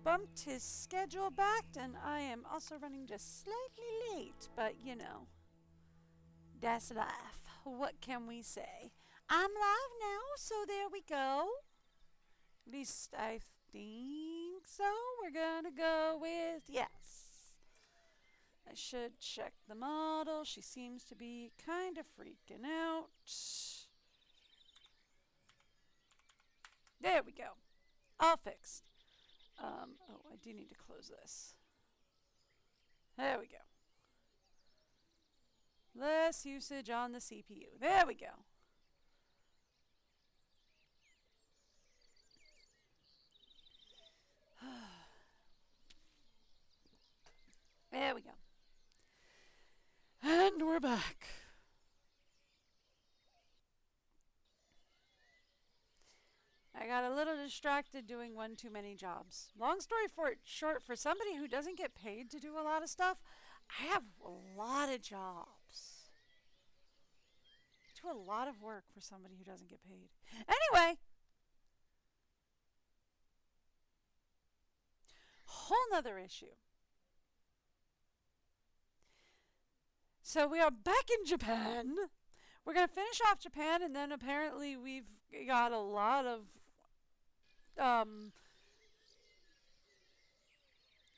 bumped his schedule back, and I am also running just slightly late, but you know, that's life. What can we say? I'm live now, so there we go. At least I think so. We're gonna go with yes. I should check the model. She seems to be kind of freaking out. There we go. All fixed. Oh, I do need to close this. There we go. Less usage on the CPU. There we go. There we go. And we're back. I got a little distracted doing one too many jobs. Long story short, for somebody who doesn't get paid to do a lot of stuff, I have a lot of jobs. I do a lot of work for somebody who doesn't get paid. Anyway, whole nother issue. So we are back in Japan. We're going to finish off Japan, and then apparently we've got a lot of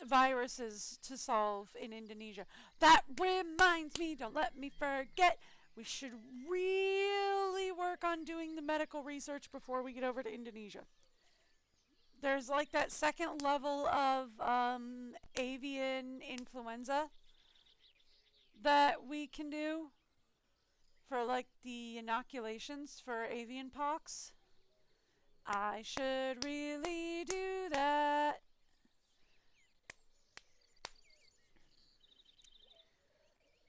viruses to solve in Indonesia. That reminds me, don't let me forget, we should really work on doing the medical research before we get over to Indonesia. There's like that second level of avian influenza that we can do for like the inoculations for avian pox. I should really do that.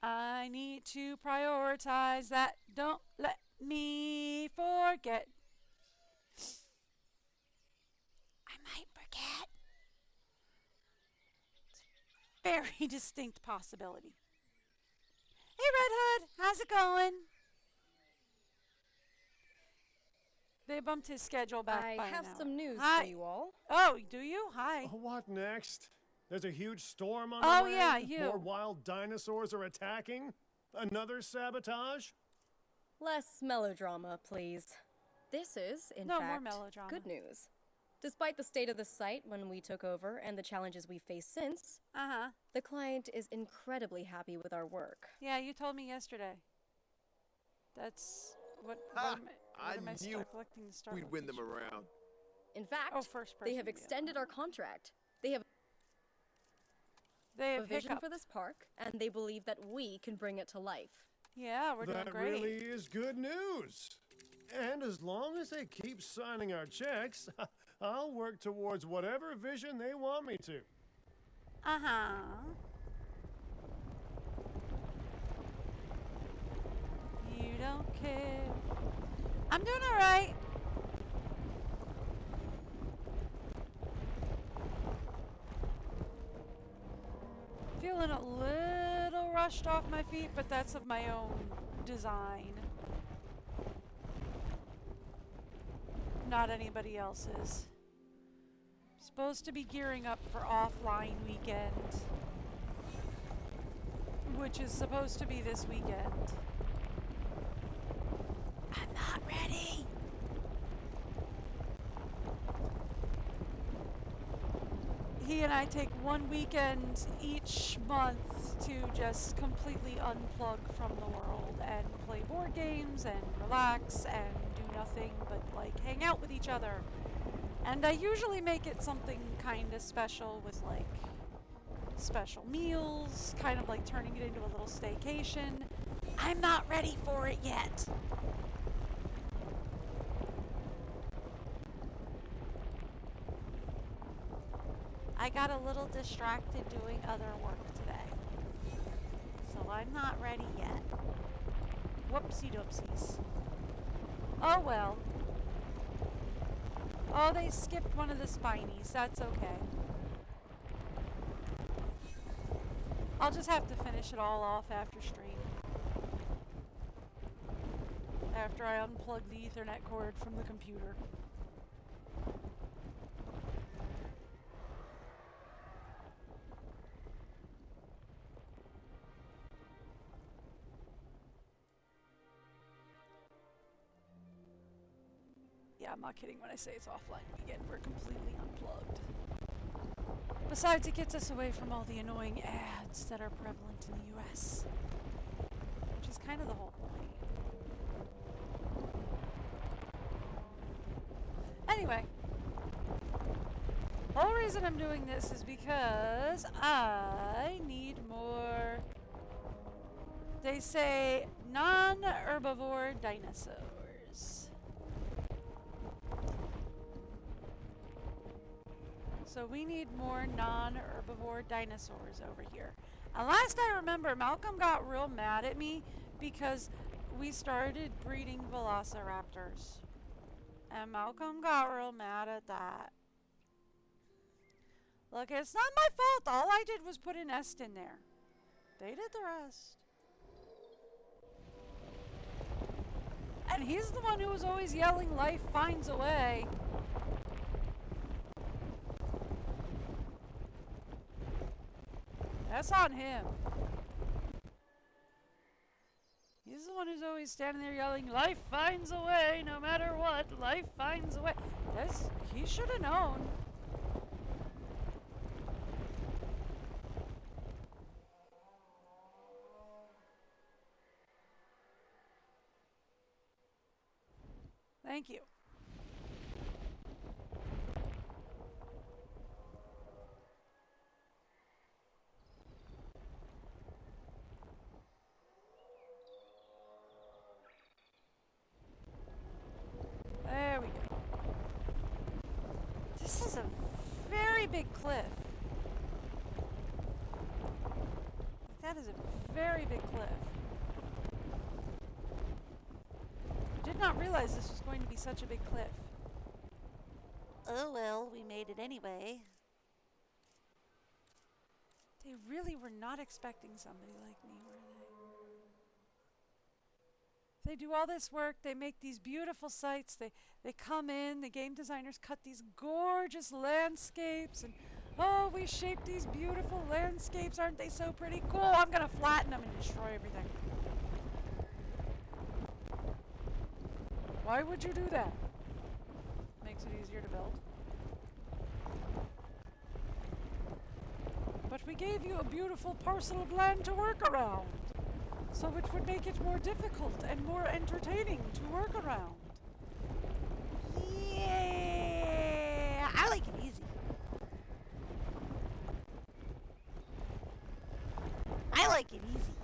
I need to prioritize that. Don't let me forget. I might forget. It's a very distinct possibility. Hey, Red Hood, how's it going? They bumped his schedule back I by have an hour. some news Hi. for you all. Oh, do you? Hi. What next? There's a huge storm on the Oh, way? yeah, you. More wild dinosaurs are attacking? Another sabotage? Less melodrama, please. This is, in No more fact, melodrama. good news. Despite the state of the site when we took over and the challenges we've faced since, the client is incredibly happy with our work. Yeah, you told me yesterday. That's what I am I knew collecting the star we'd win them location? around. In fact, Oh, first they have person, yeah. extended our contract. They have They a have vision hiccup. for this park, and they believe that we can bring it to life. Yeah, we're doing That great. really is good news. And as long as they keep signing our checks, I'll work towards whatever vision they want me to. You don't care. I'm doing all right. Feeling a little rushed off my feet, but that's of my own design. Not anybody else's. Supposed to be gearing up for offline weekend, which is supposed to be this weekend. I'm not ready. He and I take one weekend each month to just completely unplug from the world and play board games and relax and do nothing but like hang out with each other. And I usually make it something kind of special with like special meals, kind of like turning it into a little staycation. I'm not ready for it yet. I got a little distracted doing other work today. So I'm not ready yet. Whoopsie doopsies. Oh well. Oh, they skipped one of the spinies. That's okay. I'll just have to finish it all off after stream. After I unplug the Ethernet cord from the computer. I'm not kidding when I say it's offline. Again, we're completely unplugged. Besides, it gets us away from all the annoying ads that are prevalent in the US. Which is kind of the whole point. Anyway. The whole reason I'm doing this is because I need more, they say, non-herbivore dinosaurs. So we need more non-herbivore dinosaurs over here. And last I remember, Malcolm got real mad at me because we started breeding velociraptors. And Malcolm got real mad at that. Look, it's not my fault. All I did was put an est in there. They did the rest. And he's the one who was always yelling, "Life finds a way." That's on him. He's the one who's always standing there yelling, "Life finds a way, no matter what. Life finds a way." He should have known. Thank you. There we go. This is a very big cliff. That is a very big cliff. Did not realize this was going to be such a big cliff. Oh well, we made it anyway. They really were not expecting somebody like me, were they? They do all this work, they make these beautiful sites, they come in, the game designers cut these gorgeous landscapes, and oh, we shaped these beautiful landscapes, aren't they so pretty? Cool, I'm gonna flatten them and destroy everything. Why would you do that? Makes it easier to build. But we gave you a beautiful parcel of land to work around, so it would make it more difficult and more entertaining to work around. Yeah, I like it easy. I like it easy.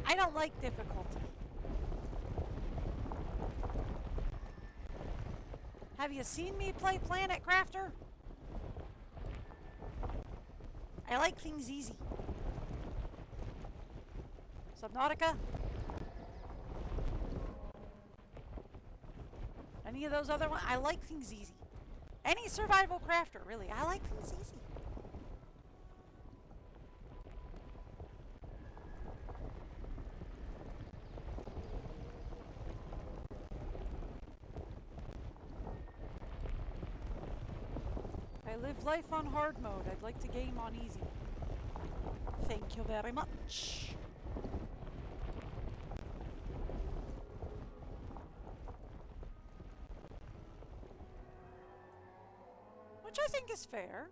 I don't like difficulty. Have you seen me play Planet Crafter? I like things easy. Subnautica? Any of those other ones? I like things easy. Any survival crafter, really. I like things easy. I live life on hard mode. I'd like to game on easy. Thank you very much. Which I think is fair.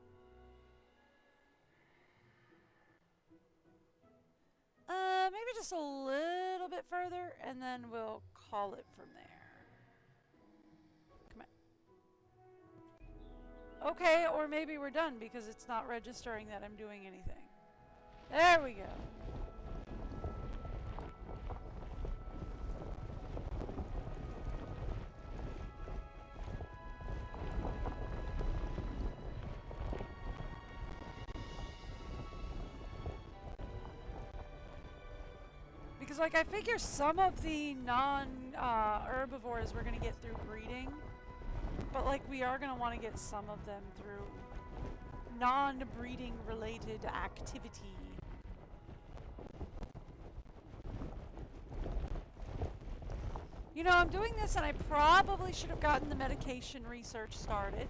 Maybe just a little bit further, and then we'll call it from there. Okay, or maybe we're done because it's not registering that I'm doing anything. There we go. Because, like, I figure some of the non-herbivores we're going to get through breeding. But, like, we are going to want to get some of them through non-breeding related activity. You know, I'm doing this and I probably should have gotten the medication research started.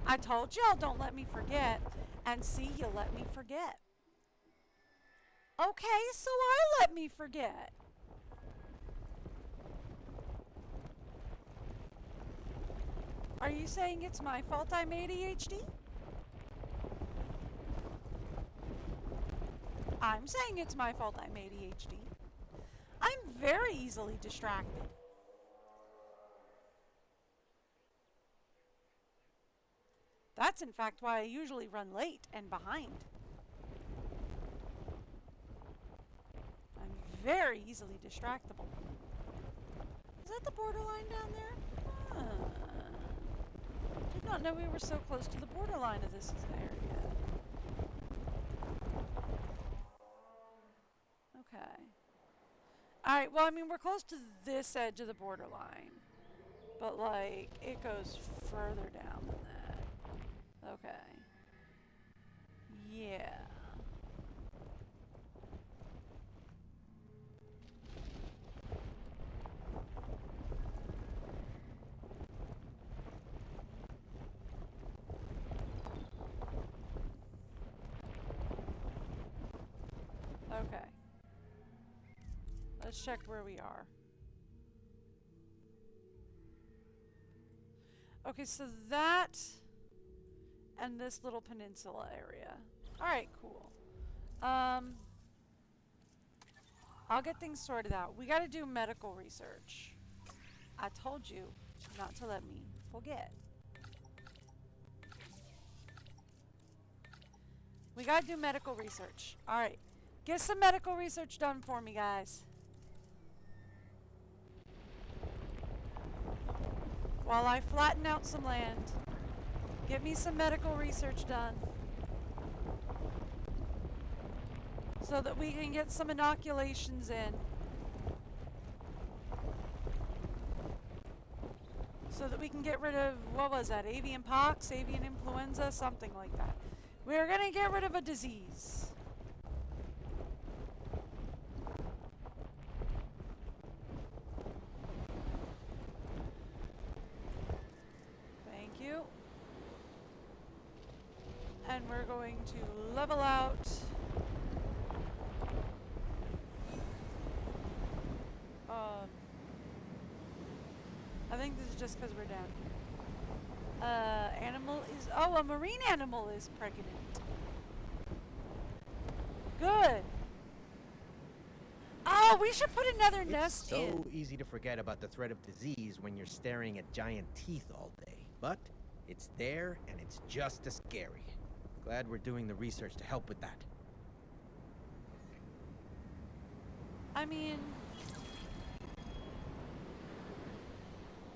I told y'all don't let me forget. And see, you let me forget. Okay, so I let me forget. Are you saying it's my fault I'm ADHD? I'm saying it's my fault I'm ADHD. I'm very easily distracted. That's in fact why I usually run late and behind. I'm very easily distractible. Is that the borderline down there? Did not know we were so close to the borderline of this area. Okay. Alright, well, I mean, we're close to this edge of the borderline. But, like, it goes further down than that. Okay. Yeah. Okay. Let's check where we are. Okay, so that and this little peninsula area. Alright, cool. I'll get things sorted out. We gotta do medical research. I told you not to let me forget. We gotta do medical research. Alright. Get some medical research done for me, guys. While I flatten out some land. Get me some medical research done. So that we can get some inoculations in. So that we can get rid of, what was that, avian pox, avian influenza, something like that. We're gonna get rid of a disease. Thank you. And we're going to level out. I think this is just because we're down here. Animal is... Oh, a marine animal is pregnant. Good. Oh, we should put another nest in. It's so easy to forget about the threat of disease when you're staring at giant teeth all day. But it's there, and it's just as scary. Glad we're doing the research to help with that. I mean...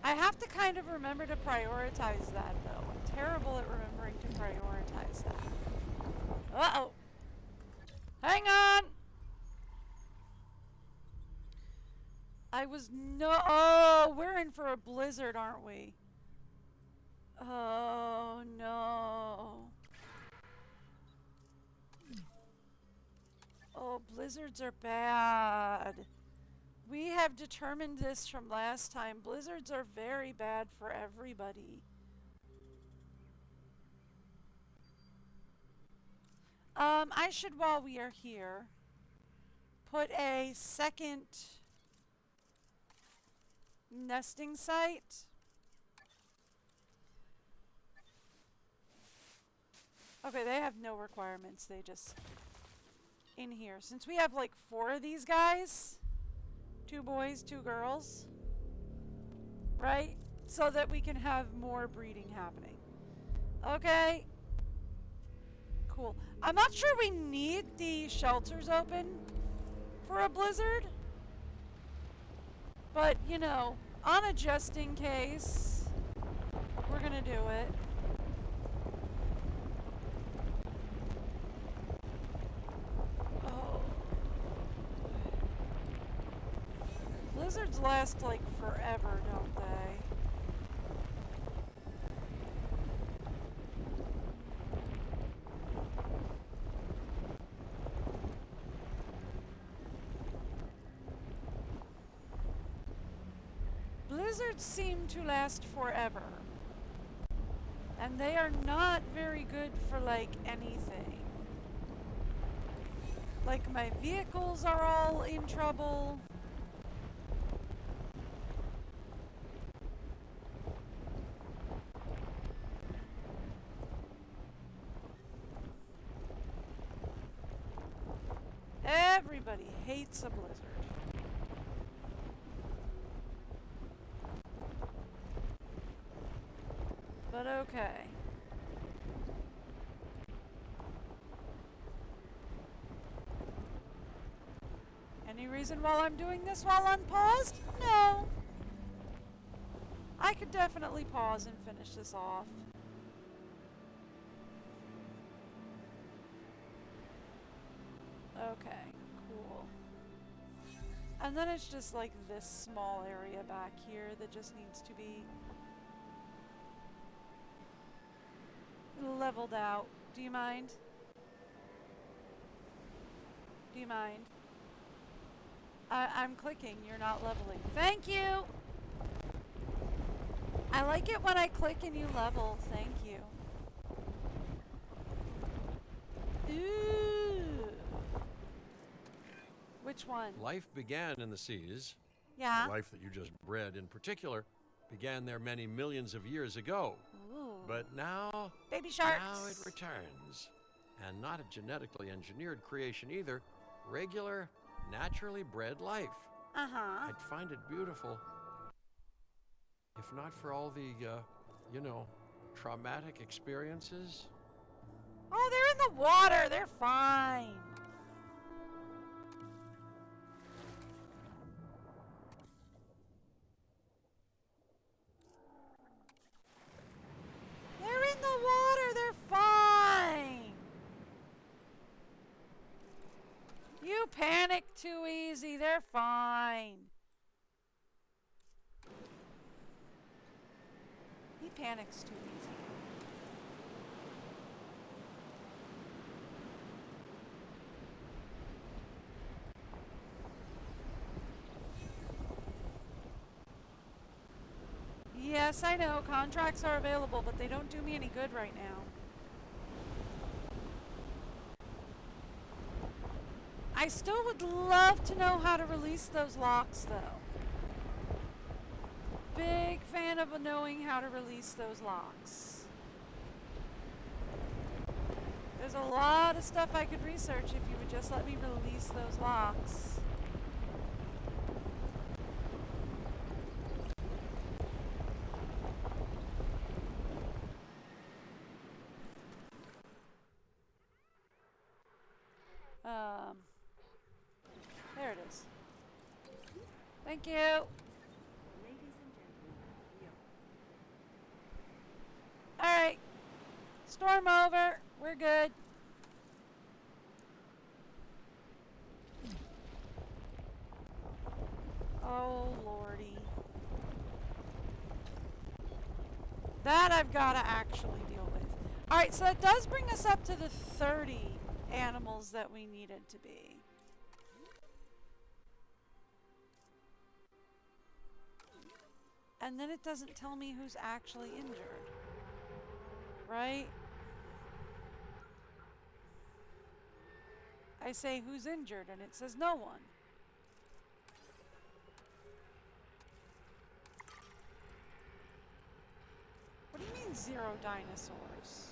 I have to kind of remember to prioritize that, though. I'm terrible at remembering to prioritize that. Uh-oh. Hang on! I was no... Oh, we're in for a blizzard, aren't we? Oh, no. Oh, blizzards are bad. We have determined this from last time. Blizzards are very bad for everybody. I should, while we are here, put a second nesting site. Okay, they have no requirements. They just... in here. Since we have like 4 of these guys... 2 boys, 2 girls, right? So that we can have more breeding happening. Okay. Cool. I'm not sure we need the shelters open for a blizzard. But, you know, on a just in case, we're gonna do it. Blizzards last like forever, don't they? Blizzards seem to last forever. And they are not very good for like anything. Like my vehicles are all in trouble. Everybody hates a blizzard. But okay. Any reason while I'm doing this while unpaused? No. I could definitely pause and finish this off. Okay, cool. And then it's just like this small area back here that just needs to be leveled out. Do you mind? Do you mind? I'm clicking, you're not leveling. Thank you! I like it when I click and you level. Thank you. Ooh. Which one? Life began in the seas. Yeah. The life that you just bred in particular began there many millions of years ago. Ooh. But now... Baby sharks. Now it returns. And not a genetically engineered creation either. Regular, naturally bred life. Uh-huh. I'd find it beautiful. If not for all the, you know, traumatic experiences. Oh, they're in the water. They're fine. They're in the water. They're fine. You panic too easy. They're fine. He panics too easy. Yes, I know. Contracts are available, but they don't do me any good right now. I still would love to know how to release those locks, though. Big fan of knowing how to release those locks. There's a lot of stuff I could research if you would just let me release those locks. There it is. Thank you. Alright. Storm over. We're good. Oh, lordy. That I've got to actually deal with. Alright, so it does bring us up to the 30 animals that we needed to be. And then it doesn't tell me who's actually injured. Right? I say who's injured and it says no one. What do you mean 0 dinosaurs?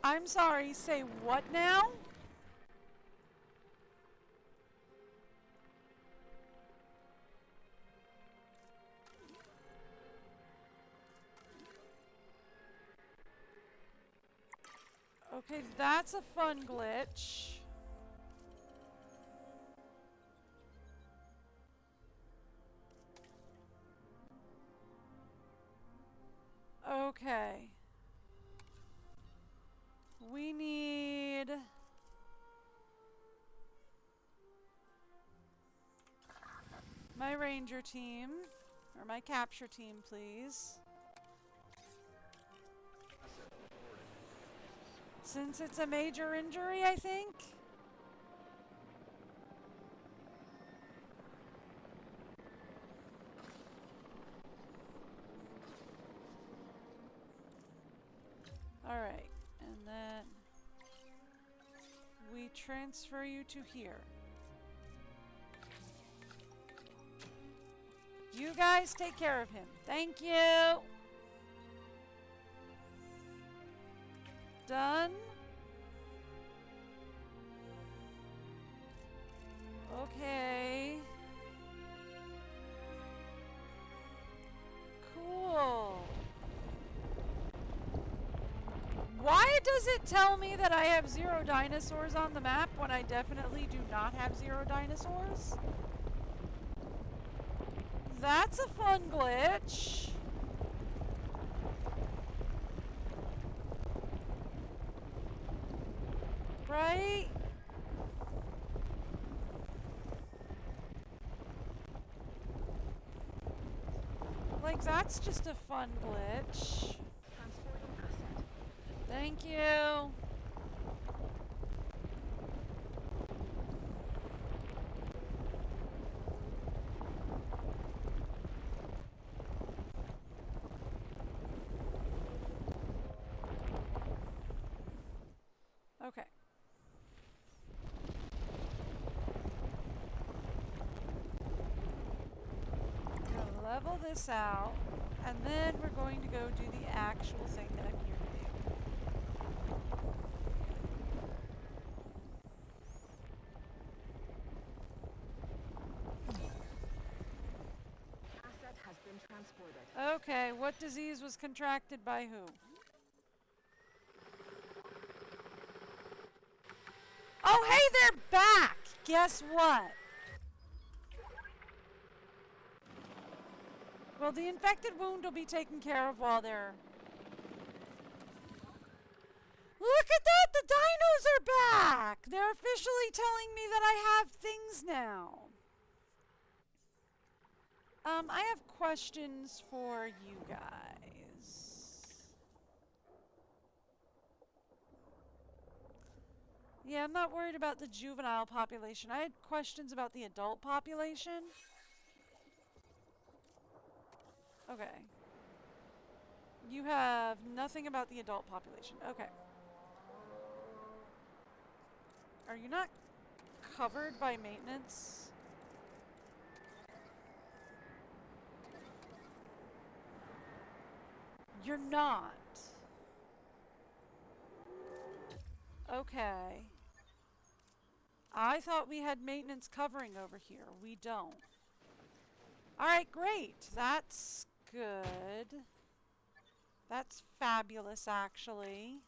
I'm sorry, say what now? Okay, that's a fun glitch. Okay. We need... my ranger team, or my capture team, please. Since it's a major injury, I think. Alright, and then we transfer you to here. You guys take care of him. Thank you. Done. Okay. Cool. Why does it tell me that I have 0 dinosaurs on the map when I definitely do not have 0 dinosaurs? That's a fun glitch. Right? Like, that's just a fun glitch. Thank you. Okay. We're gonna level this out, and then we're going to go do the actual thing that I'm here to do. Asset has been transported. Okay, what disease was contracted by who? Oh, hey, they're back! Guess what? Well, the infected wound will be taken care of while they're... Look at that! The dinos are back! They're officially telling me that I have things now. I have questions for you guys. Yeah, I'm not worried about the juvenile population. I had questions about the adult population. Okay. You have nothing about the adult population. Okay. Are you not covered by maintenance? You're not. Okay. I thought we had maintenance covering over here. We don't. Alright, great. That's good. That's fabulous, actually.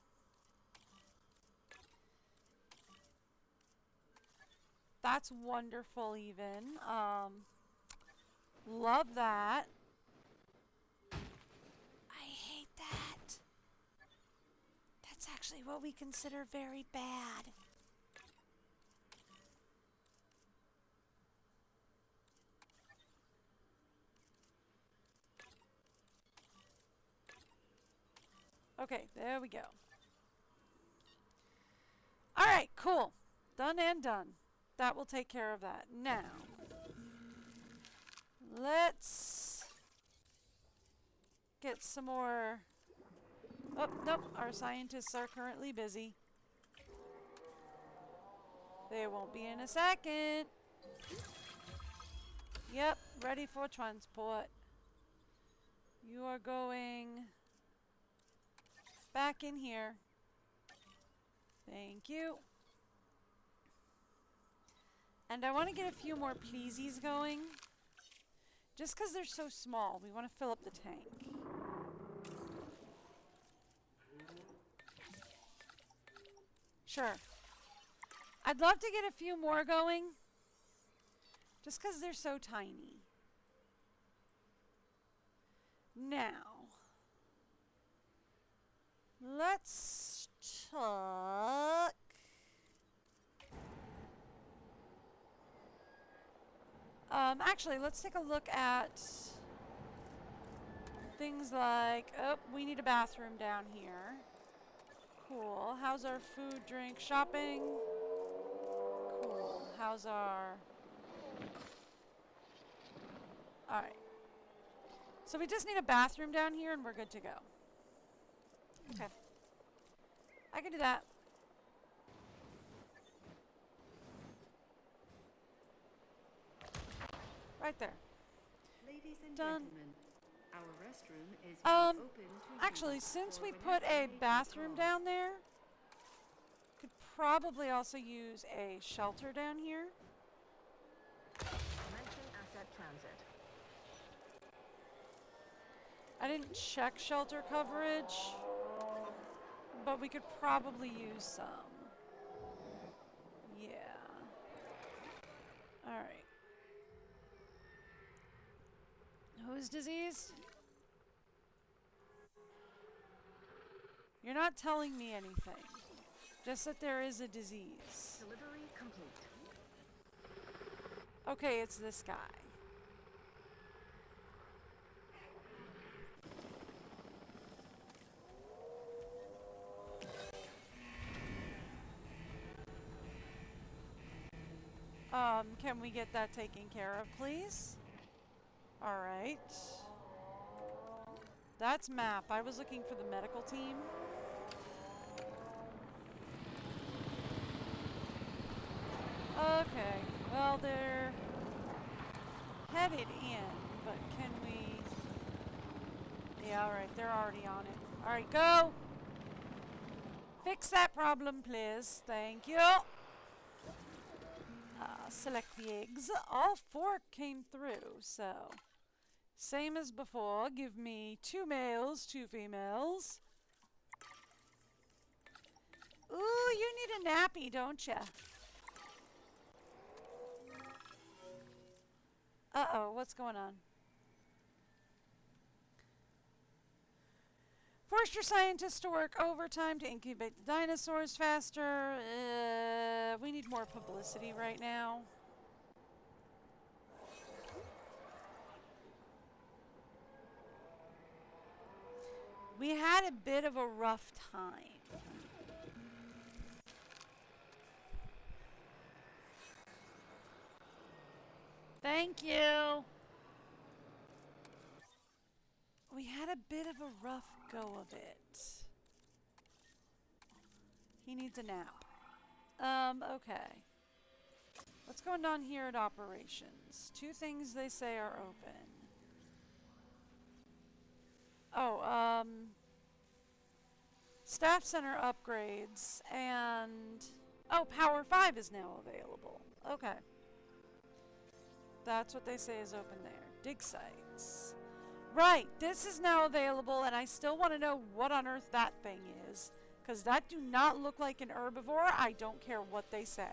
That's wonderful, even. Love that. I hate that. That's actually what we consider very bad. Okay, there we go. Alright, cool. Done and done. That will take care of that. Now, let's get some more... Oh, nope. Our scientists are currently busy. They won't be in a second. Yep, ready for transport. You are going back in here. Thank you. And I want to get a few more pleasies going. Just because they're so small, we want to fill up the tank. Sure. I'd love to get a few more going. Just because they're so tiny. Now, let's talk. Actually, let's take a look at things like, oh, we need a bathroom down here. Cool. How's our food, drink, shopping? Cool. How's our... Alright. So we just need a bathroom down here and we're good to go. Okay. I can do that. Right there. Ladies and done. gentlemen, our restroom is now open to Actually, use since for we whenever put a you bathroom call. down there, could probably also use a shelter down here. Commencing asset transit. I didn't check shelter coverage, but we could probably use some. Yeah. Alright. Who's diseased? You're not telling me anything. Just that there is a disease. Delivery complete. Okay, it's this guy. Can we get that taken care of, please? Alright. That's map. I was looking for the medical team. Okay. Well, they're headed in, but can we... Yeah, alright. They're already on it. Alright, go! Fix that problem, please. Thank you. Select the eggs. All 4 came through, so... Same as before. Give me 2 males, 2 females. Ooh, you need a nappy, don't ya? Uh-oh, what's going on? Force your scientists to work overtime to incubate the dinosaurs faster. We need more publicity right now. We had a bit of a rough time. Thank you. We had a bit of a rough go of it. He needs a nap. Okay. What's going on here at operations? 2 things they say are open. Oh, staff center upgrades and... Oh, Power 5 is now available. Okay. That's what they say is open there. Dig sites. Right, this is now available, and I still want to know what on earth that thing is. Because that do not look like an herbivore. I don't care what they say.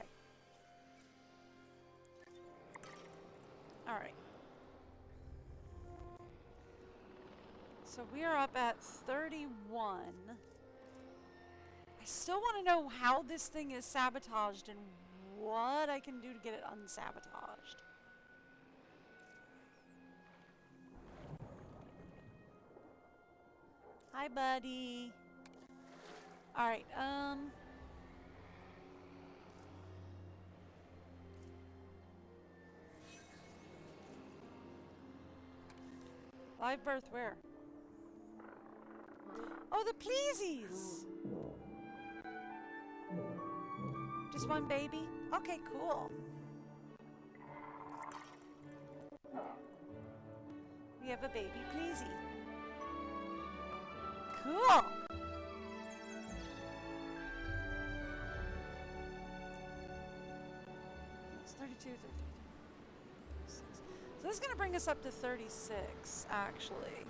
Alright. So we are up at 31. I still want to know how this thing is sabotaged and what I can do to get it unsabotaged. Hi, buddy. Alright, live birth where? Oh, the pleasies! Just one baby? Okay, cool. We have a baby pleasy. Cool! It's 32, 36. So this is going to bring us up to 36, actually.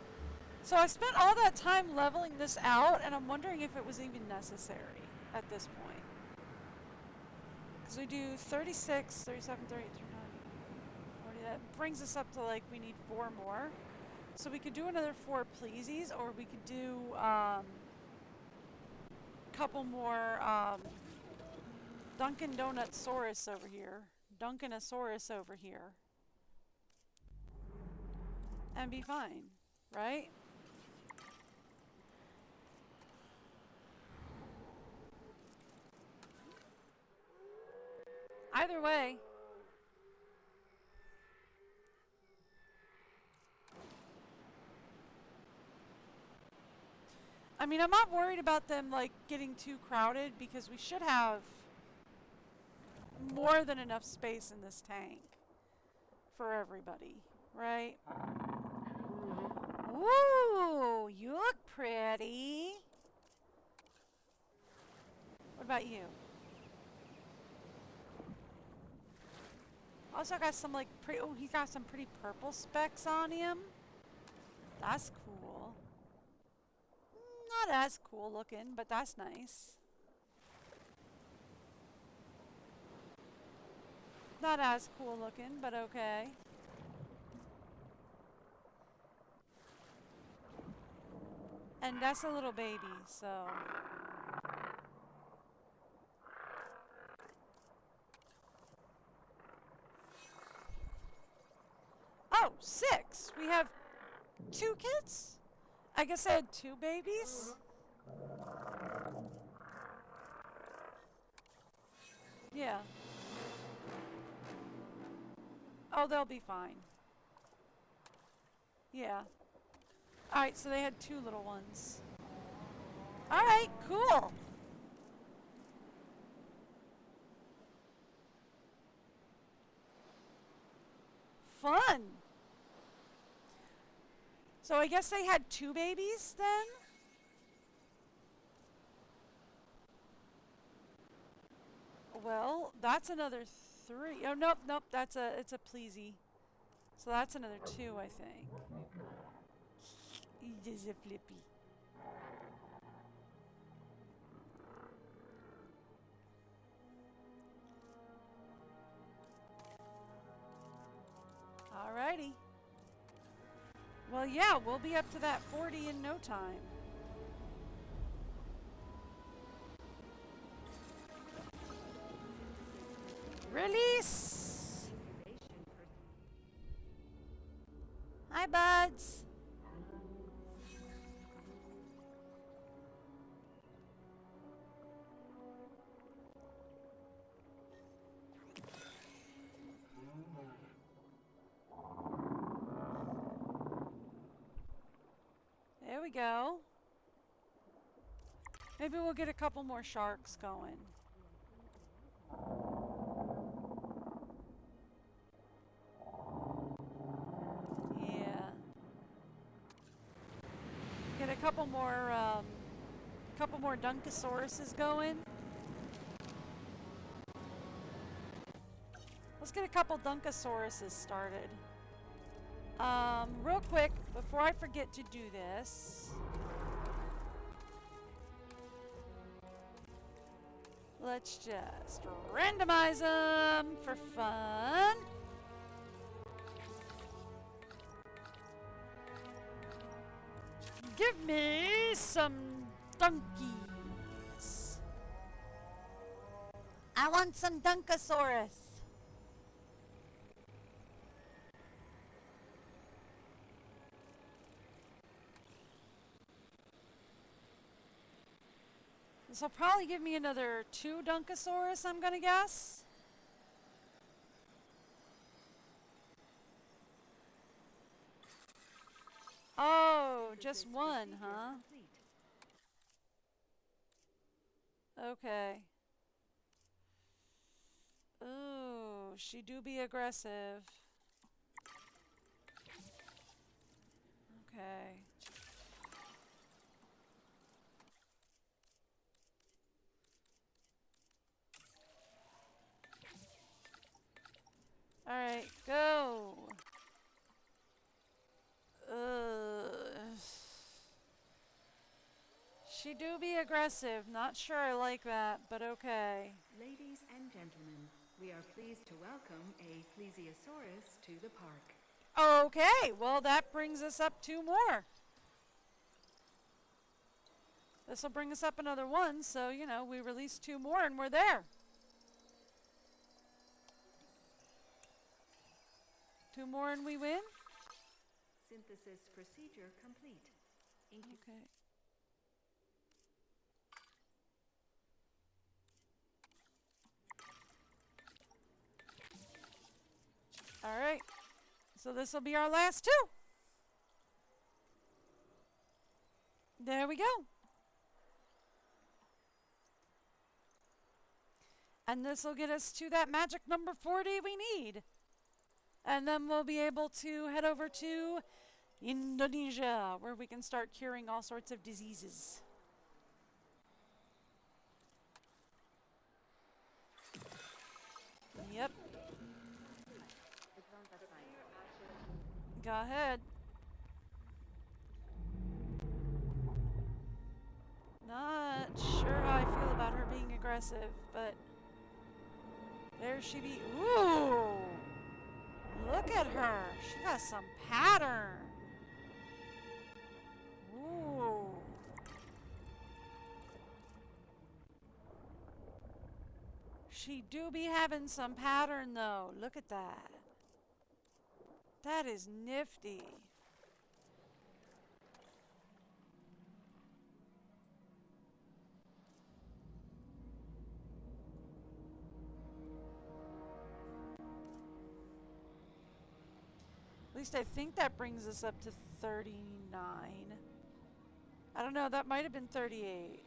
So I spent all that time leveling this out, and I'm wondering if it was even necessary at this point. Because we do 36, 37, 38, 39, 40. That brings us up to, like, we need 4 more. So we could do another 4 pleasies, or we could do couple more Dunkin' Donutsaurus over here. Dunkinosaurus over here. And be fine, right? Either way. I mean, I'm not worried about them, like, getting too crowded because we should have more than enough space in this tank for everybody. Right. Ooh, you look pretty. What about you? Also got some like pretty, oh, he got some pretty purple specks on him. That's cool. Not as cool looking, but that's nice. Not as cool looking, but okay. And that's a little baby, so. Oh, 6. We have 2 kids? I guess I had 2 babies? Yeah. Oh, they'll be fine. Yeah. Alright, so they had 2 little ones. Alright, cool. Fun. So I guess they had 2 babies then? Well, that's another 3. Oh, nope, nope, it's a pleasy. So that's another 2, I think. It is a flippy. Alrighty. Well, yeah, we'll be up to that 40 in no time. Release! Hi, buds. There we go. Maybe we'll get a couple more sharks going. Yeah. Get a couple more Dunkosauruses going. Let's get a couple Dunkosauruses started. Real quick, before I forget to do this, let's just randomize them for fun. Give me some donkeys. I want some Dunkosaurus. This will probably give me another 2 Dunkosaurus, I'm gonna guess. Oh, just 1, huh? Okay. Ooh, she do be aggressive. Okay. Alright, go! She do be aggressive. Not sure I like that, but okay. Ladies and gentlemen, we are pleased to welcome a plesiosaurus to the park. Okay, well that brings us up 2 more. This will bring us up another 1, so, you know, we release 2 more and we're there. 2 more and we win? Synthesis procedure complete. Okay. All right. So this will be our last 2. There we go. And this will get us to that magic number 40 we need. And then we'll be able to head over to Indonesia, where we can start curing all sorts of diseases. Yep. Go ahead. Not sure how I feel about her being aggressive, but there she be. Ooh! Look at her. She got some pattern. Ooh. She do be having some pattern though. Look at that. That is nifty. At least I think that brings us up to 39. I don't know, that might have been 38.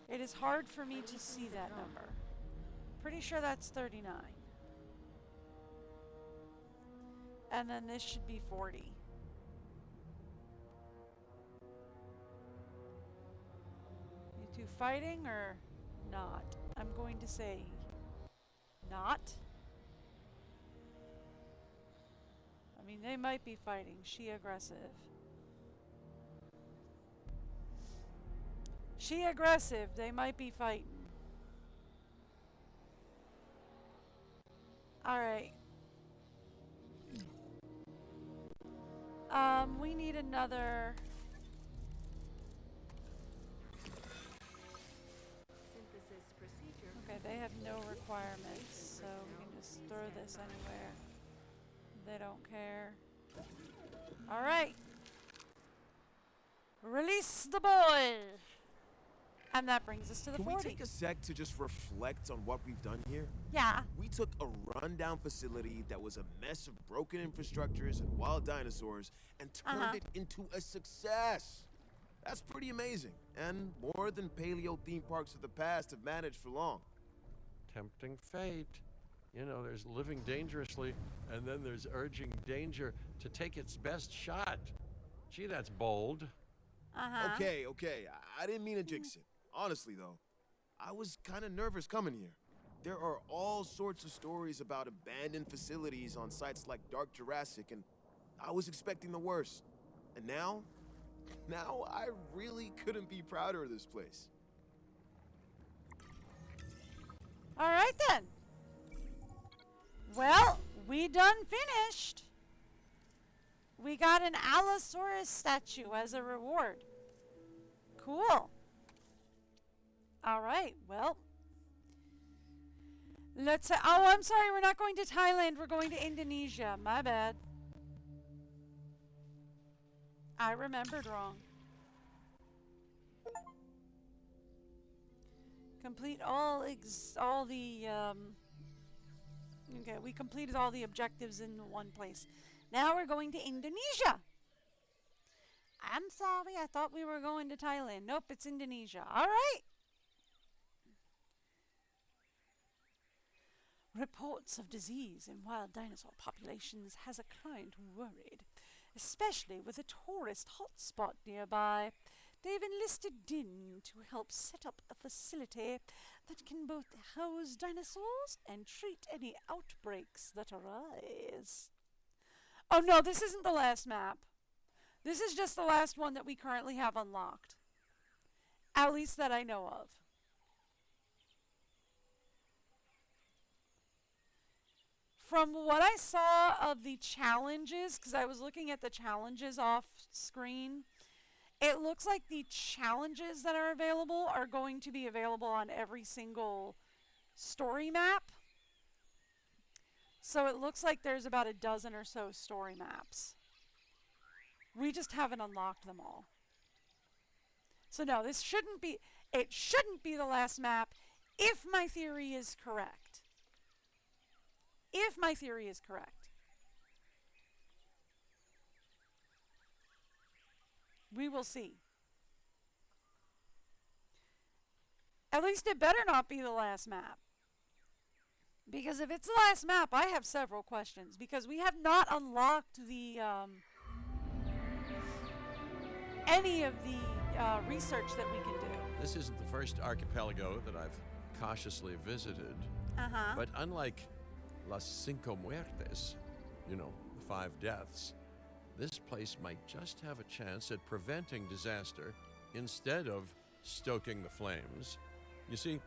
It is hard for me to see that number. Pretty sure that's 39. And then this should be 40. You two fighting or not? I'm going to say not. I mean, they might be fighting. She aggressive. She aggressive. They might be fighting. Alright. We need another... Synthesis procedure. Okay, they have no requirements, so we can just throw this anywhere. They don't care. Alright. Release the boy! And that brings us to the Can 40. we take a sec to just reflect on what we've done here? Yeah. We took a rundown facility that was a mess of broken infrastructures and wild dinosaurs and turned it into a success. That's pretty amazing, and more than paleo theme parks of the past have managed for long. Tempting fate. You know, there's living dangerously, and then there's urging danger to take its best shot. Gee, that's bold. Okay, I didn't mean to jinx it. Honestly, though, I was kind of nervous coming here. There are all sorts of stories about abandoned facilities on sites like Dark Jurassic, and I was expecting the worst. And now I really couldn't be prouder of this place. All right then. Well, we done finished. We got an Allosaurus statue as a reward. Cool. All right, well. Let's say, oh, I'm sorry, we're not going to Thailand, we're going to Indonesia. My bad. I remembered wrong. Complete all the, okay, we completed all the objectives in one place. Now we're going to Indonesia. I'm sorry, I thought we were going to Thailand. Nope, it's Indonesia. All right. Reports of disease in wild dinosaur populations has a client worried, especially with a tourist hotspot nearby. They've enlisted DIN to help set up a facility that can both house dinosaurs and treat any outbreaks that arise. Oh no, this isn't the last map. This is just the last one that we currently have unlocked. At least that I know of. From what I saw of the challenges, because I was looking at the challenges off screen, it looks like the challenges that are available are going to be available on every single story map. So it looks like there's about a dozen or so story maps. We just haven't unlocked them all. So no, it shouldn't be the last map if my theory is correct. If my theory is correct. We will see. At least it better not be the last map. Because if it's the last map, I have several questions. Because we have not unlocked the, any of the research that we can do. This isn't the first archipelago that I've cautiously visited. Uh-huh. But unlike Las Cinco Muertes, you know, the 5 deaths, this place might just have a chance at preventing disaster instead of stoking the flames. You see,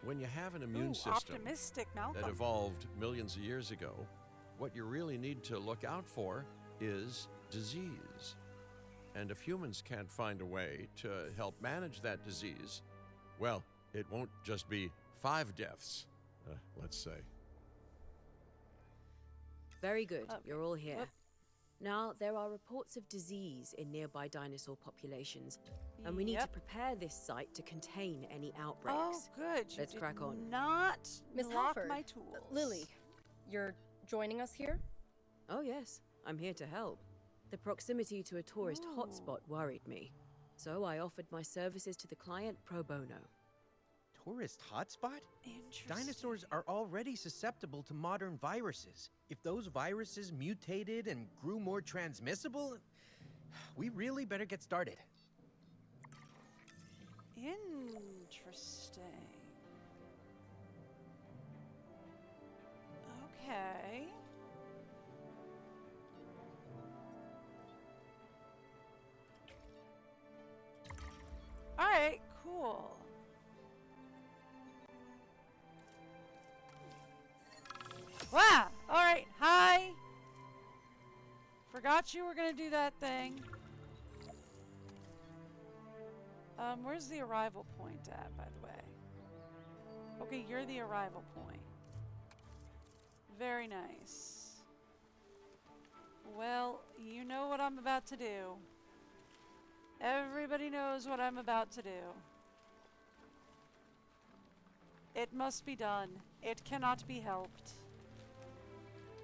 when you have an immune system Optimistic, Malcolm. that evolved millions of years ago, what you really need to look out for is disease. And if humans can't find a way to help manage that disease, well, it won't just be 5 deaths, let's say. Very good. Okay. You're all here. Whoop. Now, there are reports of disease in nearby dinosaur populations, and we need to Yep. prepare this site to contain any Oh, outbreaks. good. You Let's did crack on. Not Miss lock Halford, my tools. Lily, you're joining us here? Oh, yes. I'm here to help. The proximity to a tourist Ooh. hotspot worried me, so I offered my services to the client pro bono. Tourist hotspot? Interesting. Dinosaurs are already susceptible to modern viruses. If those viruses mutated and grew more transmissible, we really better get started. Interesting. Okay. Alright, cool. Wow! Alright, hi! Forgot you were gonna do that thing. Where's the arrival point at, by the way? Okay, you're the arrival point. Very nice. Well, you know what I'm about to do. Everybody knows what I'm about to do. It must be done. It cannot be helped.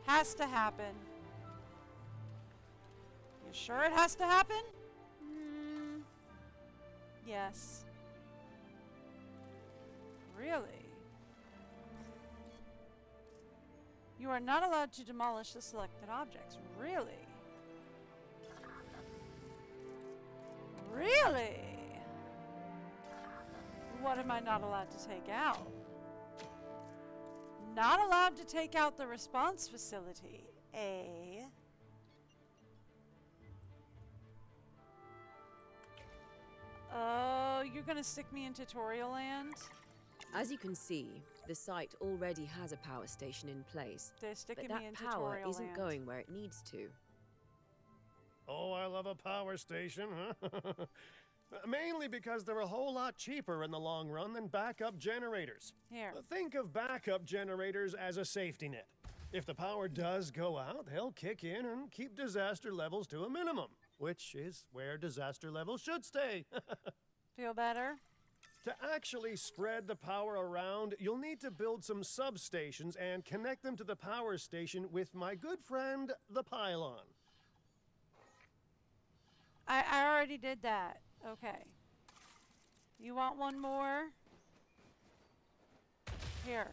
Has to happen. You sure it has to happen? Yes. Really? You are not allowed to demolish the selected objects. Really? Really? What am I not allowed to take out? Not allowed to take out the response facility. Oh, you're gonna stick me in tutorial land? As you can see, the site already has a power station in place, They're but sticking that me in power tutorial isn't land. going where it needs to. Oh, I love a power station, huh? Mainly because they're a whole lot cheaper in the long run than backup generators. Here. Think of backup generators as a safety net. If the power does go out, they'll kick in and keep disaster levels to a minimum, which is where disaster levels should stay. Feel better? To actually spread the power around, you'll need to build some substations and connect them to the power station with my good friend, the pylon. I already did that. Okay. You want one more? Here.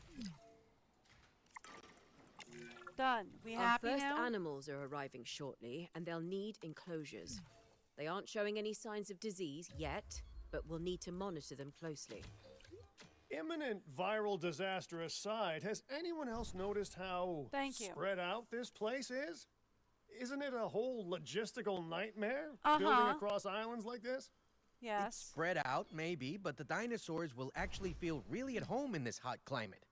Done. We Our happy first now? animals are arriving shortly, and they'll need enclosures. They aren't showing any signs of disease yet, but we'll need to monitor them closely. Imminent viral disaster aside, has anyone else noticed how Thank you. spread out this place is? Isn't it a whole logistical nightmare, Uh-huh. building across islands like this? It's Yes. spread out, maybe, but the dinosaurs will actually feel really at home in this hot climate.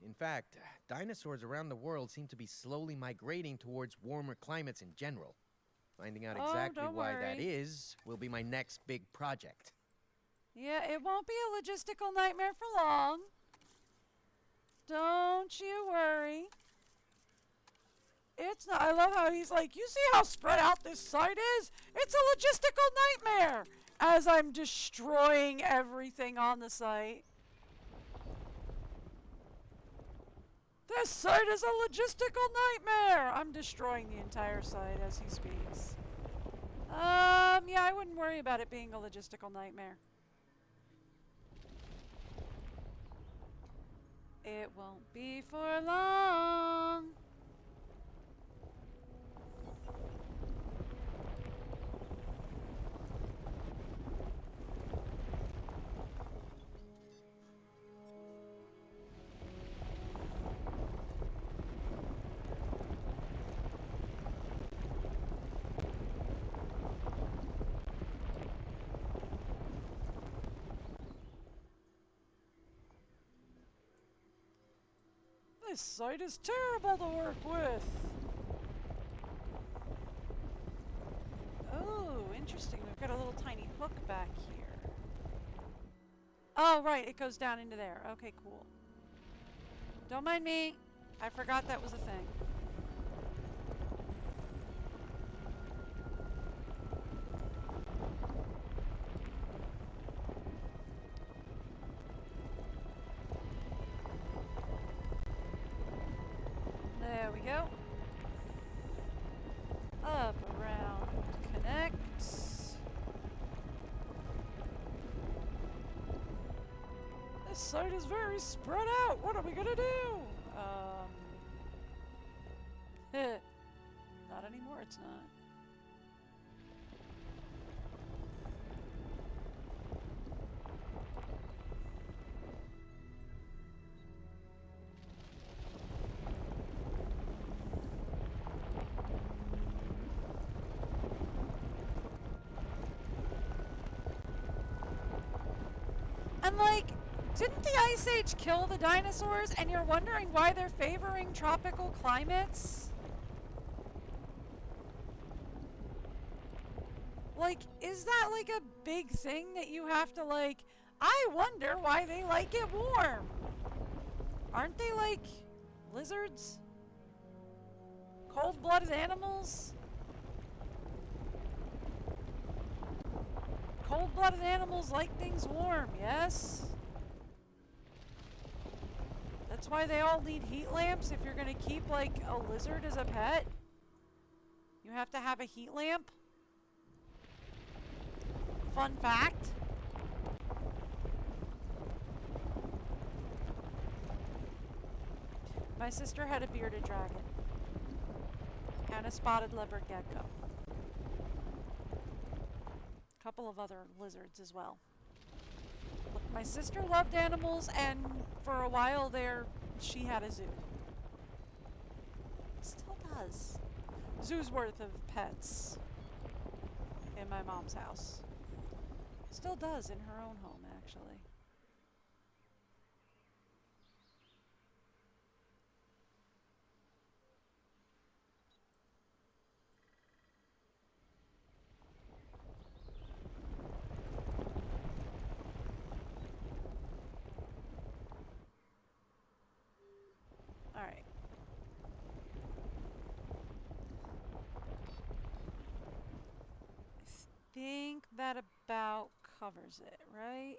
In fact, dinosaurs around the world seem to be slowly migrating towards warmer climates in general. Finding out Oh, exactly don't why that worry. is will be my next big project. Yeah, it won't be a logistical nightmare for long. Don't you worry. It's not. I love how he's like, you see how spread out this site is? It's a logistical nightmare. As I'm destroying everything on the site. This site is a logistical nightmare. I'm destroying the entire site as he speaks. Yeah, I wouldn't worry about it being a logistical nightmare. It won't be for long. This site is terrible to work with. Oh, interesting. We've got a little tiny hook back here. Oh, right. It goes down into there. Okay, cool. Don't mind me. I forgot that was a thing. There we go. Up, around, connect. This site is very spread out. What are we gonna do? Not anymore, it's not. And like, didn't the Ice Age kill the dinosaurs? And you're wondering why they're favoring tropical climates? Like, is that like a big thing that you have to like, I wonder why they like it warm? Aren't they like lizards? Cold-blooded animals? Cold-blooded animals like things warm, yes? That's why they all need heat lamps. If you're gonna keep like a lizard as a pet, you have to have a heat lamp. Fun fact. My sister had a bearded dragon and a spotted leopard gecko. A couple of other lizards as well. Look, my sister loved animals, and for a while there, she had a zoo. Still does. Zoo's worth of pets in my mom's house. Still does in her own home, actually. All right. I think that about covers it, right?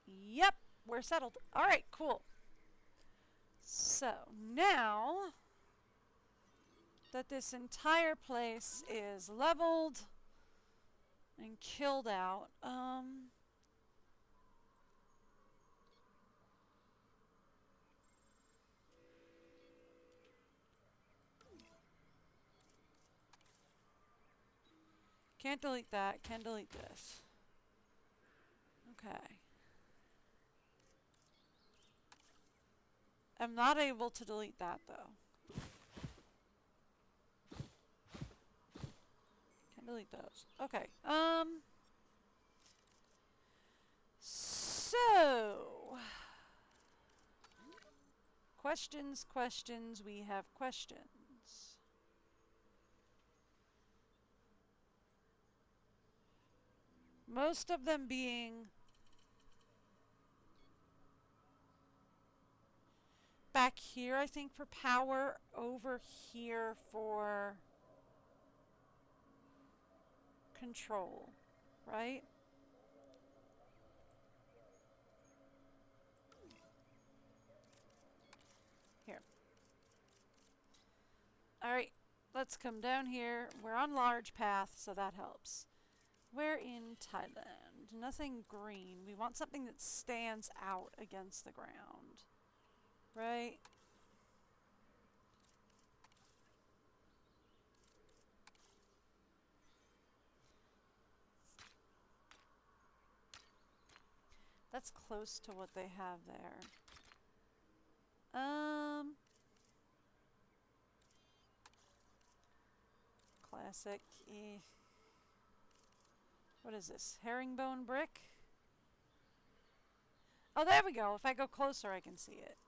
Yep, we're settled. All right, cool. So now that this entire place is leveled and killed out, can't delete that, can delete this. Okay. I'm not able to delete that though. Can delete those. Okay. So questions, we have questions. Most of them being back here, I think, for power, over here for control, right? Here. Alright, let's come down here. We're on large path, so that helps. We're in Thailand. Nothing green. We want something that stands out against the ground. Right? That's close to what they have there. Classic. What is this? Herringbone brick? Oh, there we go. If I go closer, I can see it.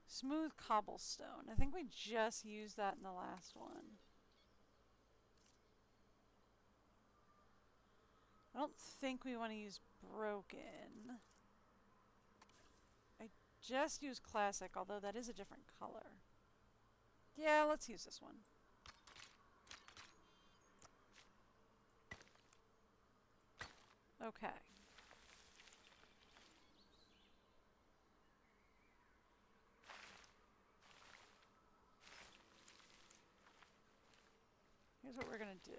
Smooth cobblestone. I think we just used that in the last one. I don't think we want to use broken. I just used classic, although that is a different color. Yeah, let's use this one. Okay. Here's what we're going to do.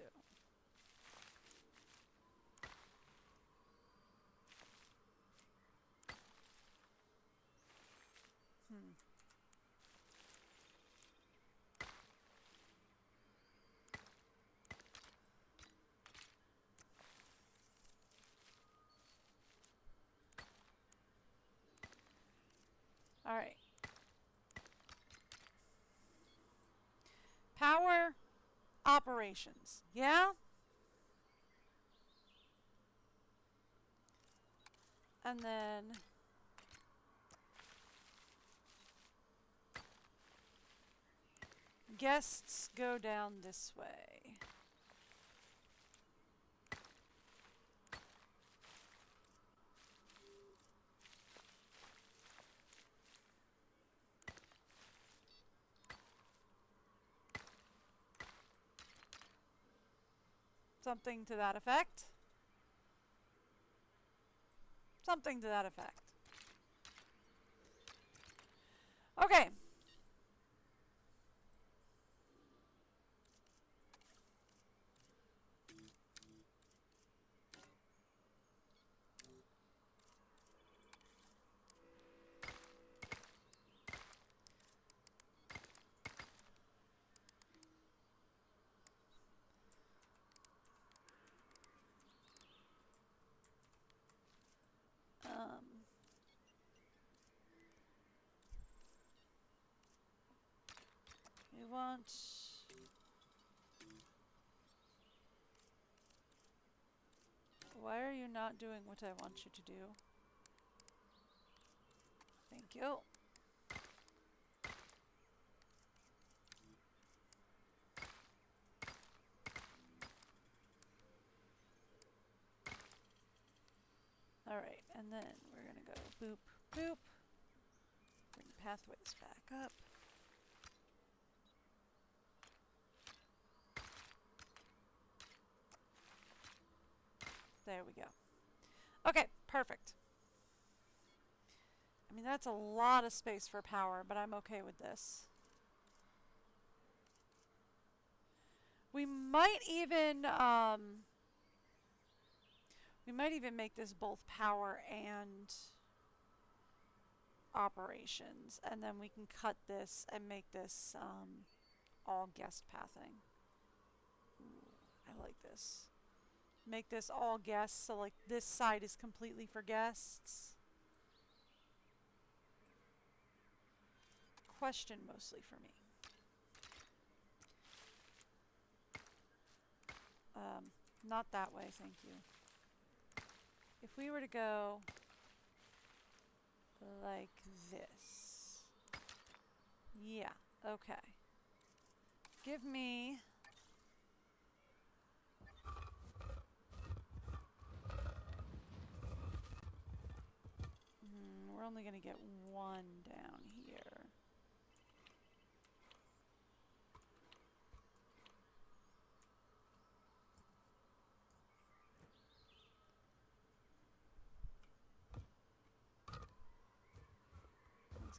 All right. Power operations. Yeah? And then guests go down this way. Something to that effect. Something to that effect. Okay. We want why are you not doing what I want you to do? Thank you. Alright, and then we're gonna go boop, boop. Bring pathways back up. There we go. Okay, perfect. I mean, that's a lot of space for power, but I'm okay with this. We might even make this both power and operations, and then we can cut this and make this all guest pathing. Ooh, I like this. Make this all guests, so like this side is completely for guests. Question mostly for me. Not that way, thank you. If we were to go like this. Yeah, okay. Give me we're only going to get one down here.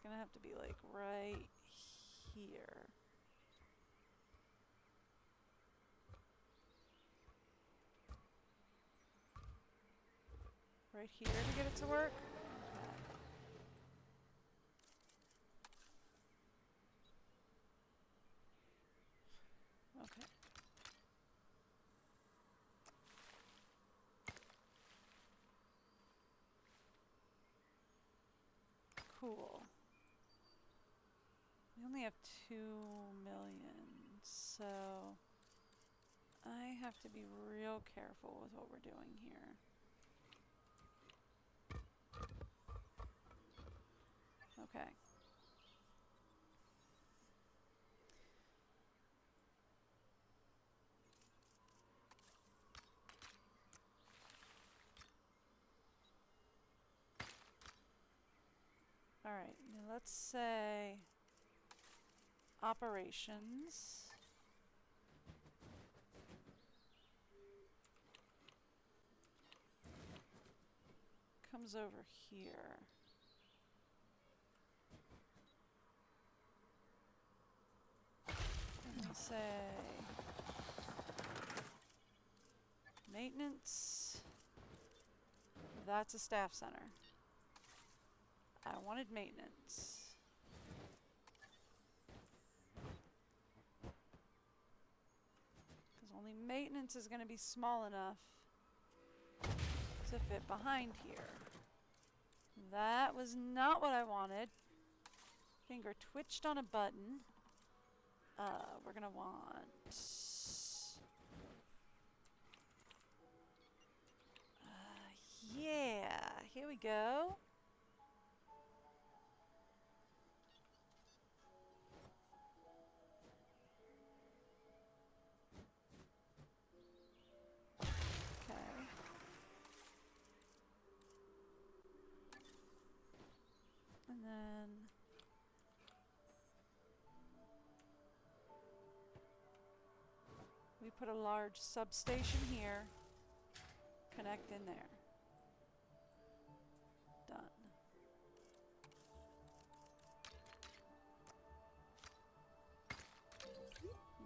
gonna have to be like right here. Right here to get it to work. Okay. Cool. We only have 2 million, so I have to be real careful with what we're doing here. Okay. All right, now let's say operations. Comes over here. And we'll say maintenance. That's a staff center. I wanted maintenance. Because only maintenance is going to be small enough to fit behind here. That was not what I wanted. Finger twitched on a button. We're going to want... yeah, here we go. And then we put a large substation here, connect in there. Done.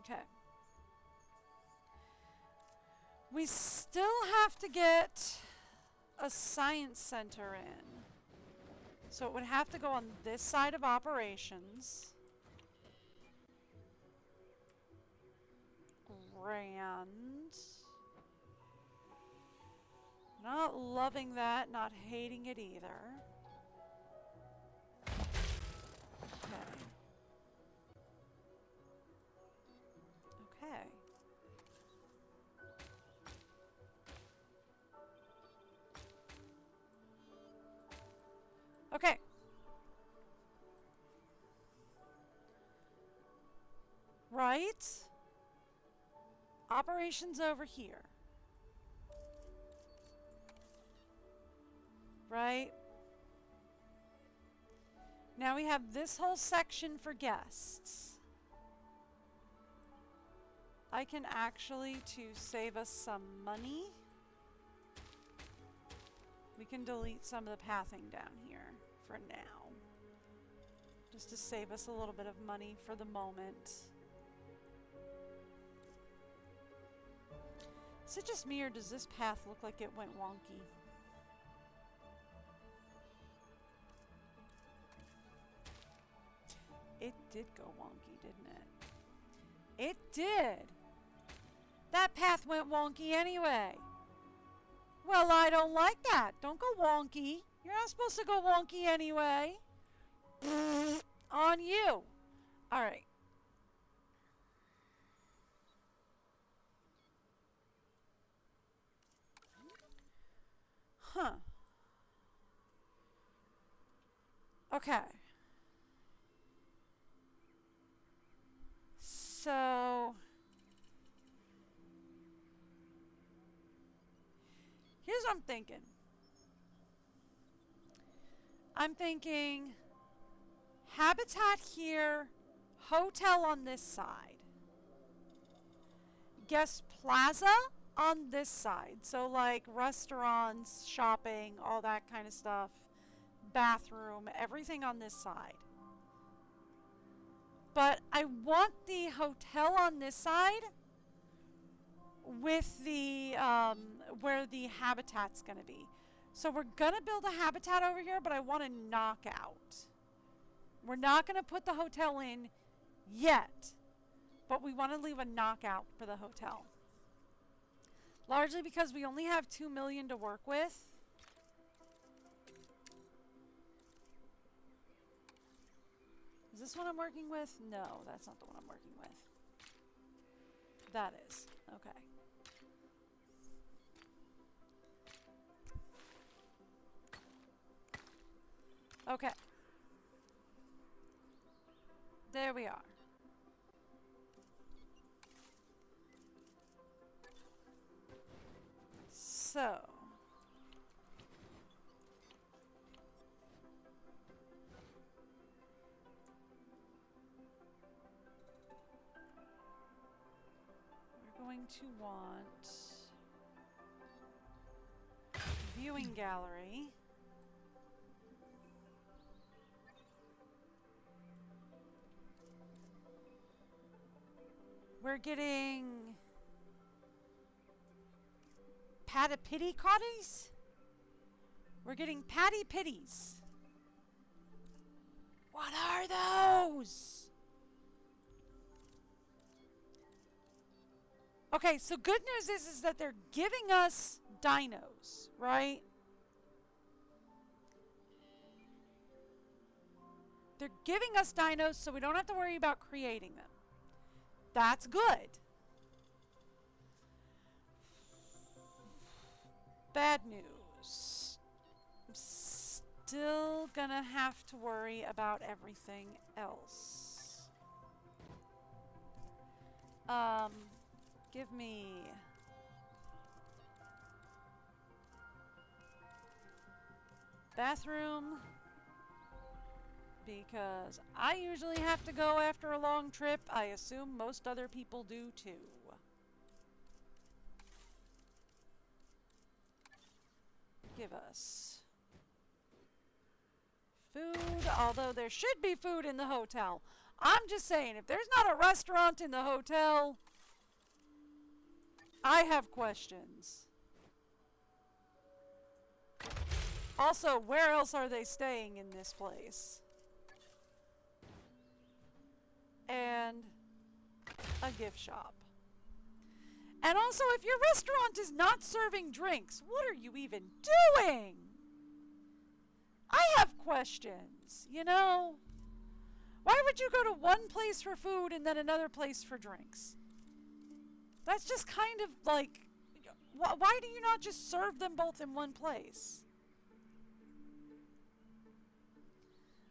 Okay. We still have to get a science center in. So it would have to go on this side of operations. Grand. Not loving that, not hating it either. Okay. Okay. Okay. Right? Operations over here. Right? Now we have this whole section for guests. I can actually, to save us some money, we can delete some of the pathing down here for now. Just to save us a little bit of money for the moment. Is it just me or does this path look like it went wonky? It did go wonky, didn't it? It did! That path went wonky anyway. Well, I don't like that. Don't go wonky. You're not supposed to go wonky anyway. On you. All right. Huh. Okay. So... here's what I'm thinking. I'm thinking habitat here, hotel on this side. Guest plaza on this side. So like restaurants, shopping, all that kind of stuff. Bathroom, everything on this side. But I want the hotel on this side with the, where the habitat's gonna be. So we're gonna build a habitat over here, but I want a knockout. We're not gonna put the hotel in yet, but we want to leave a knockout for the hotel. Largely because we only have 2 million to work with. Is this one I'm working with? No, that's not the one I'm working with. That is. Okay. Okay. There we are. So. We're going to want viewing gallery. We're getting patty cotties. We're getting patty pitties. What are those? Okay, so good news is that they're giving us dinos, right? They're giving us dinos so we don't have to worry about creating them. That's good. Bad news. I'm still gonna have to worry about everything else. Give me bathroom, because I usually have to go after a long trip. I assume most other people do too. Give us food, although there should be food in the hotel. I'm just saying, if there's not a restaurant in the hotel, I have questions. Also, where else are they staying in this place? And a gift shop. And also, if your restaurant is not serving drinks, what are you even doing? I have questions, you know? Why would you go to one place for food and then another place for drinks? That's just kind of like, why do you not just serve them both in one place?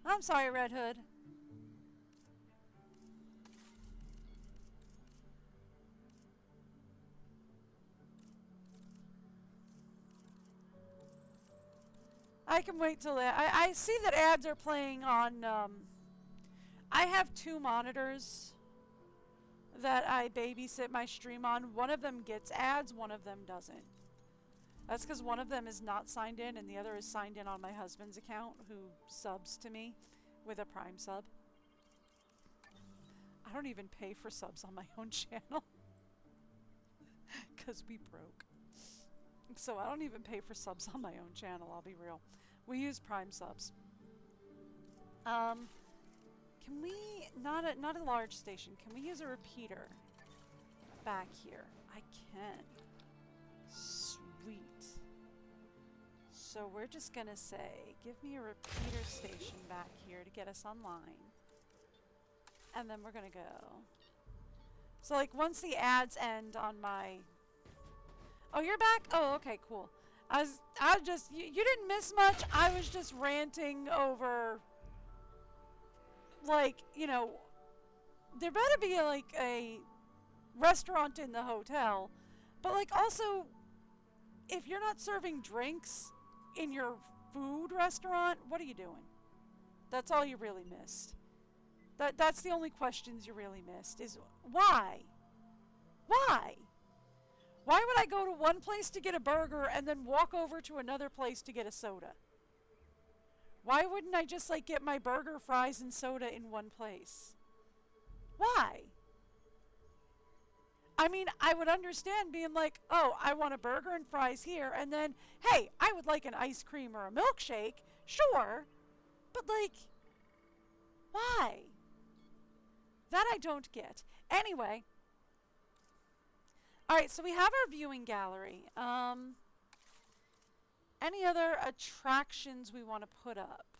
I'm sorry, Red Hood. I can wait till I see that ads are playing on, I have 2 monitors that I babysit my stream on. One of them gets ads, one of them doesn't. That's because one of them is not signed in and the other is signed in on my husband's account, who subs to me with a Prime sub. I don't even pay for subs on my own channel because we broke. So I don't even pay for subs on my own channel, I'll be real. We use Prime subs. Can we, not a large station, can we use a repeater back here? I can. Sweet. So we're just gonna say, give me a repeater station back here to get us online. And then we're gonna go. So like once the ads end on my... Oh, you're back? Oh, okay, cool. I just, you didn't miss much. I was just ranting over, like, you know, there better be like a restaurant in the hotel, but like also, if you're not serving drinks in your food restaurant, what are you doing? That's all you really missed. That's the only questions you really missed, is why? Why? Why would I go to one place to get a burger and then walk over to another place to get a soda? Why wouldn't I just like get my burger, fries, and soda in one place? Why? I mean, I would understand being like, oh, I want a burger and fries here, and then, hey, I would like an ice cream or a milkshake. Sure. But, like, why? That I don't get. Anyway. Alright, so we have our viewing gallery. Any other attractions we want to put up?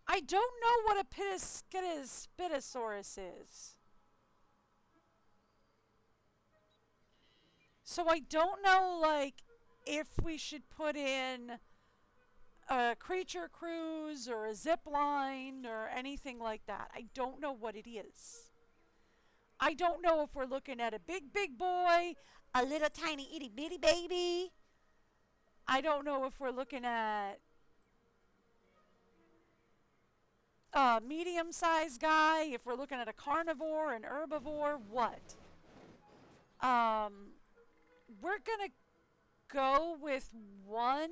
I don't know what a Spinosaurus is. So I don't know, like, if we should put in a creature cruise or a zip line or anything like that. I don't know what it is. I don't know if we're looking at a big, big boy, a little tiny itty bitty baby. I don't know if we're looking at a medium-sized guy, if we're looking at a carnivore, an herbivore, what? We're gonna go with one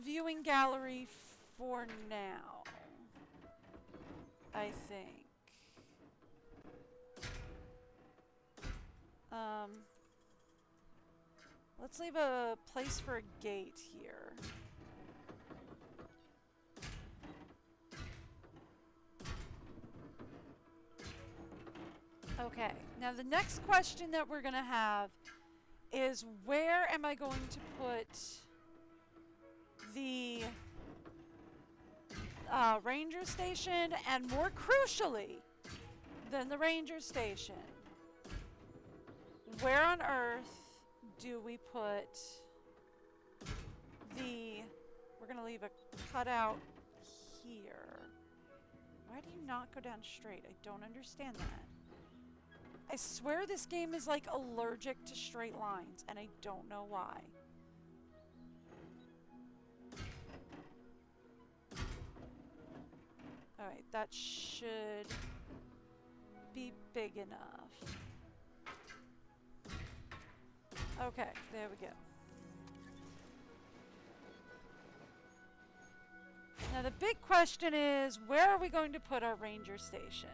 viewing gallery for now, I think. Let's leave a place for a gate here. Okay, now the next question that we're going to have is, where am I going to put the ranger station, and more crucially than the ranger station, where on earth do we put the, we're going to leave a cutout here. Why do you not go down straight? I don't understand that. I swear this game is like allergic to straight lines, and I don't know why. Alright, that should be big enough. Okay, there we go. Now the big question is, where are we going to put our ranger station?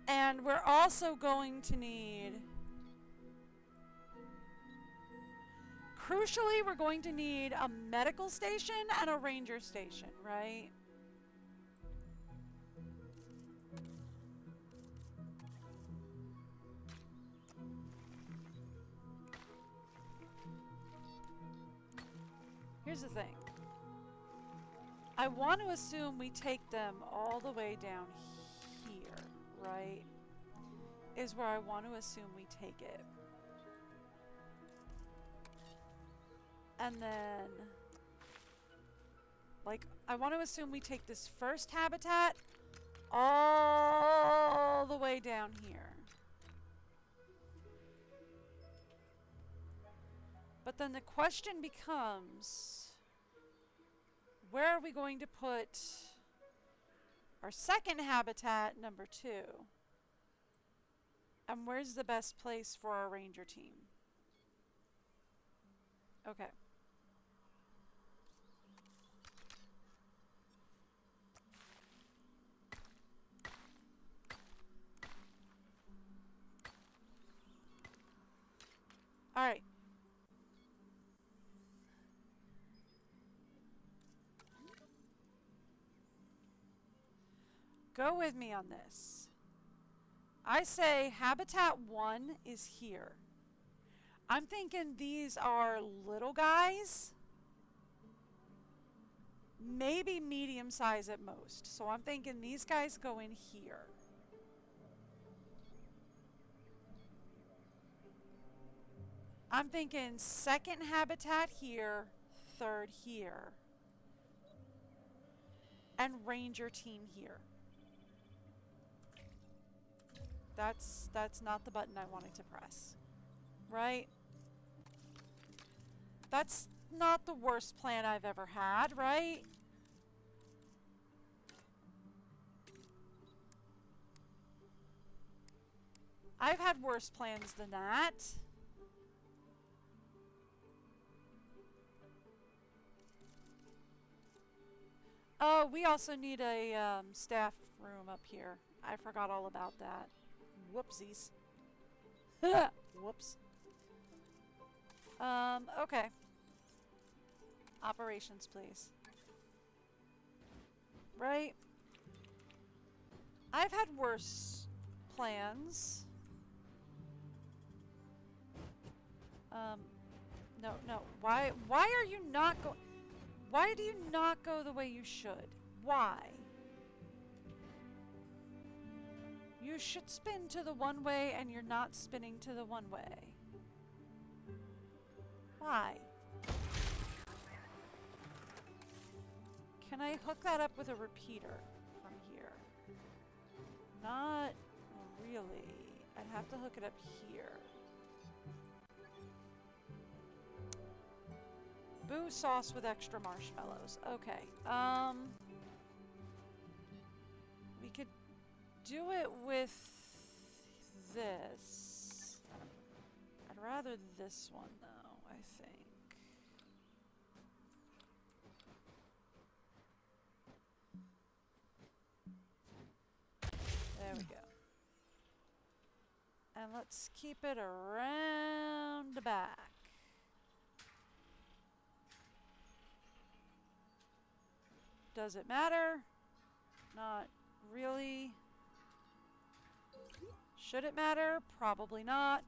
And we're also going to need, crucially, we're going to need a medical station and a ranger station, right? Here's the thing. I want to assume we take them all the way down here, right? Is where I want to assume we take it. And then, like, I want to assume we take this first habitat all the way down here. But then the question becomes, where are we going to put our second habitat, number 2? And where's the best place for our ranger team? Okay. All right. Go with me on this. I say habitat 1 is here. I'm thinking these are little guys. Maybe medium size at most. So I'm thinking these guys go in here. I'm thinking second habitat here, third here. And ranger team here. That's not the button I wanted to press. Right? That's not the worst plan I've ever had, right? I've had worse plans than that. Oh, we also need a staff room up here. I forgot all about that. Whoopsies. Whoops. Okay. Operations, please. Right? I've had worse plans. No. Why are you not going? Why do you not go the way you should? Why? You should spin to the one way and you're not spinning to the one way. Why? Can I hook that up with a repeater from here? Not really. I'd have to hook it up here. Boo sauce with extra marshmallows. Okay. We could do it with this. I'd rather this one though, I think. There we go. And let's keep it around the back. Does it matter? Not really. Should it matter? Probably not.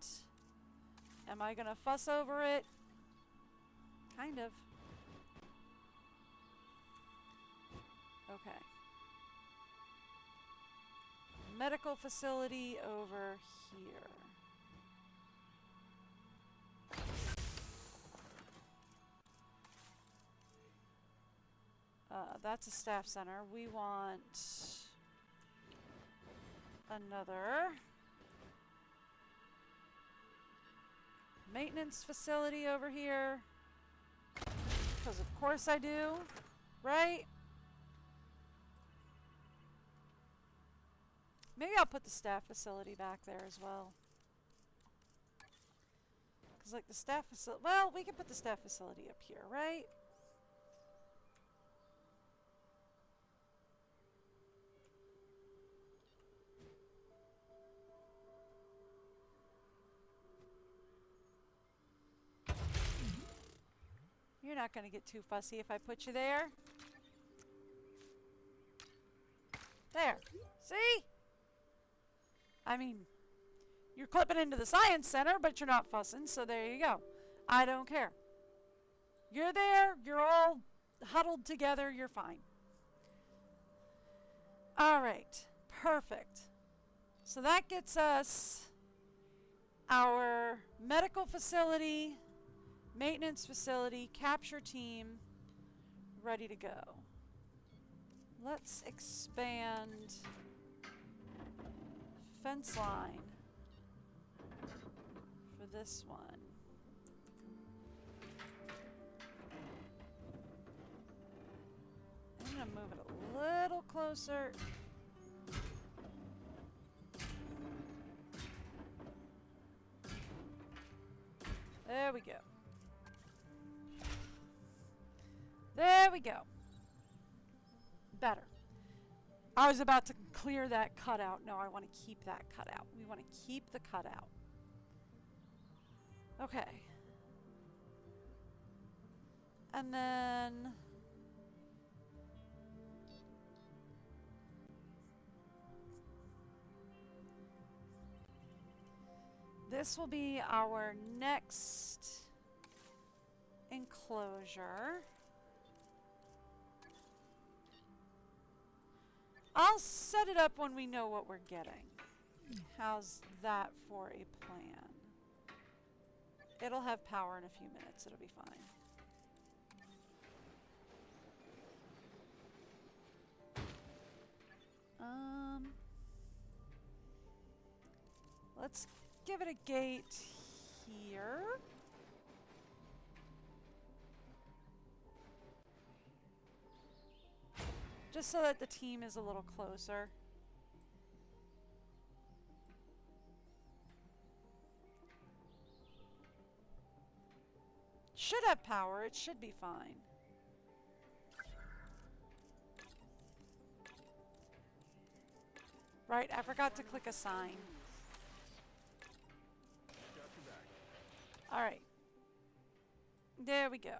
Am I gonna fuss over it? Kind of. Okay. Medical facility over here. That's a staff center. We want another maintenance facility over here. Because of course I do, right? Maybe I'll put the staff facility back there as well. Because like the staff facility, well, we can put the staff facility up here, right? You're not going to get too fussy if I put you there. There. See? I mean, you're clipping into the science center, but you're not fussing, so there you go. I don't care. You're there, you're all huddled together, you're fine. All right, perfect. So that gets us our medical facility, maintenance facility, capture team, ready to go. Let's expand fence line for this one. I'm gonna move it a little closer. There we go. There we go. Better. I was about to clear that cutout. No, I want to keep that cutout. We want to keep the cutout. Okay. And then this will be our next enclosure. I'll set it up when we know what we're getting. How's that for a plan? It'll have power in a few minutes. It'll be fine. Let's give it a gate here. Just so that the team is a little closer. Should have power. It should be fine. Right, I forgot to click assign. Alright. There we go.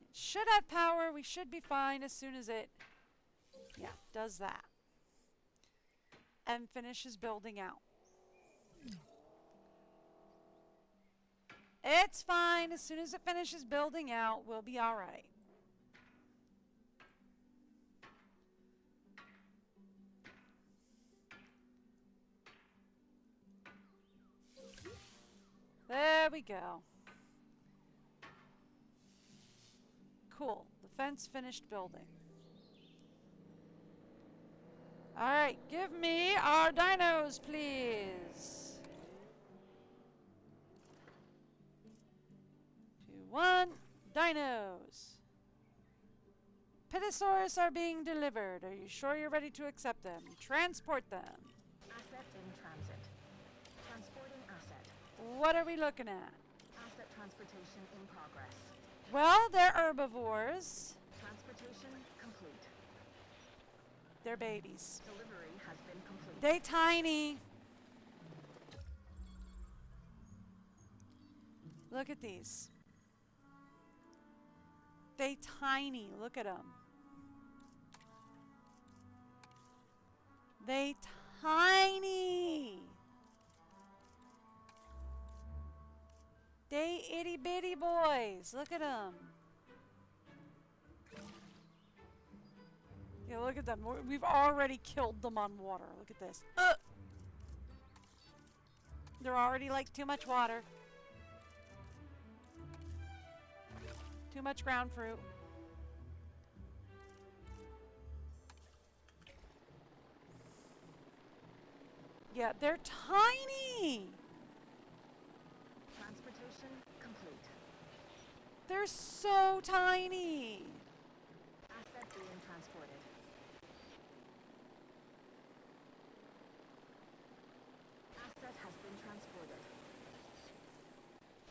It should have power. We should be fine as soon as it, yeah, does that. And finishes building out. It's fine. As soon as it finishes building out, we'll be alright. There we go. Cool. The fence finished building. Alright, give me our dinos, please. 2, 1, dinos. Pitasaurus are being delivered. Are you sure you're ready to accept them? Transport them. Asset in transit. Transporting asset. What are we looking at? Asset transportation in progress. Well, they're herbivores. Transportation complete. They're babies. Delivery has been complete. They tiny. Look at these. They tiny. Look at them. They tiny. They itty bitty boys. Look at them. Yeah, look at them. We've already killed them on water. Look at this. They're already like too much water. Too much ground fruit. Yeah, they're tiny. Transportation complete. They're so tiny. Asset being transported. Asset has been transported.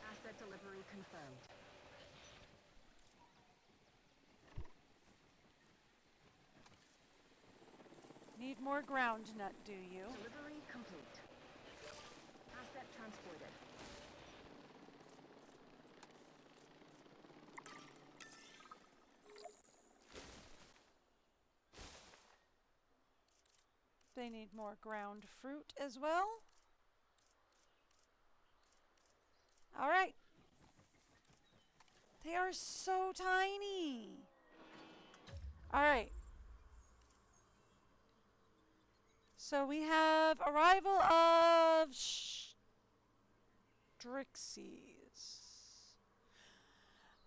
Asset delivery confirmed. Need more ground nut, do you? Delivery complete. Asset transported. They need more ground fruit as well. All right. They are so tiny. All right. So we have arrival of Drixies.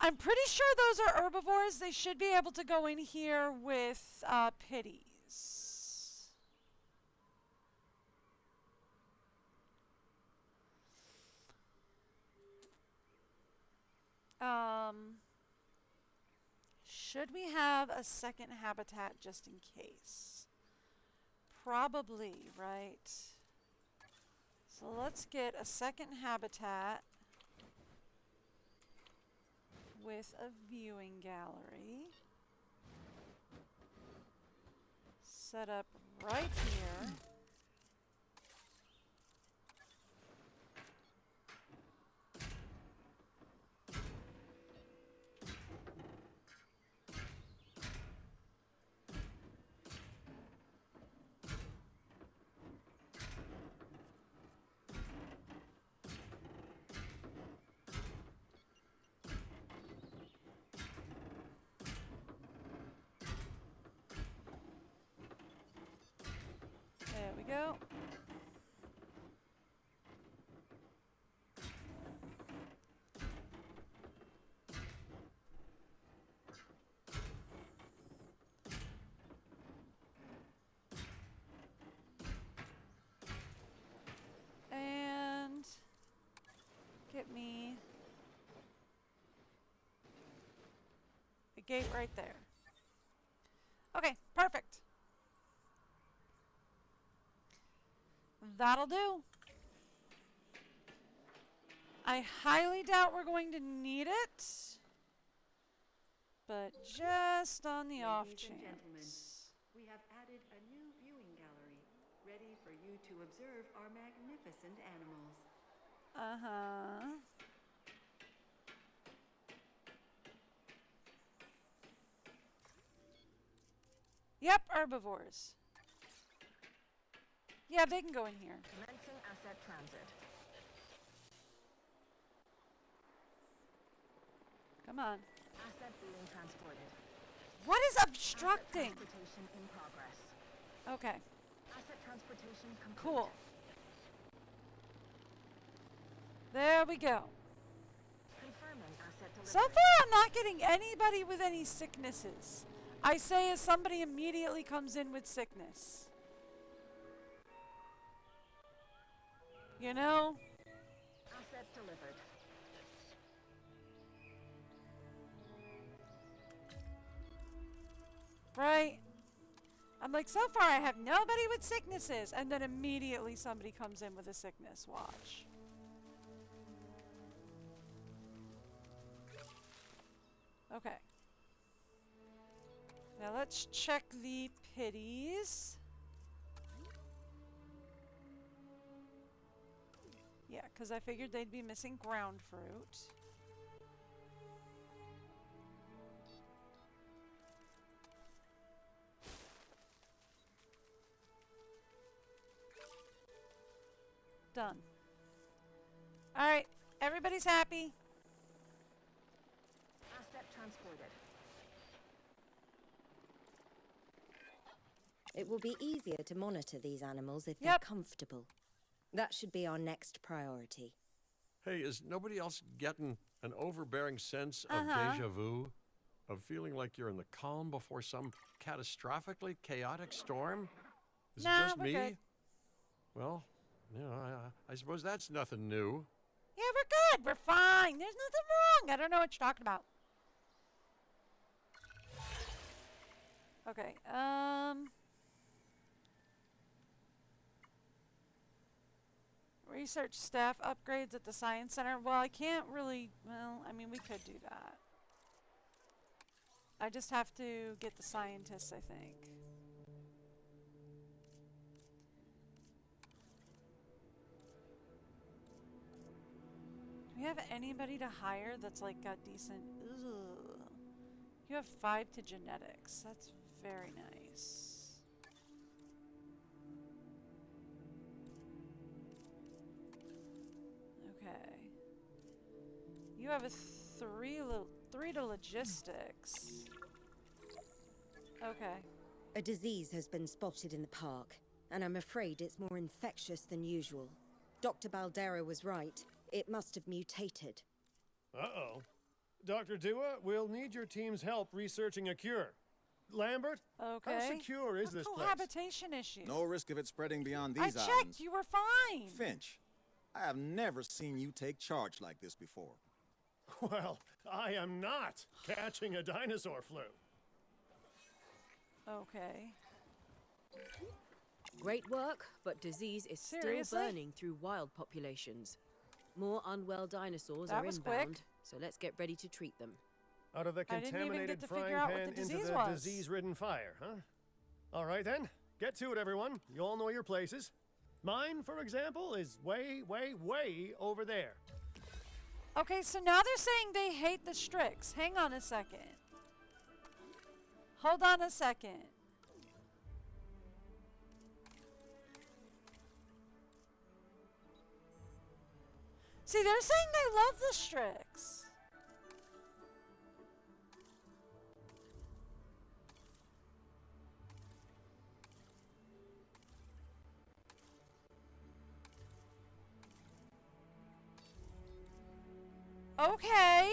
I'm pretty sure those are herbivores. They should be able to go in here with pitties. Should we have a second habitat just in case? Probably, right? So let's get a second habitat with a viewing gallery. Set up right here. There we go. And get me a gate right there. Okay, perfect. That'll do. I highly doubt we're going to need it. But just on the off Ladies and gentlemen, chance. we have added a new viewing gallery, ready for you to observe our magnificent animals. Uh-huh. Yep, herbivores. Yeah, they can go in here. Commencing asset transit. Come on. Asset being transported. What is obstructing? Asset transportation in progress. Okay, Asset transportation complete. cool. There we go. Confirming asset delivery. So far, I'm not getting anybody with any sicknesses. I say as somebody immediately comes in with sickness. You know? Asset delivered. Right? I'm like, so far I have nobody with sicknesses. And then immediately somebody comes in with a sickness. Watch. Okay. Now let's check the pitties. Yeah, because I figured they'd be missing ground fruit. Done. Alright, everybody's happy. Asset transported. It will be easier to monitor these animals if Yep. they're comfortable. That should be our next priority. Hey, is nobody else getting an overbearing sense of Uh-huh. deja vu? Of feeling like you're in the calm before some catastrophically chaotic storm? Is Nah, it just we're me? good. Well, you know, I suppose that's nothing new. Yeah, we're good. We're fine. There's nothing wrong. I don't know what you're talking about. Okay, research staff upgrades at the Science Center. Well, I can't really, well, I mean, we could do that. I just have to get the scientists, I think. Do we have anybody to hire that's like got decent? Ugh. You have 5 to genetics. That's very nice. Okay. You have a 3 to logistics. Okay. A disease has been spotted in the park, and I'm afraid it's more infectious than usual. Dr. Baldera was right. It must have mutated. Uh-oh. Dr. Dua, we'll need your team's help researching a cure. Lambert, Okay. how secure is this place? Cohabitation issue. No risk of it spreading beyond I these checked. islands. You were fine. Finch, I have never seen you take charge like this before. Well, I am not catching a dinosaur flu. Okay. Great work, but disease is Seriously? still burning through wild populations. More unwell dinosaurs That are was inbound, quick. so let's get ready to treat them. Out of the I didn't even contaminated get to frying figure out what pan the into disease the was. disease-ridden fire, huh? All right then, get to it, everyone. You all know your places. Mine, for example, is way, way, way over there. Okay, so now they're saying they hate the Strix. Hang on a second. Hold on a second. See, they're saying they love the Strix. Okay.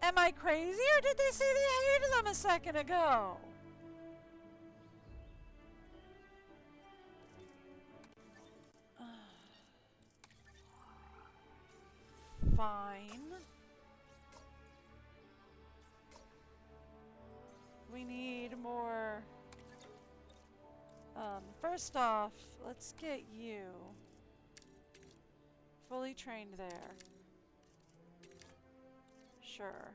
Am I crazy, or did they say they hated them a second ago? Fine. We need more. First off, let's get you. fully trained there. Sure.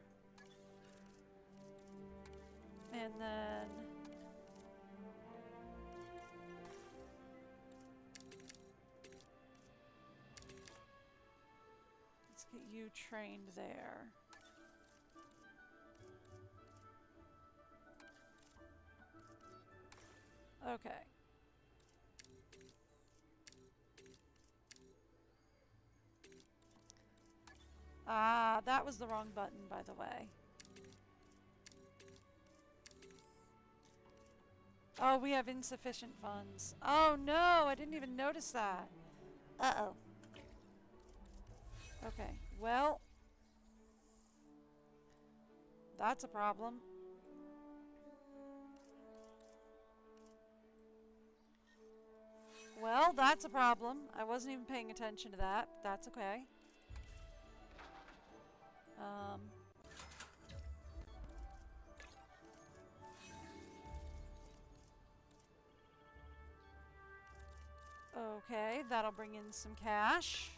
And then... let's get you trained there. Okay. Ah, that was the wrong button, by the way. Oh, we have insufficient funds. Oh no, I didn't even notice that. Uh-oh. Okay, well. That's a problem. Well, that's a problem. I wasn't even paying attention to that. But that's okay. Okay, that'll bring in some cash.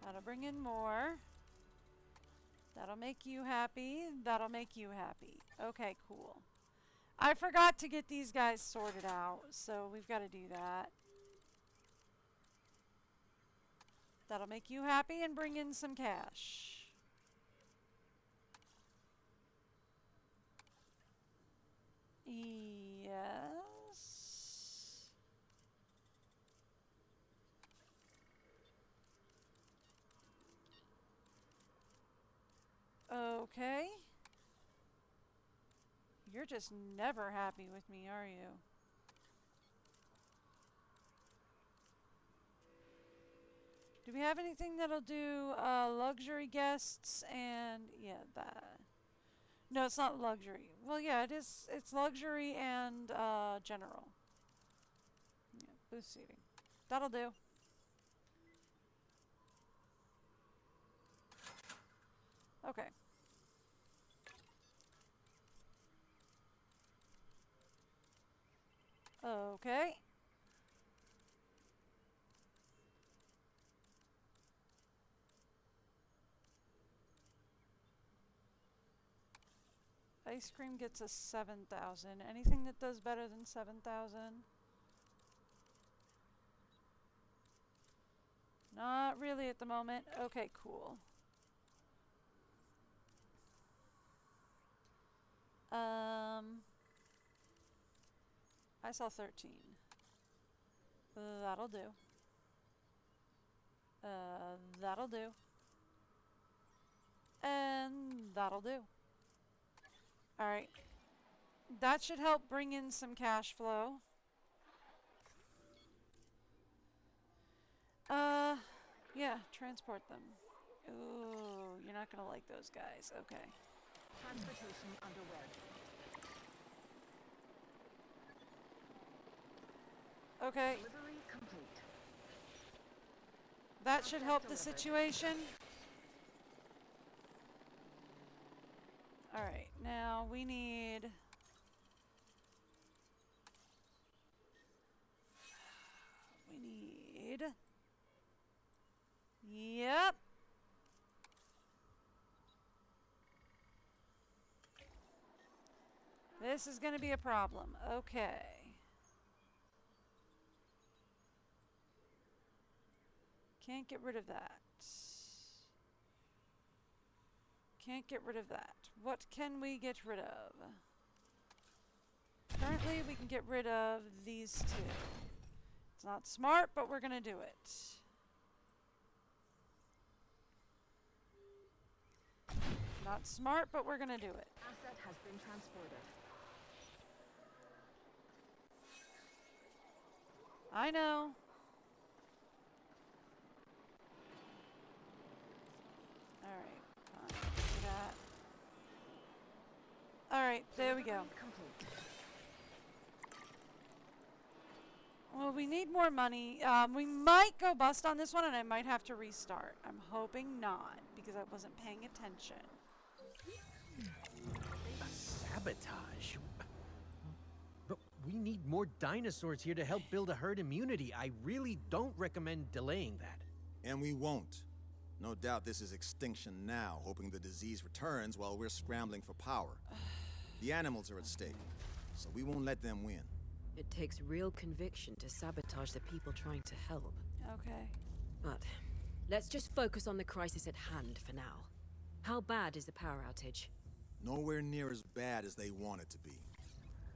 That'll bring in more. That'll make you happy. That'll make you happy. Okay, cool. I forgot to get these guys sorted out, so we've got to do that. That'll make you happy and bring in some cash. Yes. Okay. You're just never happy with me, are you? Do we have anything that'll do luxury guests and yeah, that. No, it's not luxury. Well, yeah, it is. It's luxury and general. Yeah, booth seating. That'll do. Okay. Okay. Ice cream gets us 7,000. Anything that does better than 7,000? Not really at the moment. Okay, cool. I saw 13. That'll do. That'll do. And that'll do. Alright. That should help bring in some cash flow. Yeah, transport them. Ooh, you're not gonna like those guys. Okay. Transportation underway. Okay. Delivery complete. That should help the situation. Alright, now we need... Yep. This is going to be a problem. Okay. Can't get rid of that. Can't get rid of that. What can we get rid of? Currently, we can get rid of these two. It's not smart, but we're going to do it. Not smart, but we're going to do it. Asset has been transported. I know. Alright, fine. Do that. Alright, there we go. Well, we need more money. We might go bust on this one, and I might have to restart. I'm hoping not, because I wasn't paying attention. Sabotage? we need more dinosaurs here to help build a herd immunity. I really don't recommend delaying that. And we won't. No doubt this is extinction now, hoping the disease returns while we're scrambling for power. The animals are at stake, so we won't let them win. It takes real conviction to sabotage the people trying to help. Okay. But let's just focus on the crisis at hand for now. How bad is the power outage? Nowhere near as bad as they want it to be.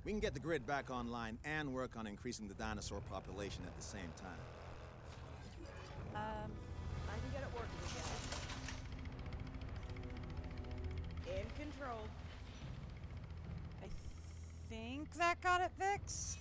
We can get the grid back online and work on increasing the dinosaur population at the same time. I can get it working again. In control. I think that got it fixed.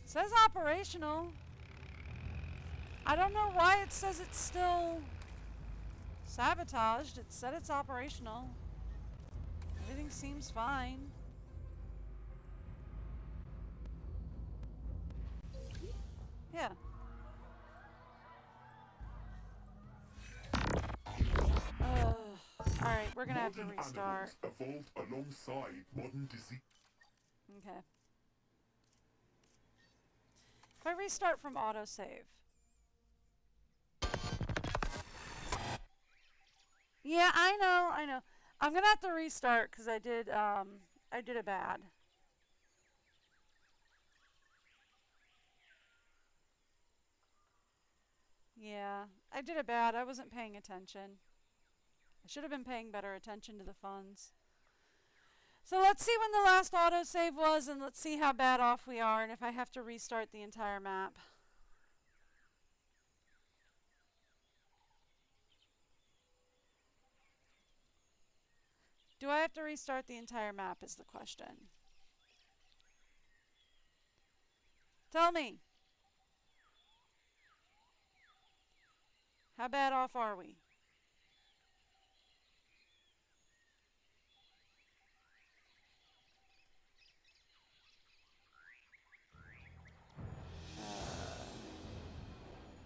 Says operational. I don't know why it says it's still sabotaged. It said it's operational. Everything seems fine. Yeah. Alright, we're gonna have to restart. Evolved alongside modern disease. Okay. If I restart from autosave. Yeah, I know. I'm gonna have to restart because I did it bad. Yeah, I did it bad. I wasn't paying attention. I should have been paying better attention to the funds. So let's see when the last autosave was, and let's see how bad off we are, and if I have to restart the entire map. Do I have to restart the entire map is the question. Tell me. How bad off are we?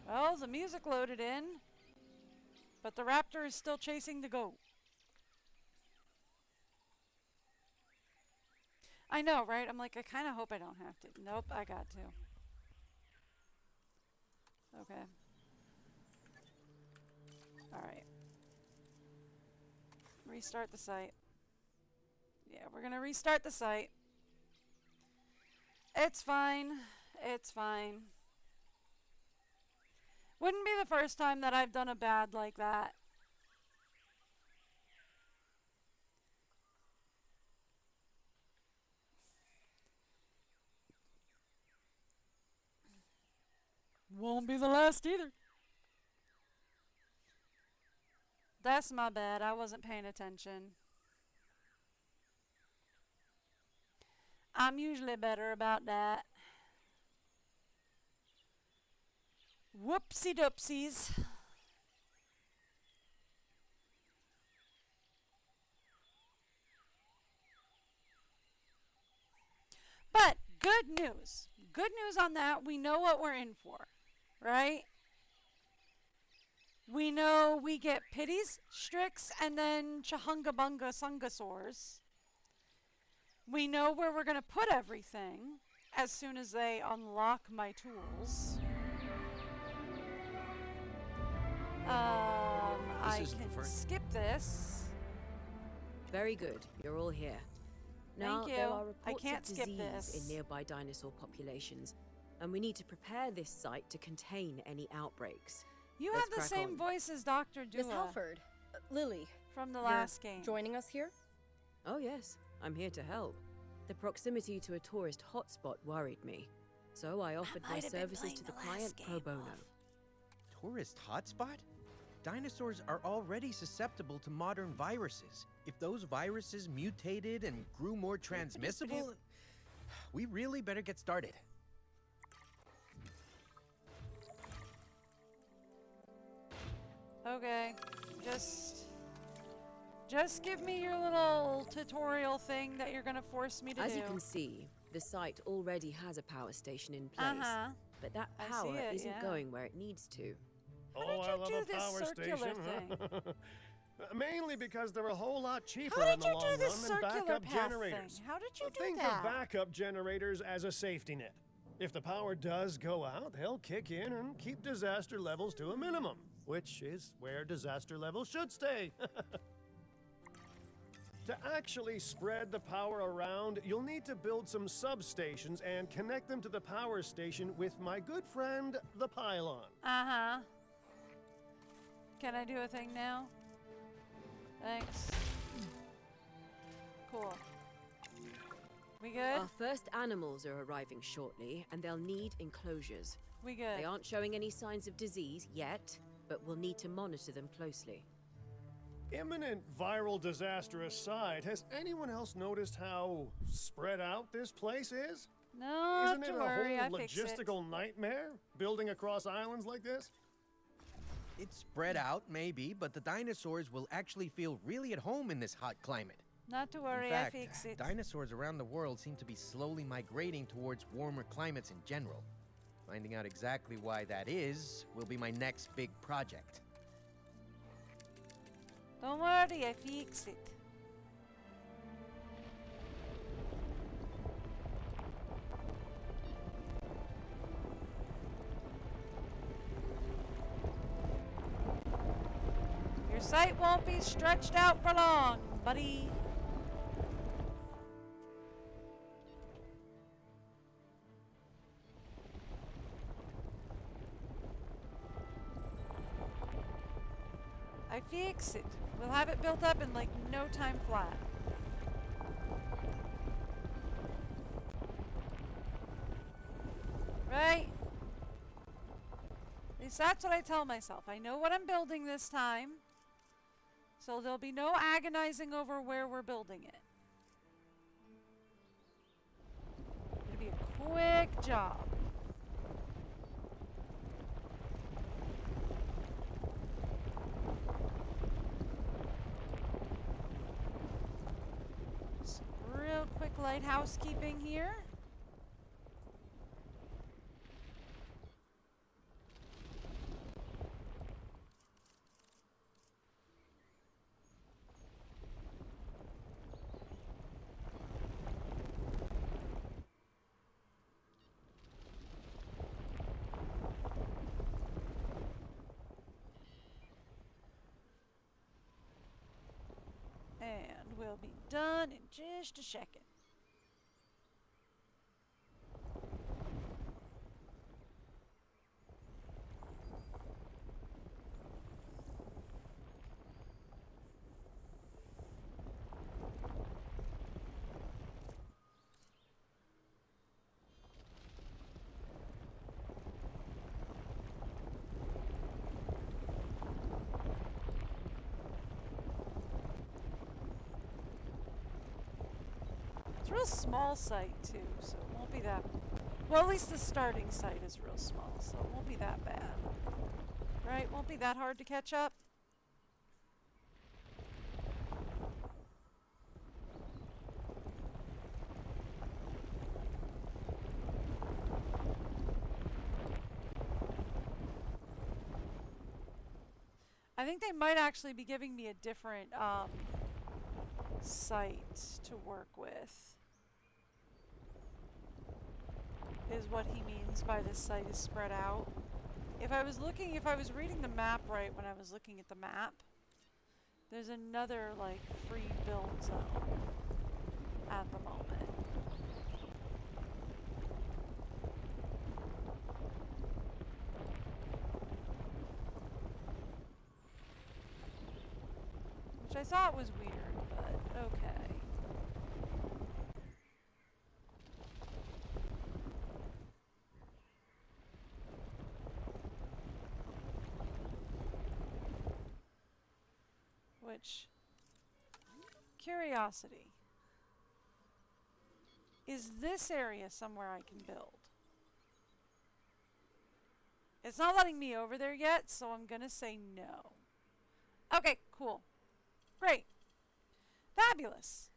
Well, the music loaded in, but the raptor is still chasing the goat. I know, right? I'm like, I kind of hope I don't have to. Nope, I got to. Okay. Alright. Restart the site. Yeah, we're going to restart the site. It's fine. It's fine. Wouldn't be the first time that I've done a bad like that. Won't be the last either. That's my bad. I wasn't paying attention. I'm usually better about that. Whoopsie doopsies. But good news. Good news on that. We know what we're in for, right? We know we get Pitties, Strix, and then Chahungabunga Sungasaurs. We know where we're going to put everything as soon as they unlock my tools. I can skip this. Very good. You're all here. Now, Thank you. there are I reports can't of skip disease this. in nearby dinosaur populations, and we need to prepare this site to contain any outbreaks. You Let's have the crack same on. voice as Dr. Dua Miss Halford, Lily, from the you're last game. joining us here? Oh yes, I'm here to help. The proximity to a tourist hotspot worried me, so I offered my services to the client pro bono. Tourist hotspot? dinosaurs are already susceptible to modern viruses. If those viruses mutated and grew more transmissible, we really better get started. Okay, just give me your little tutorial thing that you're gonna force me to do. As you can see, the site already has a power station in place, but that I see power it, isn't yeah. going where it needs to. Oh, did I you love do a this power circular station. thing? Mainly because they're a whole lot cheaper How in did the you long do this run than circular backup path generators. thing? How did you do Think that? of backup generators as a safety net. If the power does go out, they'll kick in and keep disaster levels to a minimum, which is where disaster levels should stay. To actually spread the power around, you'll need to build some substations and connect them to the power station with my good friend, the pylon. Can I do a thing now? Thanks. Cool. We good? Our first animals are arriving shortly, and they'll need enclosures. We good. They aren't showing any signs of disease yet, but we'll need to monitor them closely. Imminent viral disaster aside, has anyone else noticed how spread out this place is? No, Isn't not it to a worry, whole I fix it. logistical nightmare, building across islands like this? It's spread out, maybe, but the dinosaurs will actually feel really at home in this hot climate. Not to worry, In fact, I fix it. dinosaurs around the world seem to be slowly migrating towards warmer climates in general. Finding out exactly why that is will be my next big project. Don't worry, I fix it. Your sight won't be stretched out for long, buddy. I fix it. We'll have it built up in like no time flat. Right? At least that's what I tell myself. I know what I'm building this time. So there'll be no agonizing over where we're building it. It'll be a quick job. Some real quick light housekeeping here. And we'll be done in just a second. It's a real small site too, so it won't be that. Well, at least the starting site is real small, so it won't be that bad. Right? Won't be that hard to catch up. I think they might actually be giving me a different site to work with. Is what he means by this site is spread out. If I was reading the map right when I was looking at the map, there's another like free build zone at the moment. Which I thought was weird, but okay. Which, curiosity. Is this area somewhere I can build? It's not letting me over there yet, so I'm gonna say no. Okay, cool. Great. Fabulous.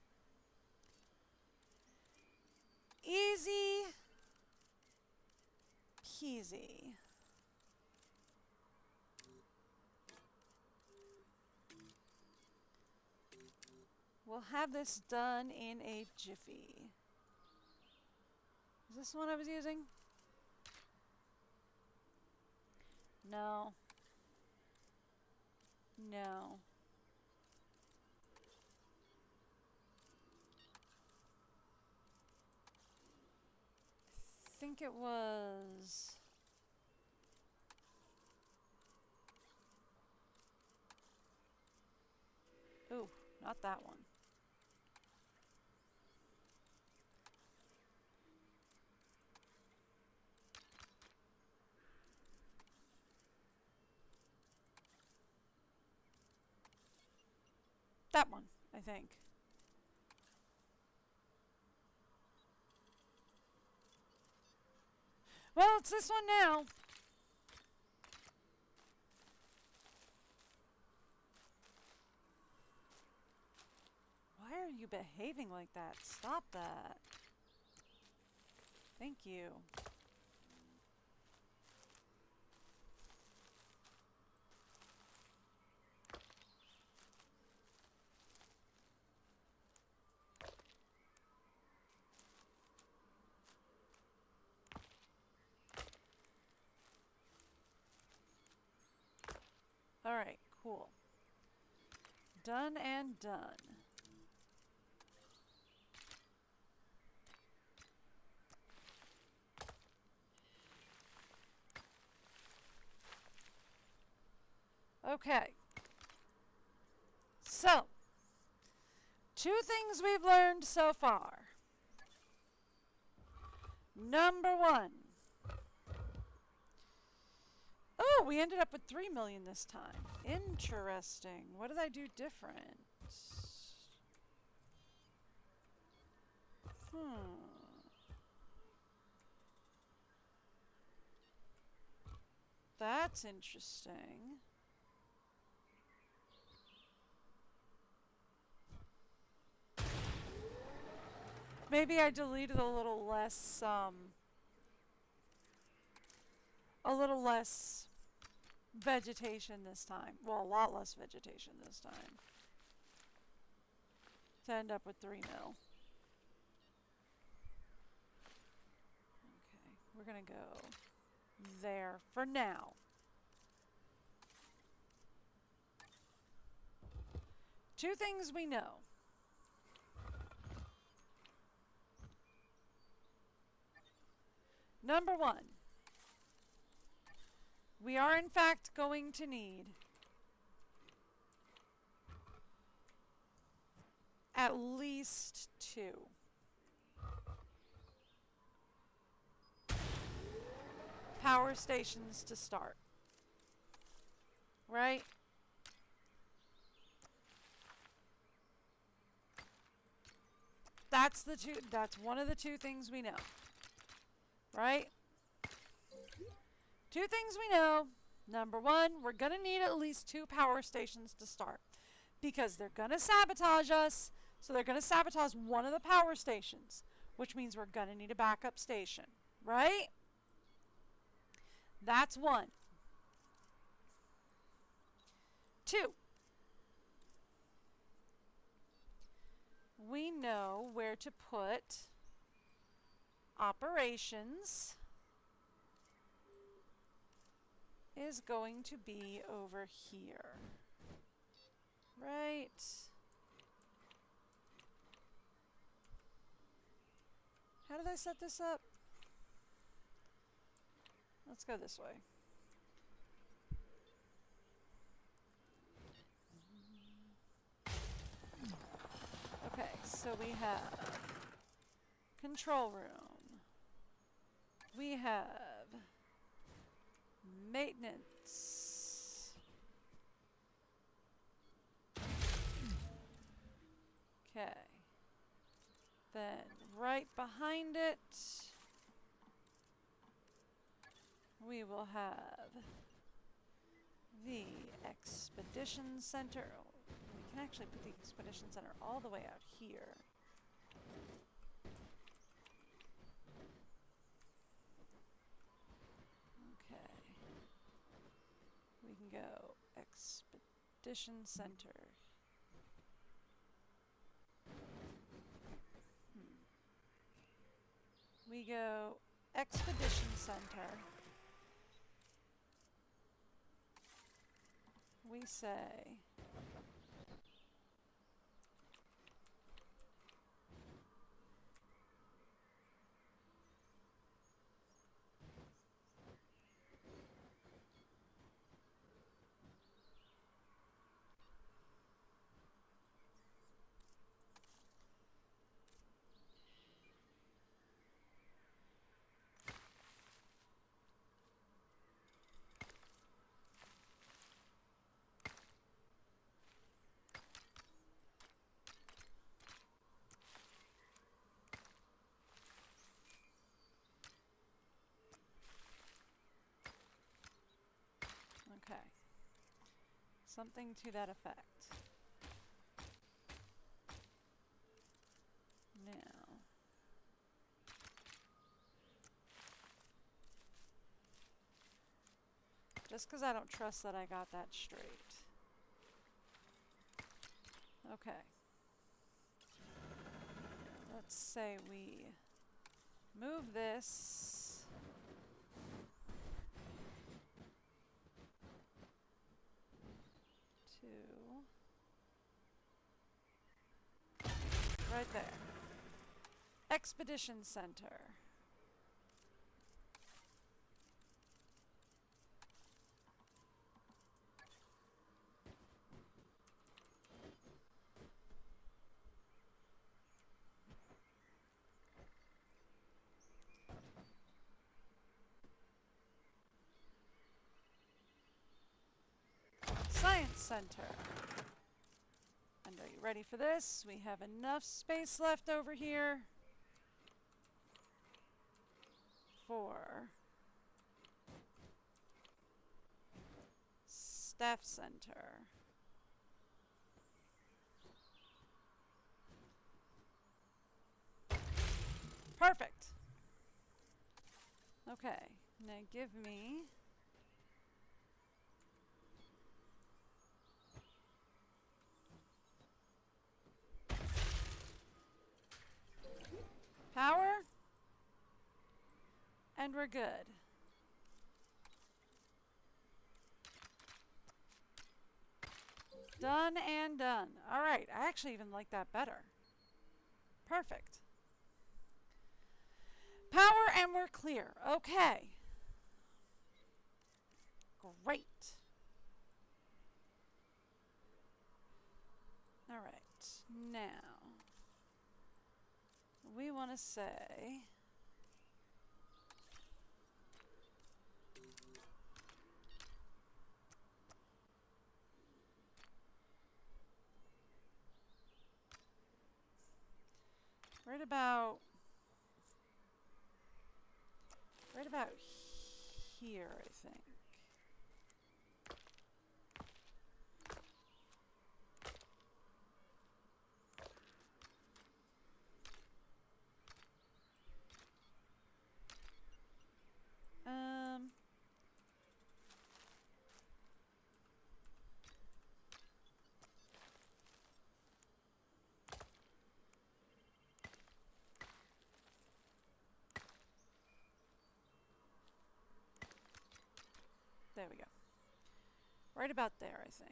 Easy peasy. We'll have this done in a jiffy. Is this the one I was using? No. No. I think it was... Ooh, not that one. That one, I think. Well, it's this one now. Why are you behaving like that? Stop that. Thank you. Alright, cool. Done and done. Okay. So, two things we've learned so far. Number one. Oh, we ended up with 3 million this time. Interesting. What did I do different? That's interesting. Maybe I deleted a little less vegetation this time. Well, a lot less vegetation this time. To end up with 3 mil. Okay, we're gonna go there for now. Two things we know. Number one, we are in fact going to need at least 2 power stations to start. Right? That's one of the 2 things we know. Right? 2 things we know. Number one, we're going to need at least 2 power stations to start. Because they're going to sabotage us. So they're going to sabotage one of the power stations. Which means we're going to need a backup station. Right? That's 1. 2. We know where to put operations is going to be over here. Right? How did I set this up? Let's go this way. Okay, so we have control room. We have maintenance. Okay. Then right behind it, we will have the Expedition Center. We can actually put the Expedition Center all the way out here. Okay. We can go Expedition Center. We go Expedition Center. We say okay. Something to that effect. Now, just because I don't trust that I got that straight. Okay. Let's say we move this to right there. Expedition Center. Science Center. And are you ready for this? We have enough space left over here for Staff Center. Perfect. Okay, now give me power, and we're good. Done and done. All right, I actually even like that better. Perfect. Power and we're clear. Okay. Great. All right, now we want to say right about here, I think. There we go. Right about there, I think.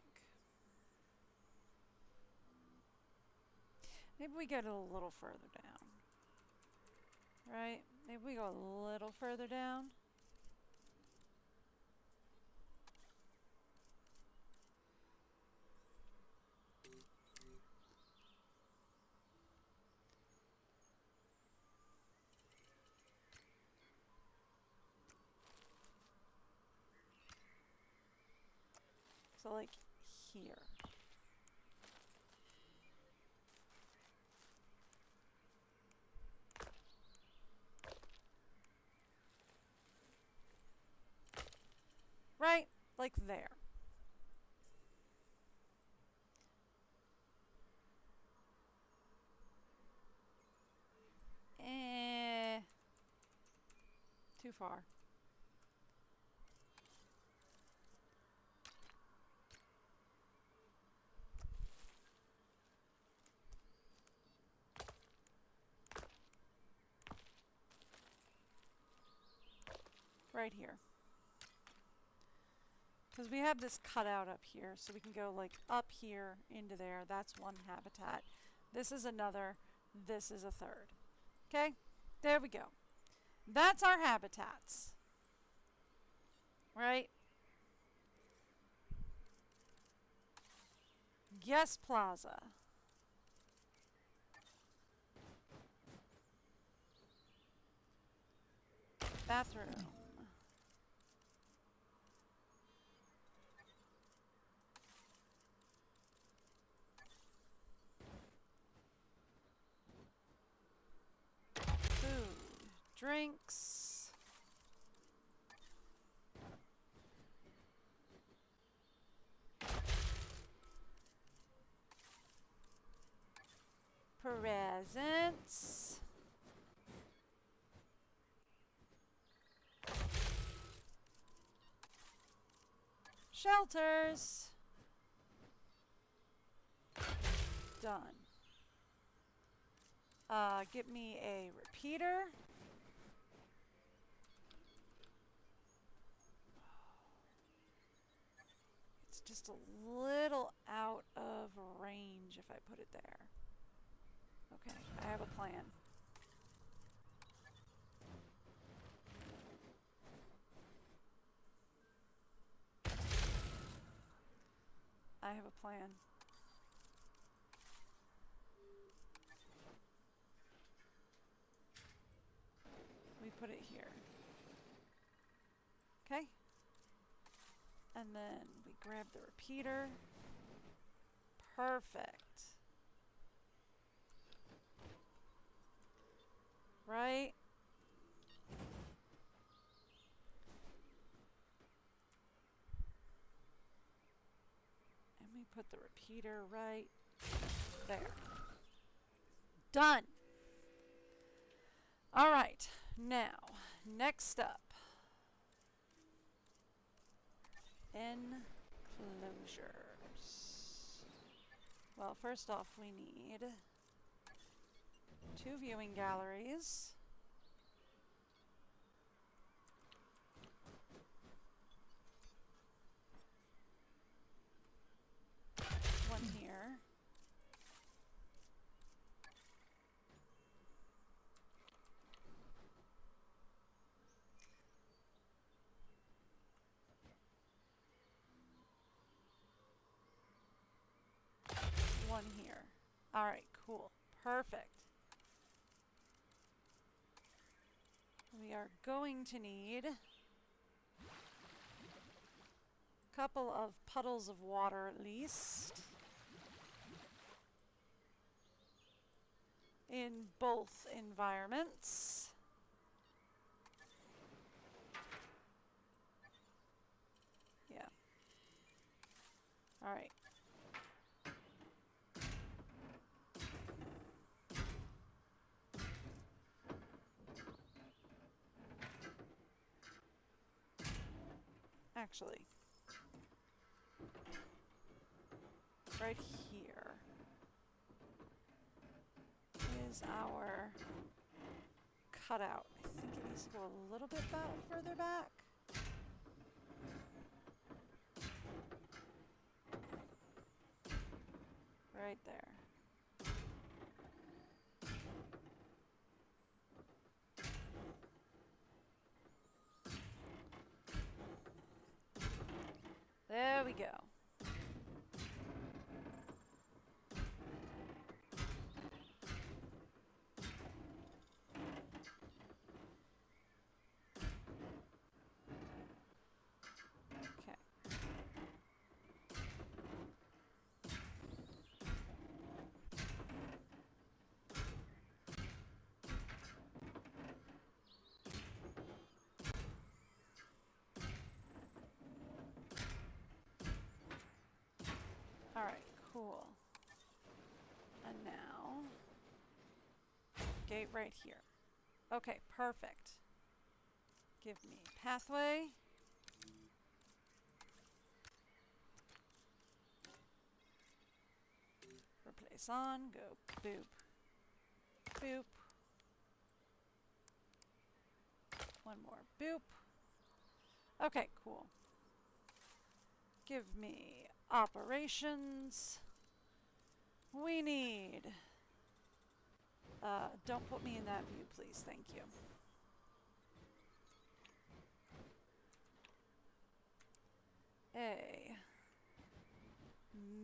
Maybe we get a little further down. Right? Maybe we go a little further down. So like here. like there. Too far. Right here. Because we have this cutout up here, so we can go like up here into there. That's one habitat. This is another. This is a third. Okay? There we go. That's our habitats. Right? Yes, Plaza. Bathroom. Food. Drinks. Presents. Shelters. Done. Get me a repeater. It's just a little out of range if I put it there. Okay, I have a plan. I have a plan. We put it here. Okay? And then we grab the repeater. Perfect. Right? And we put the repeater right there. Done. All right. Now, next up. Enclosures. Well, first off, we need 2 viewing galleries. One here. One here. All right, cool. Perfect. We are going to need a couple of puddles of water at least in both environments. Yeah. All right. Actually, right here is our cutout. I think it needs to go a little bit further back. Right there. There we go. Okay. Alright, cool. And now, gate right here. Okay, perfect. Give me pathway. Replace on, go boop. Boop. One more boop. Okay, cool. Give me operations. We need... don't put me in that view, please. Thank you. A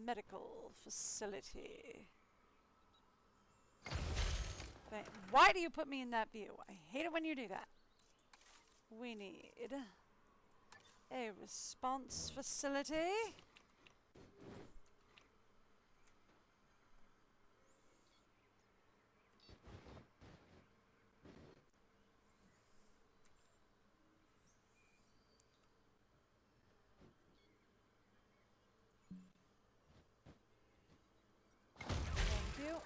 medical facility. Why do you put me in that view? I hate it when you do that. We need a response facility. Thank you.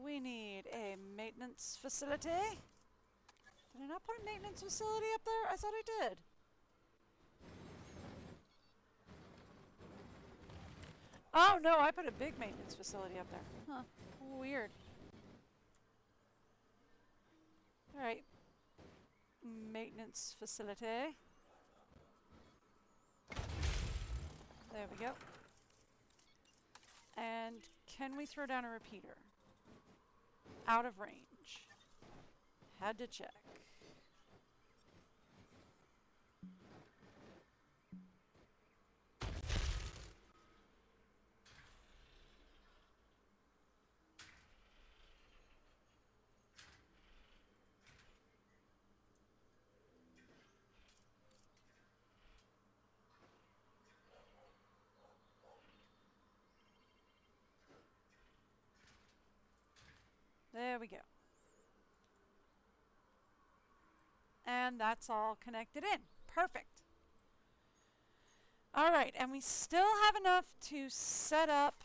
We need a maintenance facility. Did I not put a maintenance facility up there? I thought I did. Oh no, I put a big maintenance facility up there. Huh. Weird. Alright. Maintenance facility. There we go. And can we throw down a repeater? Out of range. Had to check. There we go. And that's all connected in. Perfect. Alright, and we still have enough to set up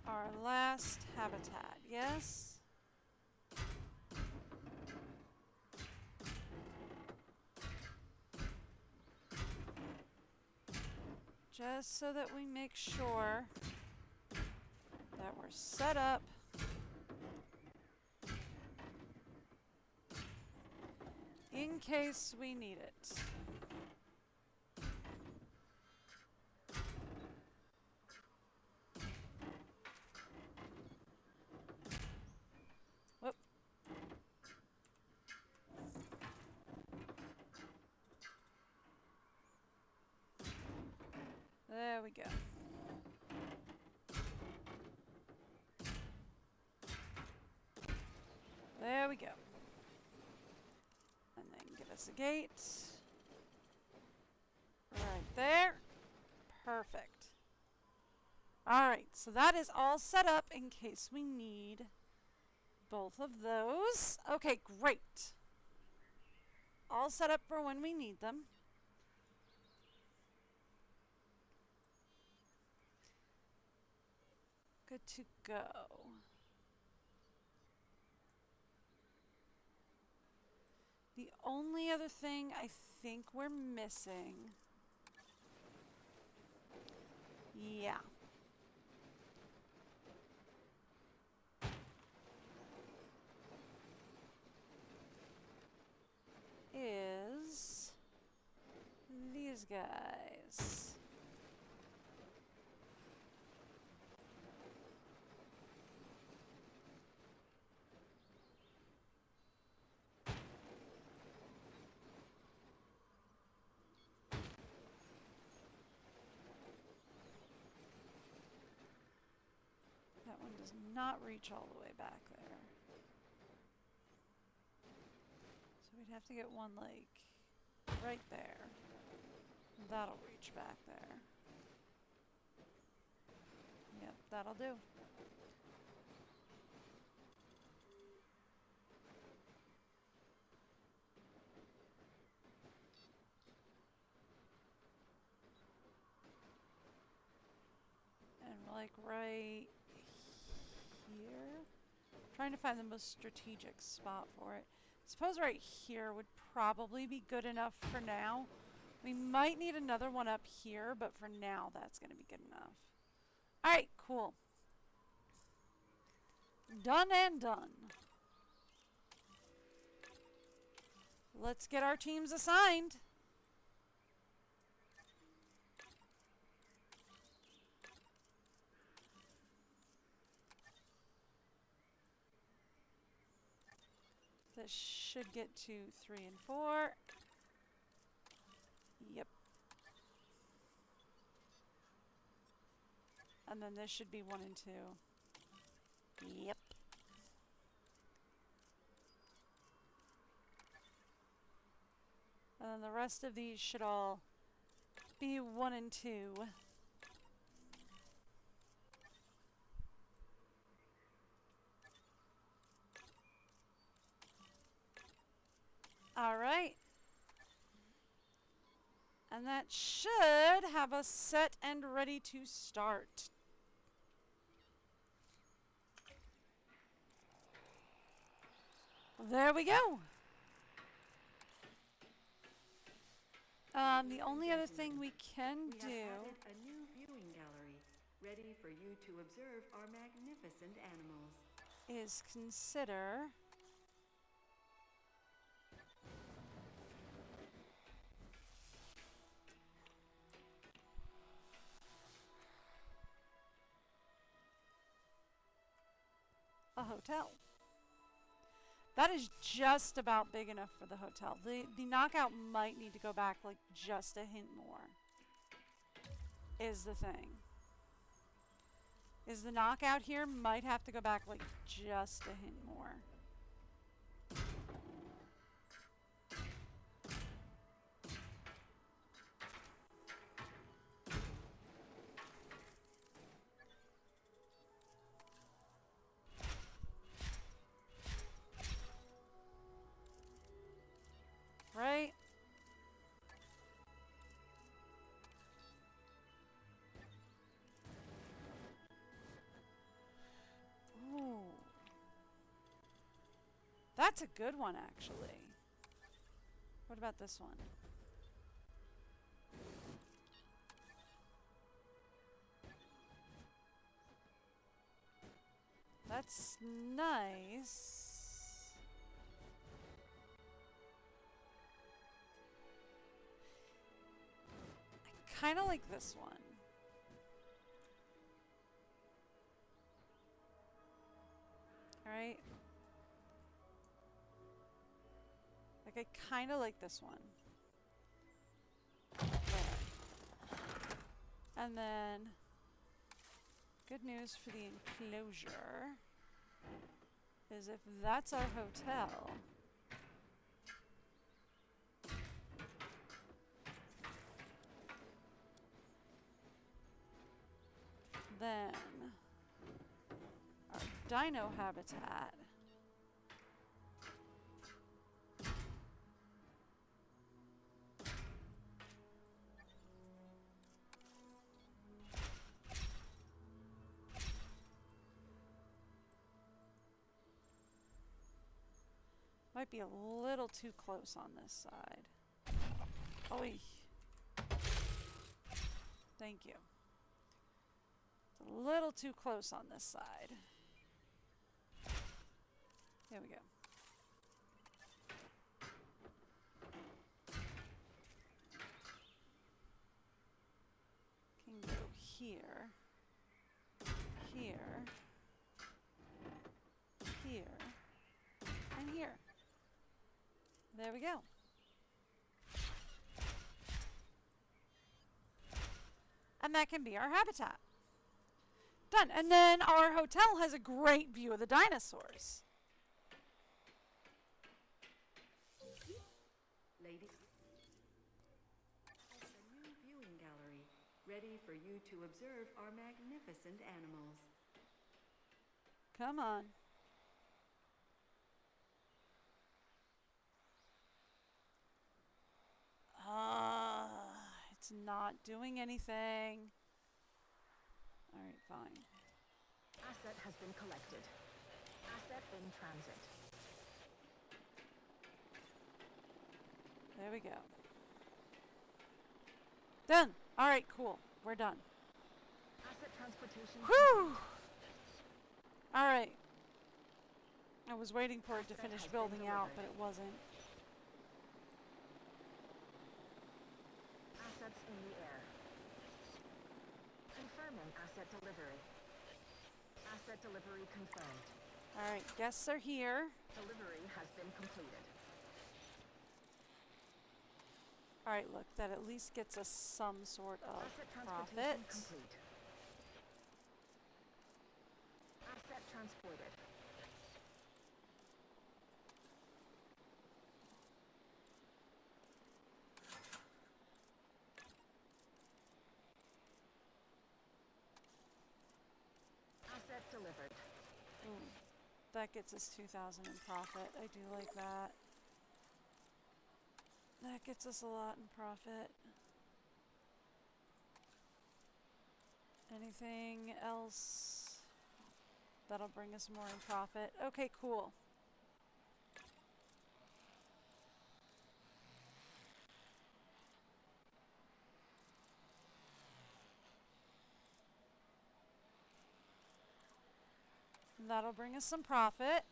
our last habitat, yes? Just so that we make sure that we're set up in case we need it. Whoop. There we go. There we go. And then give us a gate. Right there. Perfect. Alright, so that is all set up in case we need both of those. Okay, great. All set up for when we need them. Good to go. The only other thing I think we're missing, yeah, is these guys. That one does not reach all the way back there. So we'd have to get one like right there. That'll reach back there. Yep, that'll do. like right here. Trying to find the most strategic spot for it. Suppose right here would probably be good enough for now. We might need another one up here, but for now that's going to be good enough. Alright, cool. Done and done. Let's get our teams assigned. This should get to 3 and 4. Yep. And then this should be 1 and 2. Yep. And then the rest of these should all be 1 and 2. All right. And that should have us set and ready to start. There we go. The only other thing we can do a new viewing gallery, ready for you to observe our magnificent animals. Is consider a hotel. That is just about big enough for the hotel. The knockout might need to go back like just a hint more. Is the thing. Is the knockout here might have to go back like just a hint more. Right? Ooh. That's a good one, actually. What about this one? That's nice. Kind of like this one. All right. Like I kind of like this one. There. And then good news for the enclosure is if that's our hotel, then our dino habitat might be a little too close on this side. Oy. Thank you. A little too close on this side. There we go. Can go here, here, here, and here. There we go. And that can be our habitat. Done. And then our hotel has a great view of the dinosaurs. Ladies, a new viewing gallery, ready for you to observe our magnificent animals. Come on. It's not doing anything. All right, fine. Asset has been collected. Asset in transit. There we go. Done. All right, cool. We're done. Asset transportation. Whew! All right. I was waiting for it to finish building out, but it wasn't. Assets in the air. Confirming asset delivery. Asset delivery confirmed. All right, guests are here. Delivery has been completed. All right, look, that at least gets us some sort of Asset profit. transportation complete. Asset transported. Asset delivered. That gets us 2,000 in profit. I do like that. That gets us a lot in profit. Anything else that'll bring us more in profit? Okay, cool. That'll bring us some profit.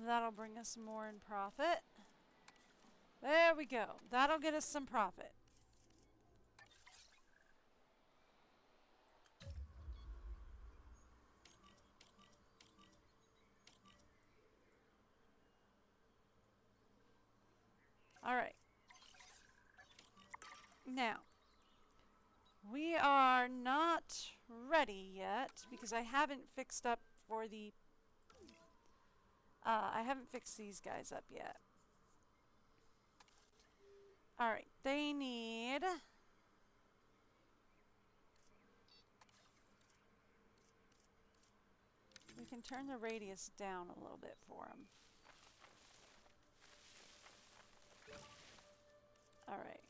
That'll bring us more in profit. There we go. That'll get us some profit. All right. Now, we are not ready yet because I haven't fixed up for the I haven't fixed these guys up yet. Alright, they need... We can turn the radius down a little bit for them. Alright.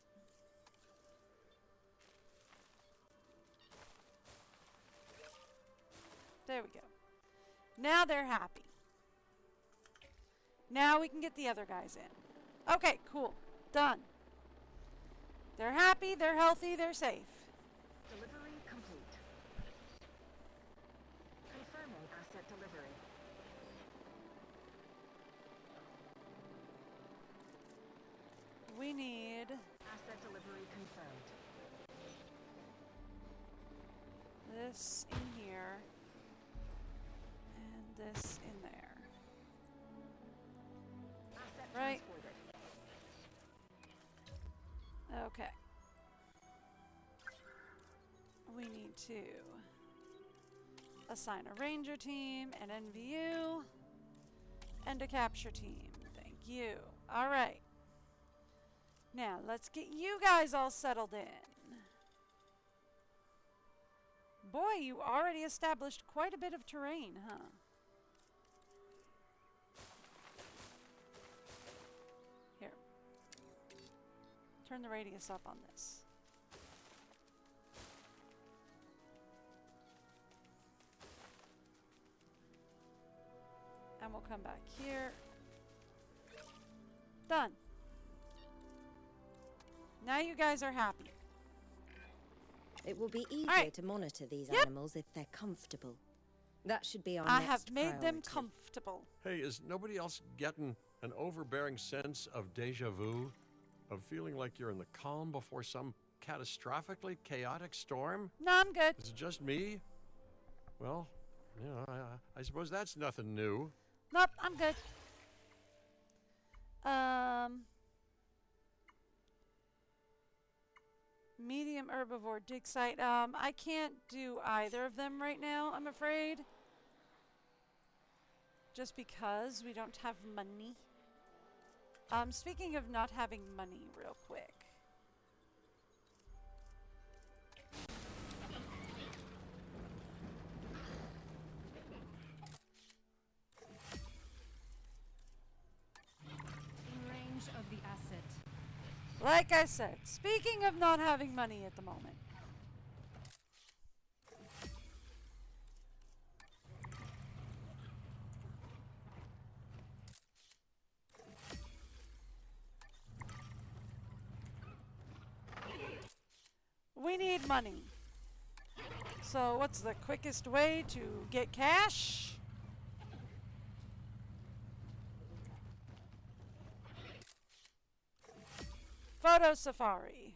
There we go. Now they're happy. Now we can get the other guys in. Okay, cool. Done. They're happy, they're healthy, they're safe. Delivery complete. Confirming asset delivery. We need... Asset delivery confirmed. This in here. And this in there. Right. Okay. We need to assign a ranger team, an NVU, and a capture team. Thank you. All right. Now, let's get you guys all settled in. Boy, you already established quite a bit of terrain, huh? Turn the radius up on this. And we'll come back here. Done. Now you guys are happy. It will be easier to monitor these animals if they're comfortable. That should be our next I have made them priority. comfortable. Hey, is nobody else getting an overbearing sense of deja vu? Of feeling like you're in the calm before some catastrophically chaotic storm? No, I'm good. Is it just me? Well, you know, I suppose that's nothing new. Nope, I'm good. Medium herbivore dig site. I can't do either of them right now, I'm afraid. Just because we don't have money. Speaking of not having money real quick. In range of the asset. Like I said, speaking of not having money at the moment. We need money. So what's the quickest way to get cash? Photo safari.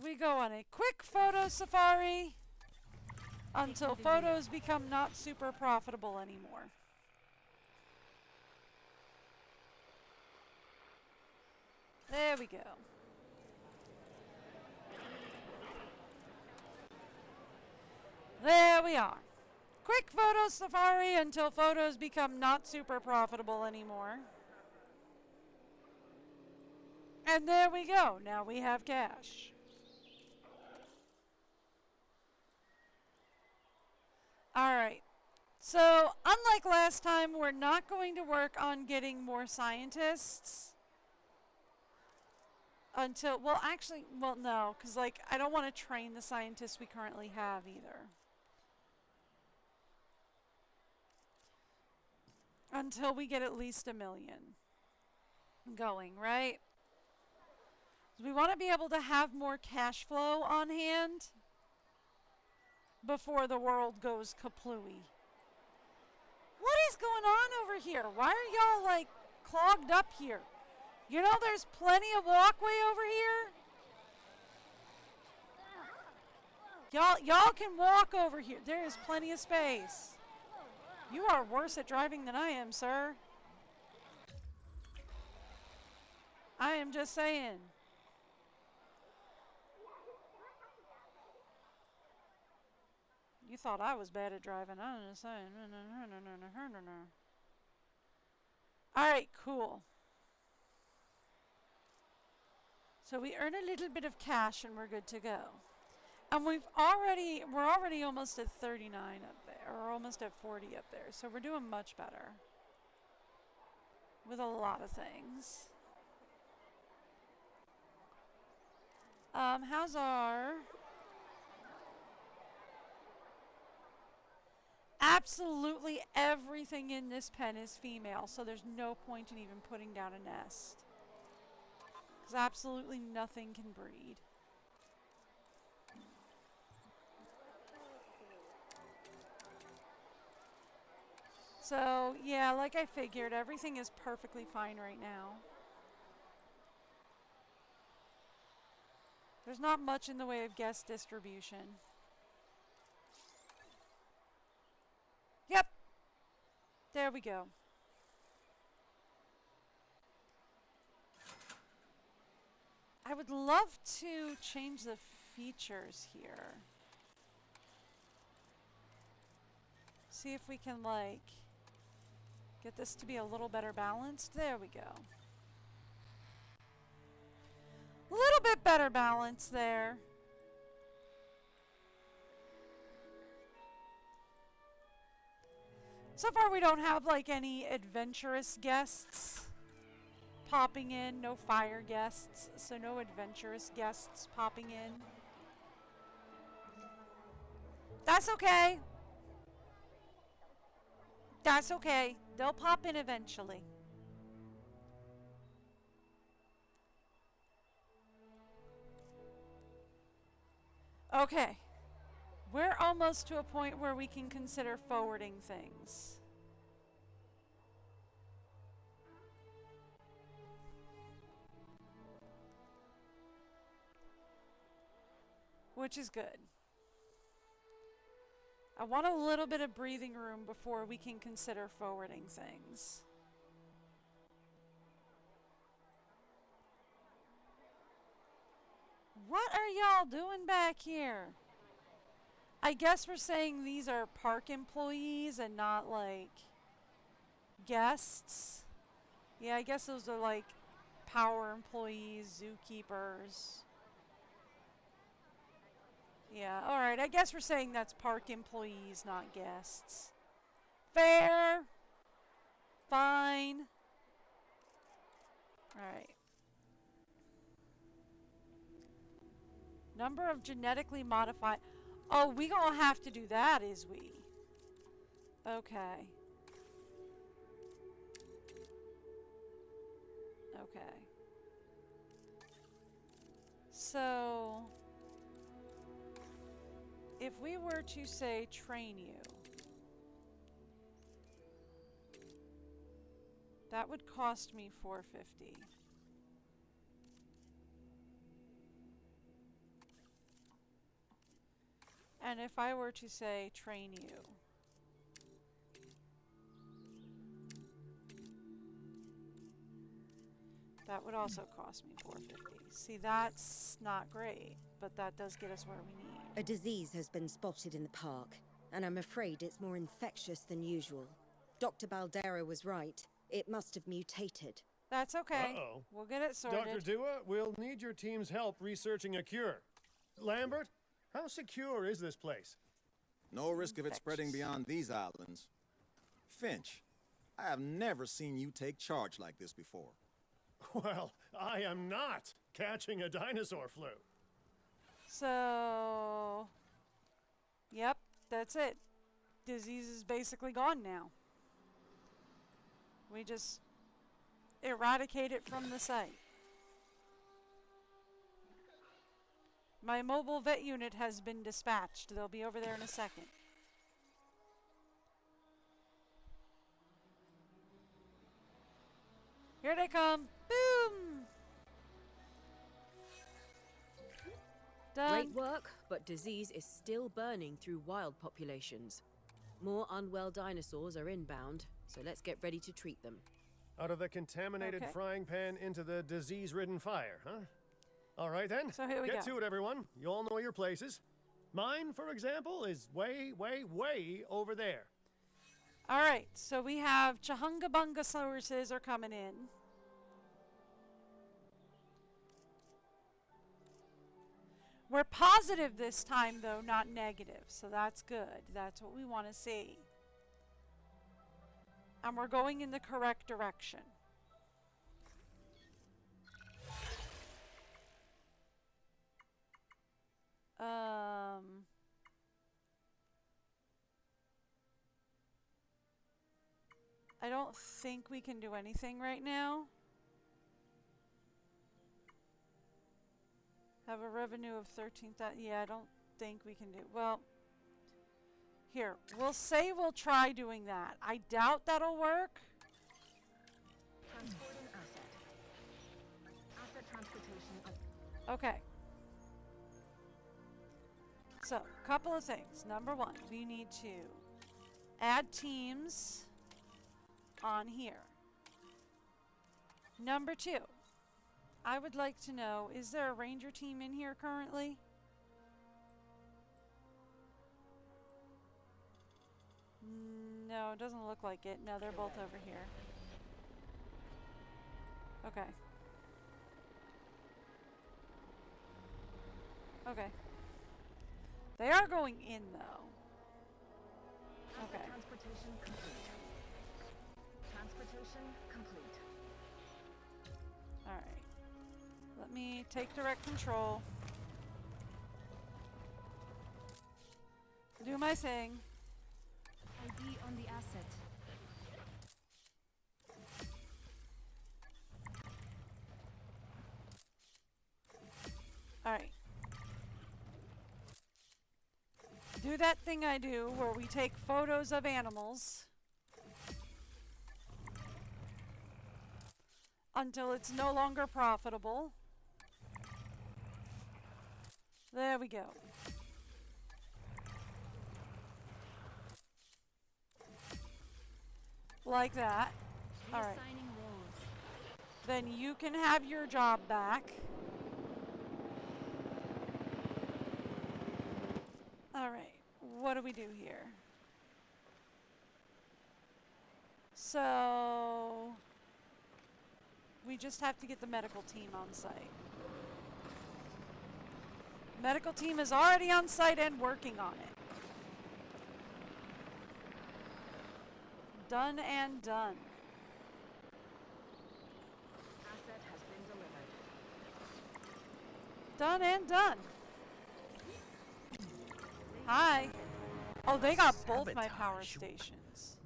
We go on a quick photo safari until photos become not super profitable anymore. There we go. There we are. Quick photo safari until photos become not super profitable anymore. And there we go. Now we have cash. Alright. So, unlike last time, we're not going to work on getting more scientists. Until, well, actually, well, no. Because, like, I don't want to train the scientists we currently have either. Until we get at least 1 million going, right? We want to be able to have more cash flow on hand before the world goes kaplooey. What is going on over here? Why are y'all like clogged up here? You know there's plenty of walkway over here? Y'all can walk over here. There is plenty of space. You are worse at driving than I am, sir. I am just saying. You thought I was bad at driving. I'm just saying. Alright, cool. So we earn a little bit of cash and we're good to go. And we're already almost at 39 up there, or almost at 40 up there. So we're doing much better with a lot of things. How's our... Absolutely everything in this pen is female, so there's no point in even putting down a nest. Because absolutely nothing can breed. So, yeah, like I figured, everything is perfectly fine right now. There's not much in the way of guest distribution. Yep. There we go. I would love to change the features here. See if we can, like, get this to be a little better balanced. There we go. A little bit better balance there. So far we don't have like any adventurous guests popping in, no fire guests, so no adventurous guests popping in. That's okay. That's okay. They'll pop in eventually. Okay. We're almost to a point where we can consider forwarding things. Which is good. I want a little bit of breathing room before we can consider forwarding things. What are y'all doing back here? I guess we're saying these are park employees and not like guests. Yeah, I guess those are like power employees, zookeepers. Yeah, alright. I guess we're saying that's park employees, not guests. Fair. Fine. Alright. Number of genetically modified... Oh, we gonna have to do that, is we? Okay. Okay. So... if we were to say train you, that would cost me $450. And if I were to say train you, that would also cost me $450. See, that's not great, but that does get us where we need. A disease has been spotted in the park, and I'm afraid it's more infectious than usual. Dr. Baldera was right. It must have mutated. That's okay. Uh-oh. We'll get it sorted. Dr. Dua, we'll need your team's help researching a cure. Lambert, how secure is this place? No risk of it spreading beyond these islands. Finch, I have never seen you take charge like this before. Well, I am not catching a dinosaur flu. So, yep, that's it. Disease is basically gone now. We just eradicate it from the site. My mobile vet unit has been dispatched. They'll be over there in a second. Here they come. Boom! Done. Great work, but disease is still burning through wild populations. More unwell dinosaurs are inbound, so let's get ready to treat them. Out of the contaminated frying pan into the disease-ridden fire, huh? All right then, so here we get go. to it, everyone. You all know your places. Mine, for example, is way, way, way over there. All right, so we have Chahungabungusauruses are coming in. We're positive this time, though, not negative, so that's good. That's what we want to see. And we're going in the correct direction. I don't think we can do anything right now. Have a revenue of 13,000. Yeah, I don't think we can do. Well, here, we'll say we'll try doing that. I doubt that'll work. Transporting asset. Asset transportation. Okay. So, a couple of things. Number one, we need to add teams on here. Number two, I would like to know, is there a ranger team in here currently? No, it doesn't look like it. No, they're both over here. Okay. Okay. They are going in, though. Okay. Transportation complete. Transportation complete. Alright. Let me take direct control. Do my thing. ID on the asset. Alright. Do that thing I do where we take photos of animals until it's no longer profitable. There we go. Like that. Alright. Then you can have your job back. Alright. What do we do here? So we just have to get the medical team on site. Medical team is already on site and working on it. Done and done. Asset has been delivered. Done and done. Hi. Oh, they got both my power stations.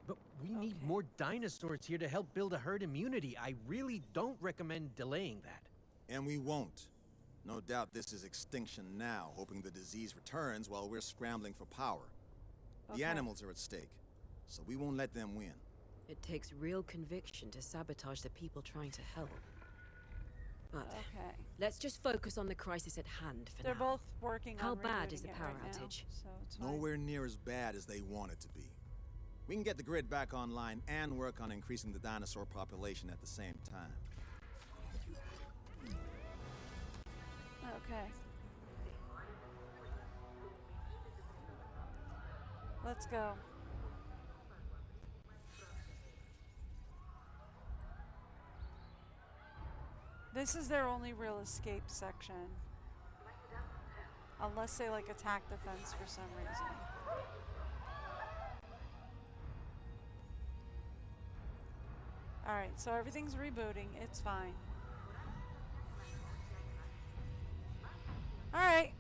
But we need more dinosaurs here to help build a herd immunity. I really don't recommend delaying that. And we won't. No doubt this is extinction now, hoping the disease returns while we're scrambling for power. The animals are at stake, so we won't let them win. It takes real conviction to sabotage the people trying to help. But let's just focus on the crisis at hand for They're now. both working on How bad is the rebooting it power right now, outage? so it's fine. Nowhere near as bad as they want it to be. We can get the grid back online and work on increasing the dinosaur population at the same time. Okay. Let's go. This is their only real escape section. Unless they like attack the fence for some reason. Alright, so everything's rebooting. It's fine. Alright.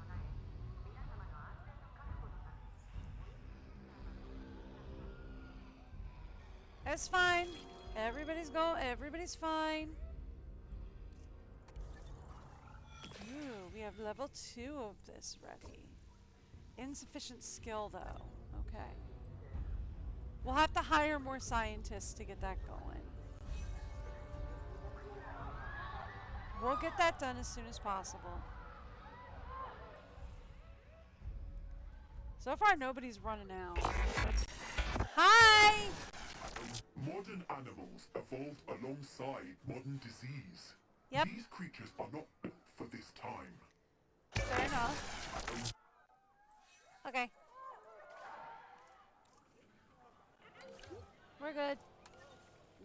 It's fine. Everybody's fine. Ooh, we have level 2 of this ready. Insufficient skill though. Okay. We'll have to hire more scientists to get that going. We'll get that done as soon as possible. So far, nobody's running out. Hi! Modern animals evolved alongside modern disease. Yep. These creatures are not built for this time. Fair enough. Okay. We're good.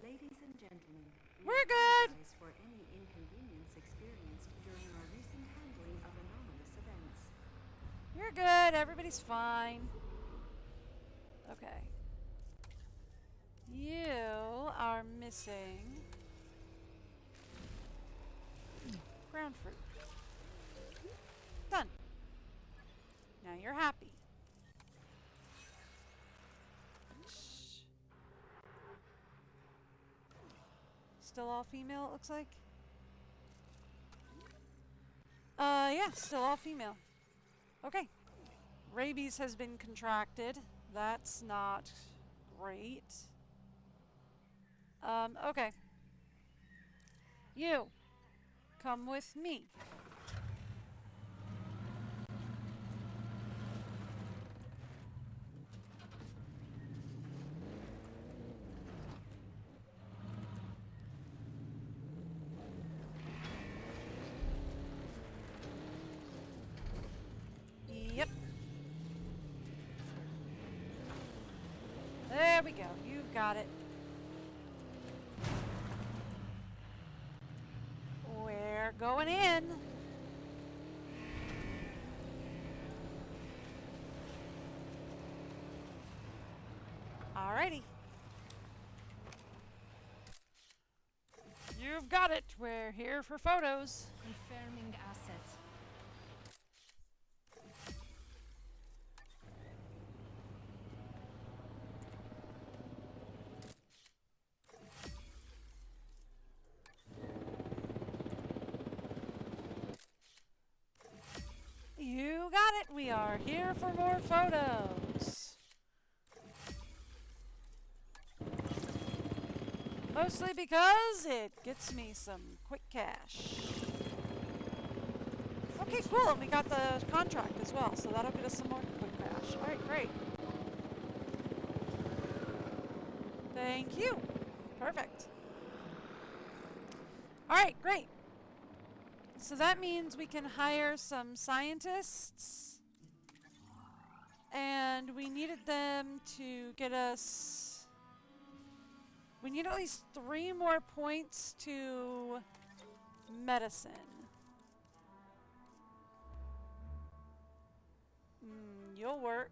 Ladies and gentlemen, we're good. Apologize for any inconvenience experienced during our recent handling of anomalous events. You're good. Everybody's fine. Okay. You are missing ground fruit. Done. Now you're happy. Still all female, it looks like. Yeah, still all female. Okay. Rabies has been contracted. That's not great. Okay. You, come with me. Yep. There we go. You've got it. We're going in. Alrighty. You've got it. We're here for photos. Confirming asset. You got it. We are here for more photos. Mostly because it gets me some quick cash. Okay, cool. And we got the contract as well, so that'll get us some more quick cash. All right, great. Thank you. Perfect. All right, great. So that means we can hire some scientists. And we needed them to get us... We need at least 3 more points to medicine. You'll work.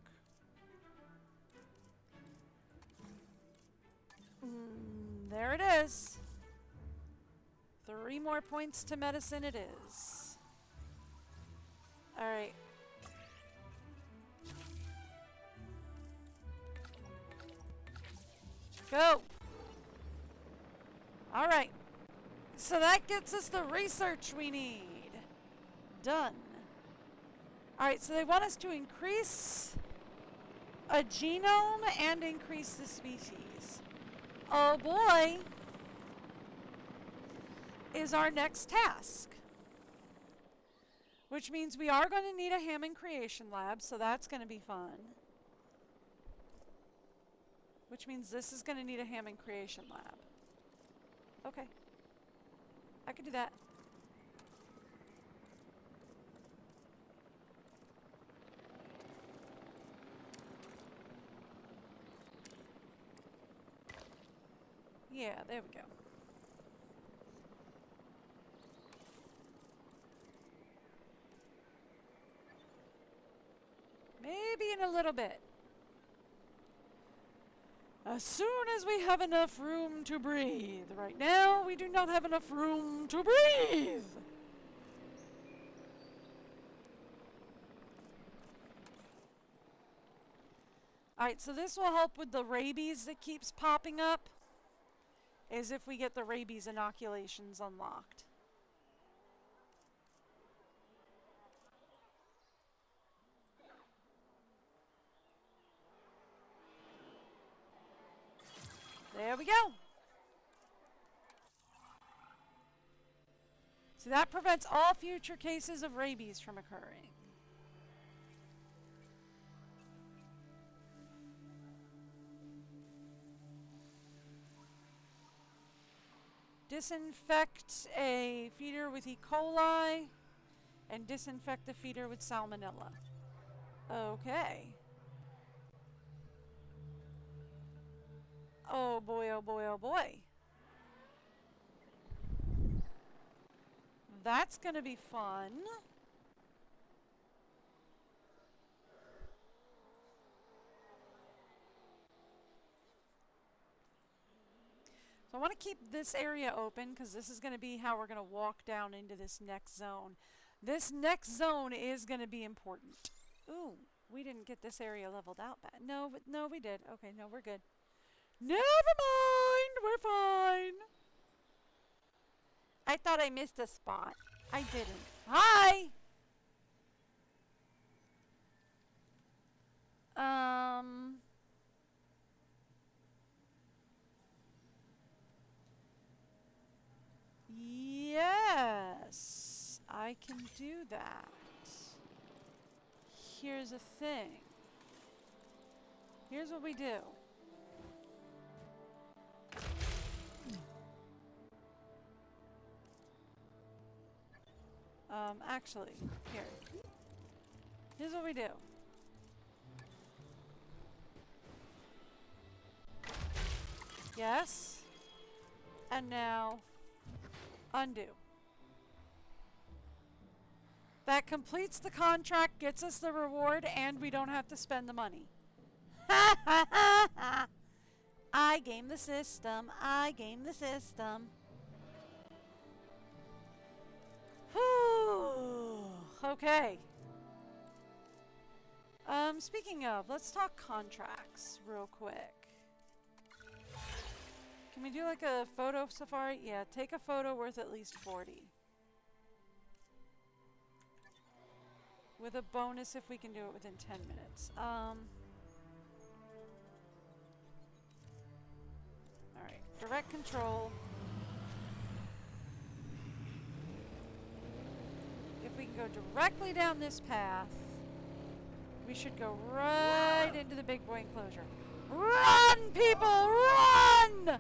There it is. 3 more points to medicine it is. Alright. Go! Alright. So that gets us the research we need. Done. Alright, so they want us to increase a genome and increase the species. Oh boy, is our next task. Which means we are going to need a Hammond Creation Lab, so that's going to be fun. Which means this is going to need a Hammond Creation Lab. Okay. I could do that. Yeah, there we go. Maybe in a little bit. As soon as we have enough room to breathe. Right now, we do not have enough room to breathe. Alright, so this will help with the rabies that keeps popping up. Is if we get the rabies inoculations unlocked. There we go. So that prevents all future cases of rabies from occurring. Disinfect a feeder with E. coli and disinfect the feeder with salmonella. Okay. Oh boy, oh boy, oh boy. That's gonna be fun. So I want to keep this area open because this is going to be how we're going to walk down into this next zone. This next zone is going to be important. Ooh, we didn't get this area leveled out bad. No, but no, we did. Okay, no, we're good. Never mind, we're fine. I thought I missed a spot. I didn't. Hi! Yes, I can do that. Here's a thing. Here's what we do. Actually, here. Here's what we do. Yes. And now, undo. That completes the contract, gets us the reward, and we don't have to spend the money. Ha ha ha ha! I game the system. I game the system. Whew. Okay. Speaking of, let's talk contracts real quick. Can we do like a photo safari? Yeah, take a photo worth at least 40. With a bonus if we can do it within 10 minutes. Alright, direct control. If we can go directly down this path, we should go right into the big boy enclosure. Run, people, run!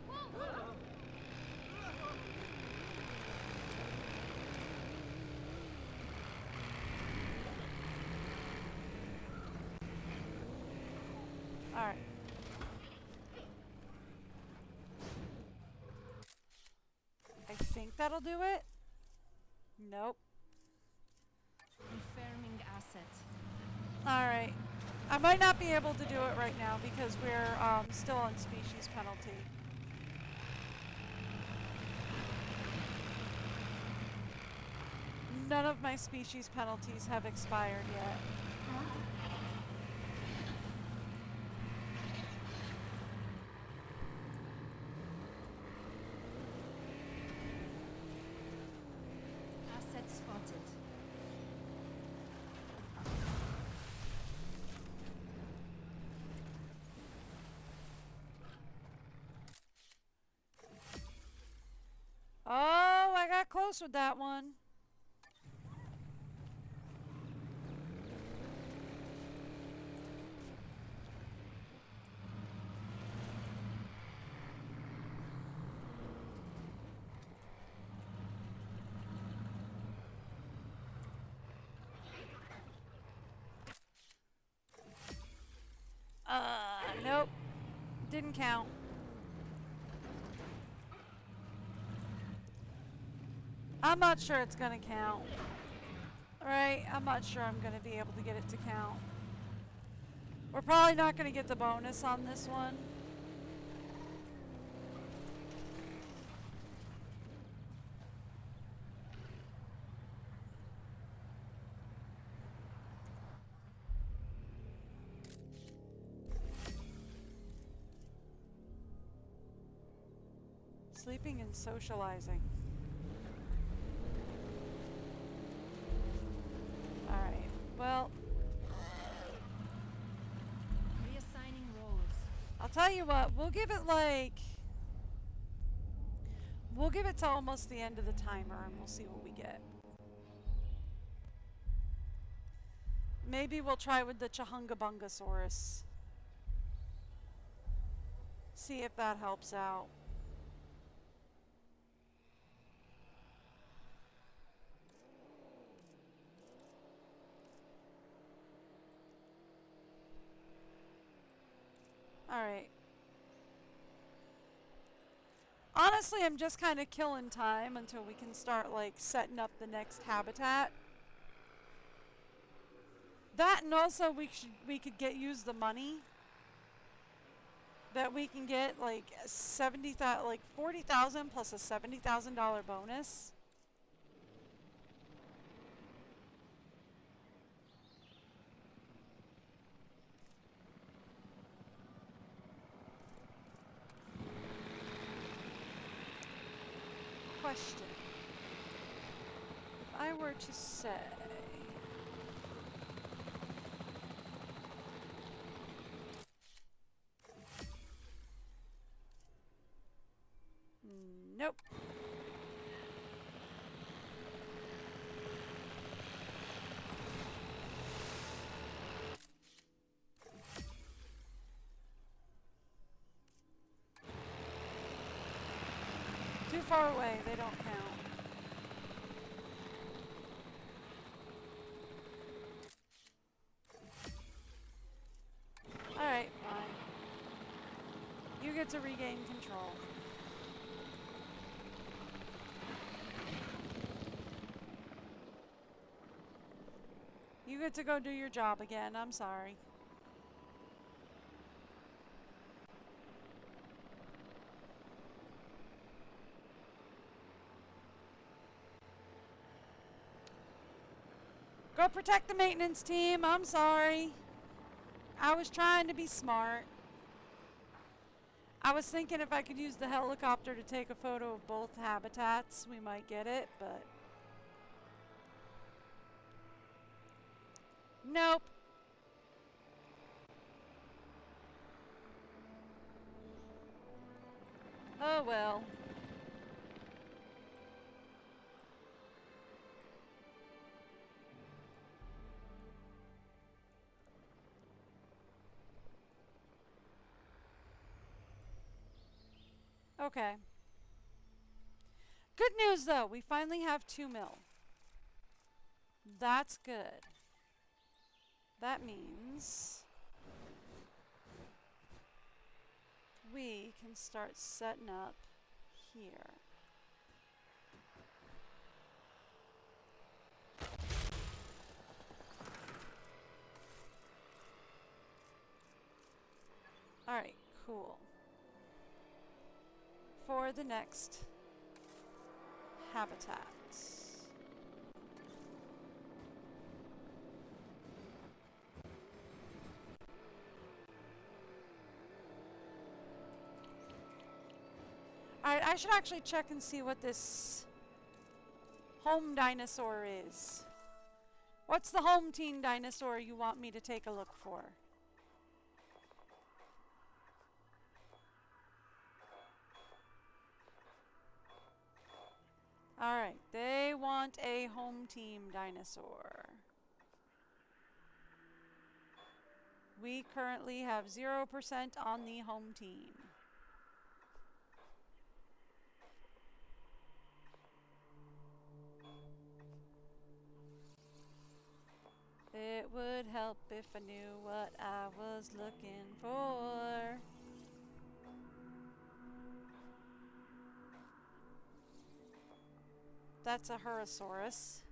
Alright. I think that'll do it. Nope. Confirming asset. Alright. I might not be able to do it right now because we're still on species penalty. None of my species penalties have expired yet. Asset spotted. Oh, I got close with that one. Nope. Didn't count. I'm not sure it's gonna count. Right? I'm not sure I'm gonna be able to get it to count. We're probably not gonna get the bonus on this one. Sleeping and socializing. Alright, well. Reassigning roles. I'll tell you what, we'll give it like. We'll give it to almost the end of the timer and we'll see what we get. Maybe we'll try with the Chahungabungasaurus. See if that helps out. Alright. Honestly, I'm just kind of killing time until we can start, like, setting up the next habitat. That and also we could use the money that we can get, like, 40,000 plus a $70,000 bonus. Question. If I were to say nope. Too far away, they don't count. Alright, fine. You get to regain control. You get to go do your job again, I'm sorry. Go protect the maintenance team. I'm sorry. I was trying to be smart. I was thinking if I could use the helicopter to take a photo of both habitats, we might get it, but nope. Oh well. Okay. Good news though, we finally have 2 mil. That's good. That means we can start setting up here. Cool. For the next habitat. Alright, I should actually check and see what this home dinosaur is. What's the home teen dinosaur you want me to take a look for? Alright, they want a home team dinosaur. We currently have 0% on the home team. It would help if I knew what I was looking for. That's a Heratosaurus.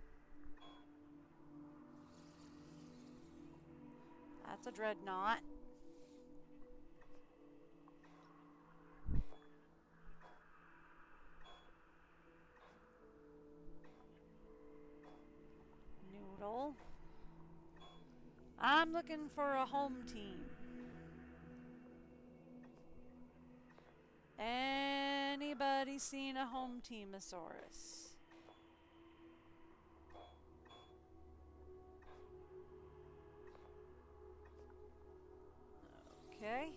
That's a Dreadnought. Noodle. I'm looking for a home team. Anybody seen a home teamosaurus? Okay.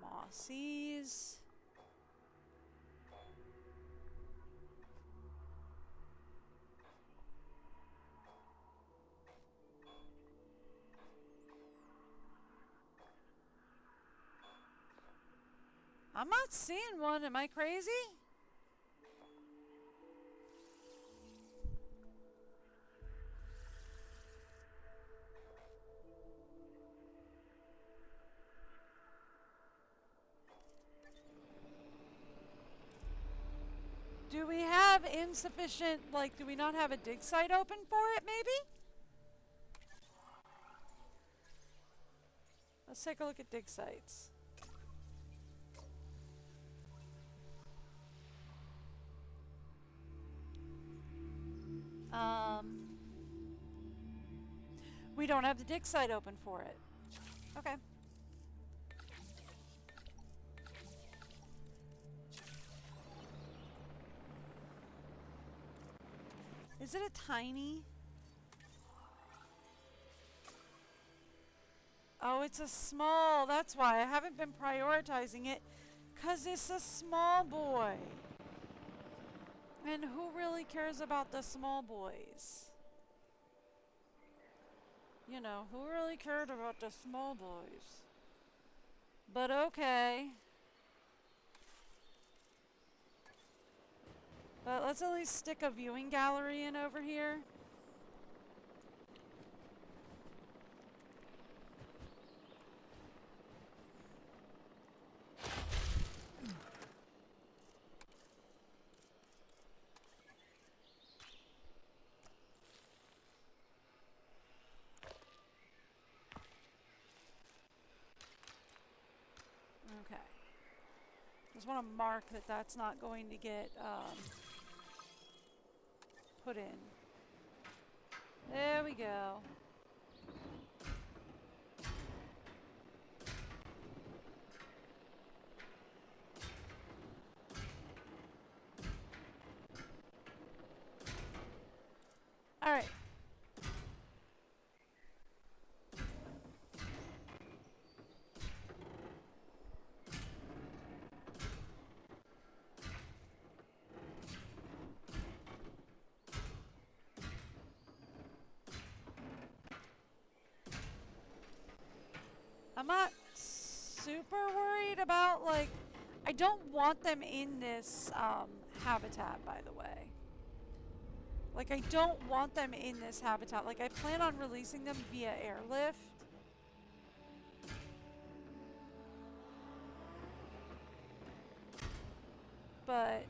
Mossies. I'm not seeing one. Am I crazy? Do we have insufficient, like, do we not have a dig site open for it, maybe? Let's take a look at dig sites. We don't have the dig site open for it. Okay. Is it a tiny? Oh, it's a small. That's why I haven't been prioritizing it. 'Cause it's a small boy. And who really cares about the small boys? You know, who really cared about the small boys? But okay. But let's at least stick a viewing gallery in over here. Okay. Just want to mark that that's not going to get put in. There we go. All right. I'm not super worried about, like, I don't want them in this habitat, by the way. Like, I don't want them in this habitat. Like, I plan on releasing them via airlift. But,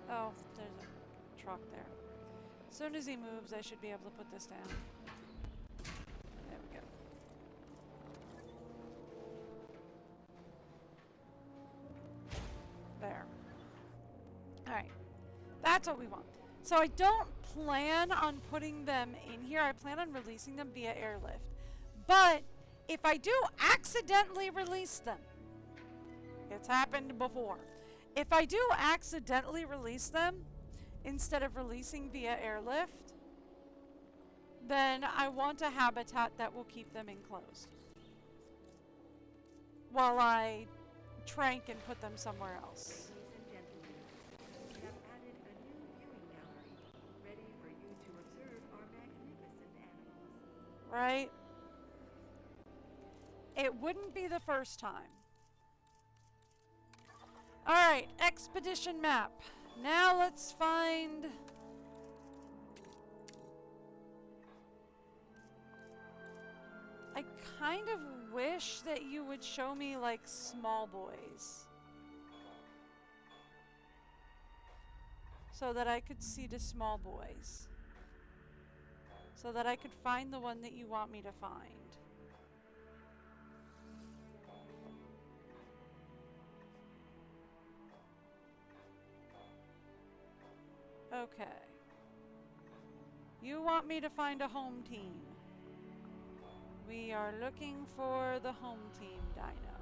oh, there's a truck there. As soon as he moves, I should be able to put this down. There we go. There. Alright. That's what we want. So I don't plan on putting them in here. I plan on releasing them via airlift. But if I do accidentally release them, it's happened before. If I do accidentally release them instead of releasing via airlift, then I want a habitat that will keep them enclosed while I trank and put them somewhere else. Ladies and gentlemen, we have added a new viewing gallery, ready for you to observe our magnificent animals. Right? It wouldn't be the first time. Alright, expedition map. Now let's find... I kind of wish that you would show me, like, small boys. So that I could see the small boys. So that I could find the one that you want me to find. Okay. You want me to find a home team. We are looking for the home team dino.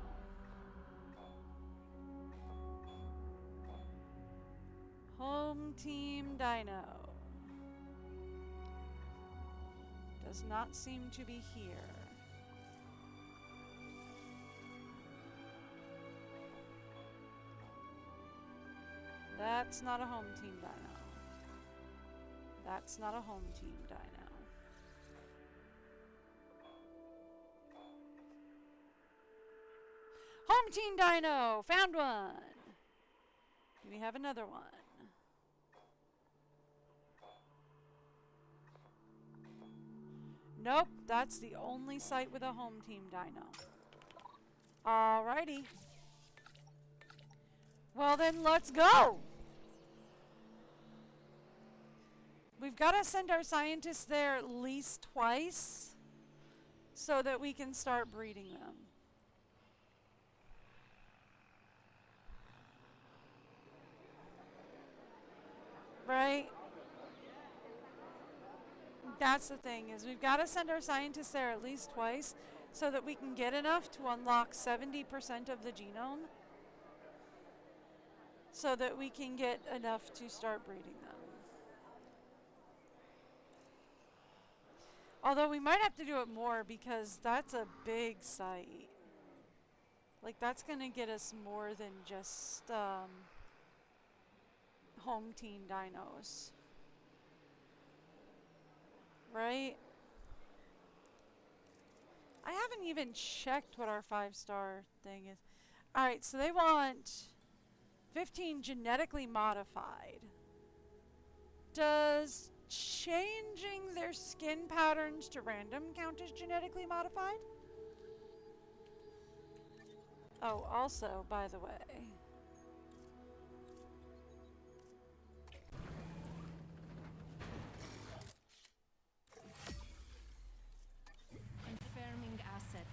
Home team dino. Does not seem to be here. That's not a home team dino. That's not a home team dino. Home team dino! Found one! Do we have another one? Nope, that's the only site with a home team dino. Alrighty. Well then, let's go! We've got to send our scientists there at least twice so that we can start breeding them. Right? That's the thing, is we've got to send our scientists there at least twice so that we can get enough to unlock 70% of the genome so that we can get enough to start breeding them. Although we might have to do it more because that's a big site. Like, that's going to get us more than just home team dinos. Right? I haven't even checked what our 5-star thing is. Alright, so they want 15 genetically modified. Does changing their skin patterns to random count as genetically modified? Oh, also, by the way, Confirming asset.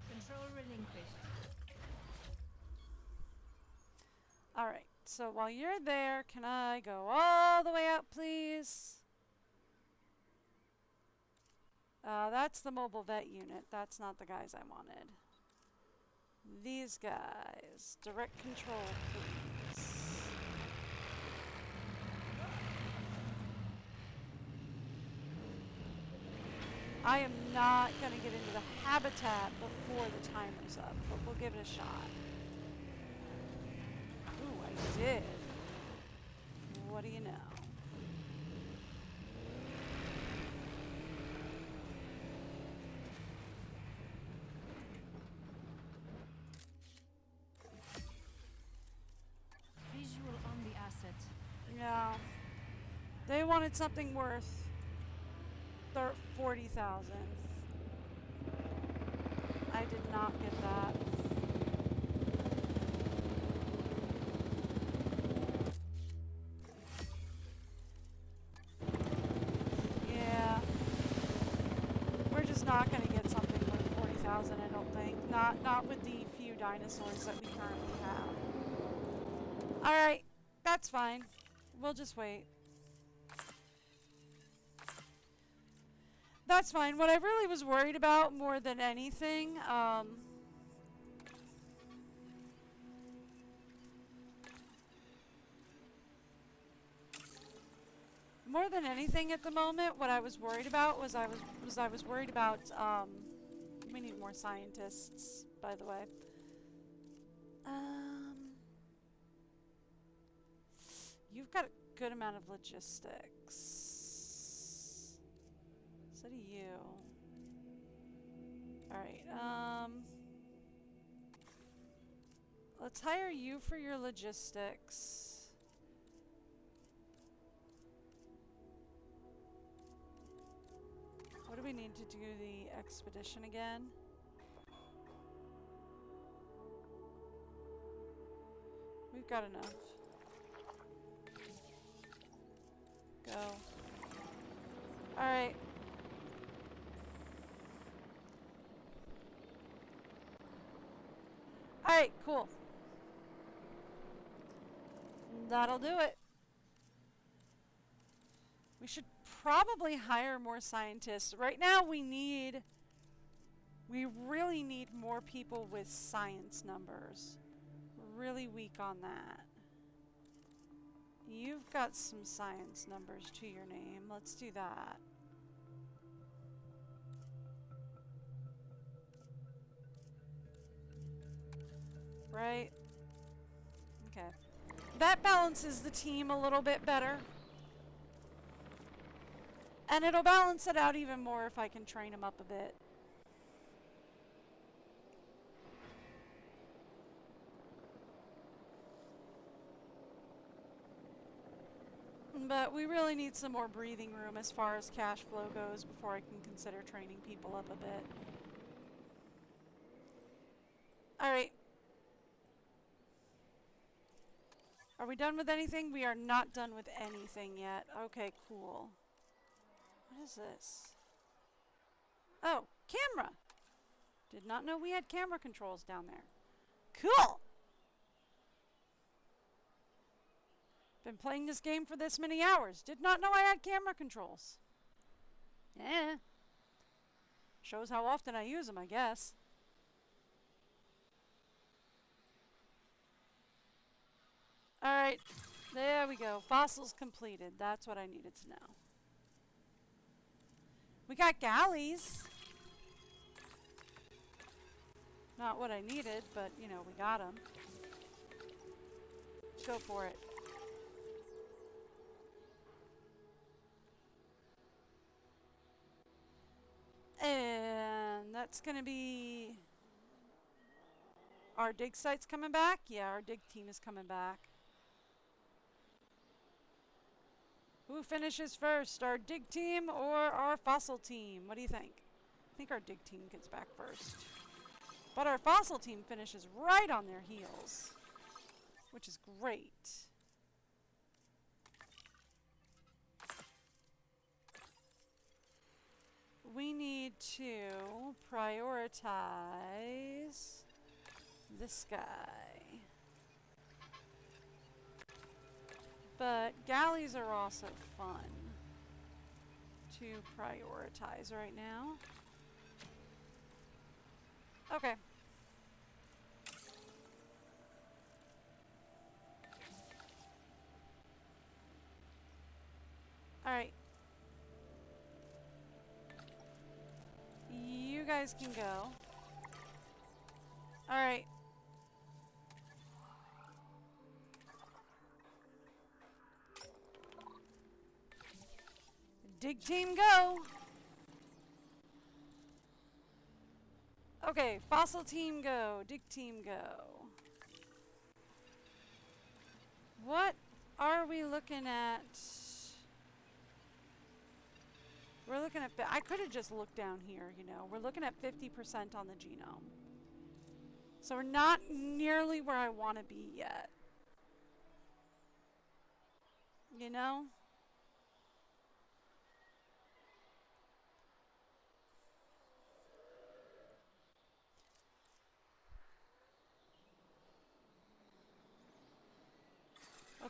Control relinquished. alright, so while you're there, can I go all the way out, please? That's the mobile vet unit. That's not the guys I wanted. These guys. Direct control, please. I am not going to get into the habitat before the timer's up, but we'll give it a shot. Ooh, I did. What do you know? Visual on the asset. Yeah. They wanted something worth 40,000. I did not get that. not going to get something worth 40,000, I don't think. Not with the few dinosaurs that we currently have. Alright, that's fine. We'll just wait. That's fine. What I really was worried about more than anything, more than anything at the moment, what I was worried about was I was worried about, we need more scientists, by the way. You've got a good amount of logistics. So do you. Alright, let's hire you for your logistics. What do we need to do the expedition again? We've got enough. Go. Alright. Alright, cool. That'll do it. We should probably hire more scientists. Right now we really need more people with science numbers. We're really weak on that. You've got some science numbers to your name. Let's do that. Right? Okay. That balances the team a little bit better. And it'll balance it out even more if I can train them up a bit. But we really need some more breathing room as far as cash flow goes before I can consider training people up a bit. Alright. Are we done with anything? We are not done with anything yet. Okay, cool. What is this? Oh, camera! Did not know we had camera controls down there. Cool! Been playing this game for this many hours. Did not know I had camera controls. Eh. Shows how often I use them, I guess. Alright, there we go. Fossils completed. That's what I needed to know. We got galleys. Not what I needed, but, you know, we got them. Go for it. And that's going to be... Our dig site's coming back? Yeah, our dig team is coming back. Who finishes first, our dig team or our fossil team? What do you think? I think our dig team gets back first. But our fossil team finishes right on their heels, which is great. We need to prioritize this guy. But galleys are also fun to prioritize right now. Okay. Alright. You guys can go. Alright. Dig team go! Okay, fossil team go, dig team go. What are we looking at? We're looking at, I could have just looked down here, you know. We're looking at 50% on the genome. So we're not nearly where I want to be yet. You know?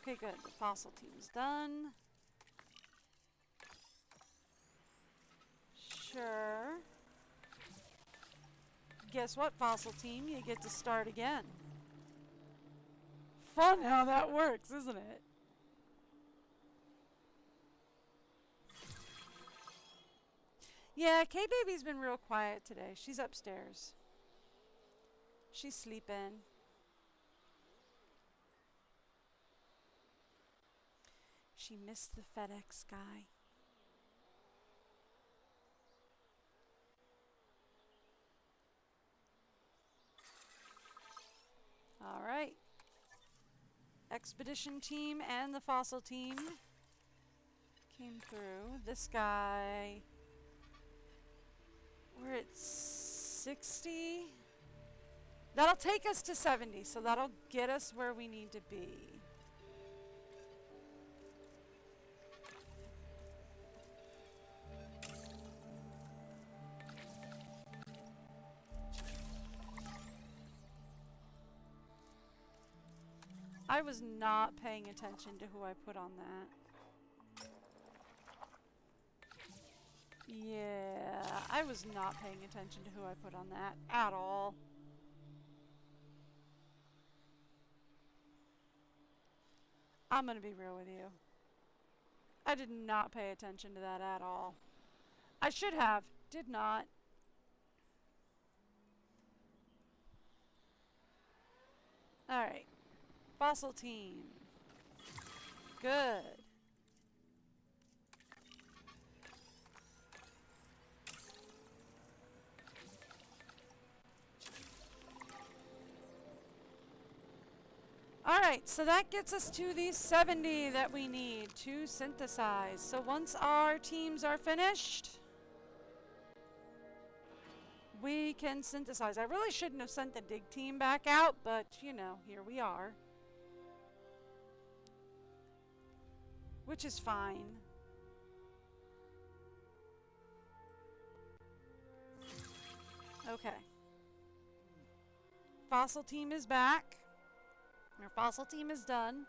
Okay, good. The fossil team's done. Sure. Guess what, fossil team? You get to start again. Fun how that works, isn't it? Yeah, K-Baby's been real quiet today. She's upstairs. She's sleeping. She missed the FedEx guy. All right. Expedition team and the fossil team came through. This guy, we're at 60. That'll take us to 70, so that'll get us where we need to be. I was not paying attention to who I put on that. Yeah, I was not paying attention to who I put on that at all. I'm gonna be real with you. I did not pay attention to that at all. I should have. Did not. Alright. Fossil team. Good. Alright, so that gets us to the 70 that we need to synthesize. So once our teams are finished, we can synthesize. I really shouldn't have sent the dig team back out, but you know, here we are. Which is fine. Okay. Fossil team is back. Our fossil team is done.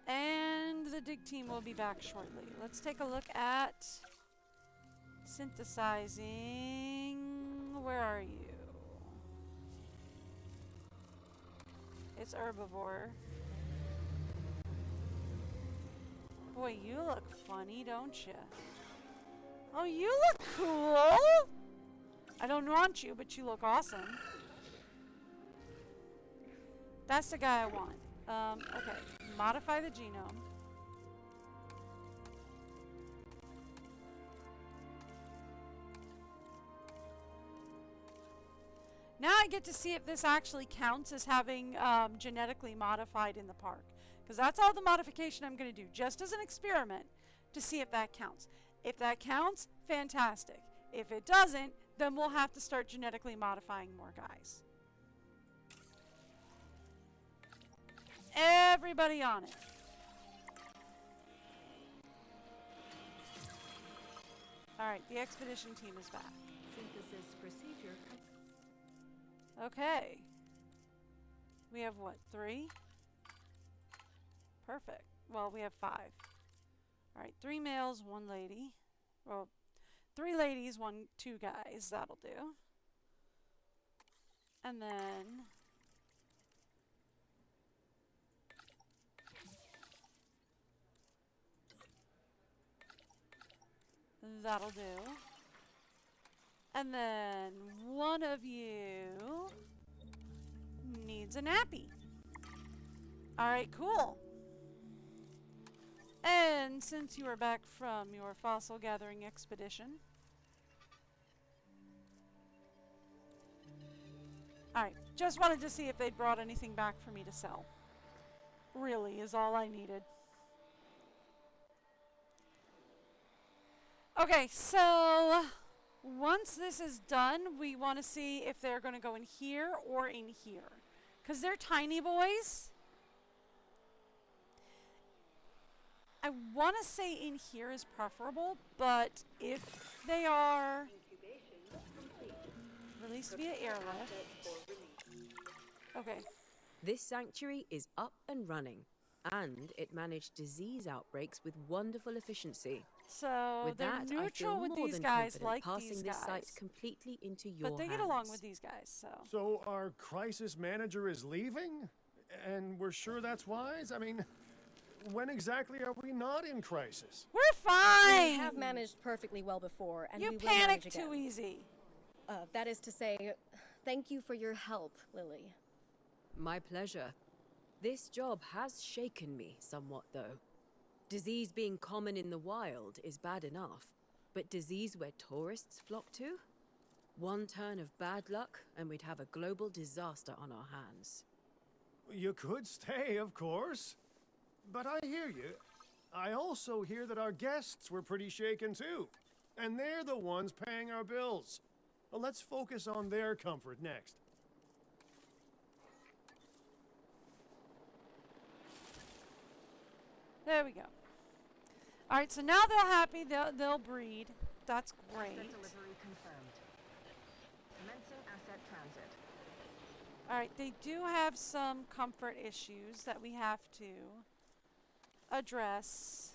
And the dig team will be back shortly. Let's take a look at synthesizing. Where are you? It's herbivore. Boy, you look funny, don't you? Oh, you look cool! I don't want you, but you look awesome. That's the guy I want. Okay. Modify the genome. Now I get to see if this actually counts as having genetically modified in the park. Because that's all the modification I'm going to do, just as an experiment, to see if that counts. If that counts, fantastic. If it doesn't, then we'll have to start genetically modifying more guys. Everybody on it. Alright, the expedition team is back. Synthesis procedure. Okay. We have what, 3? Perfect. Well, we have 5. Alright, 3 males, 1 lady. Well, 3 ladies, 2 guys. That'll do. And then that'll do. And then one of you needs a nappy. Alright, cool. And since you are back from your fossil gathering expedition. Alright, just wanted to see if they'd brought anything back for me to sell. Really is all I needed. Okay, so once this is done, we want to see if they're going to go in here or in here. Because they're tiny boys. I want to say in here is preferable, but if they are released via airlift. Okay. This sanctuary is up and running. And it managed disease outbreaks with wonderful efficiency. So With they're that, I feel neutral with more these than guys, confident like passing these this guys. site completely into your But they hands. get along with these guys, so. So our crisis manager is leaving? And we're sure that's wise? I mean, when exactly are we not in crisis? We're fine! We have managed perfectly well before, and You we will manage panic again. too easy. That is to say, thank you for your help, Lily. My pleasure. This job has shaken me somewhat, though. Disease being common in the wild is bad enough, but disease where tourists flock to? One turn of bad luck, and we'd have a global disaster on our hands. You could stay, of course. But I hear you. I also hear that our guests were pretty shaken too. And they're the ones paying our bills. Well, let's focus on their comfort next. There we go. All right, so now they'll breed. That's great. Asset delivery confirmed. Commencing asset transit. All right, they do have some comfort issues that we have to address.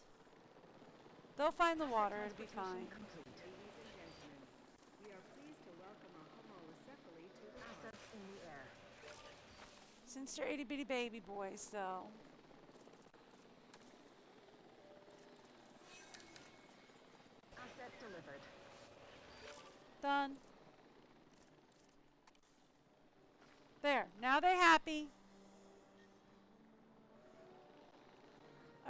They'll find the water, it'll be fine. Ladies and gentlemen, we are pleased to welcome our homocephaly to the Assets in the air. Since they're itty bitty baby boys, though. Asset delivered. Done. There, now they're happy.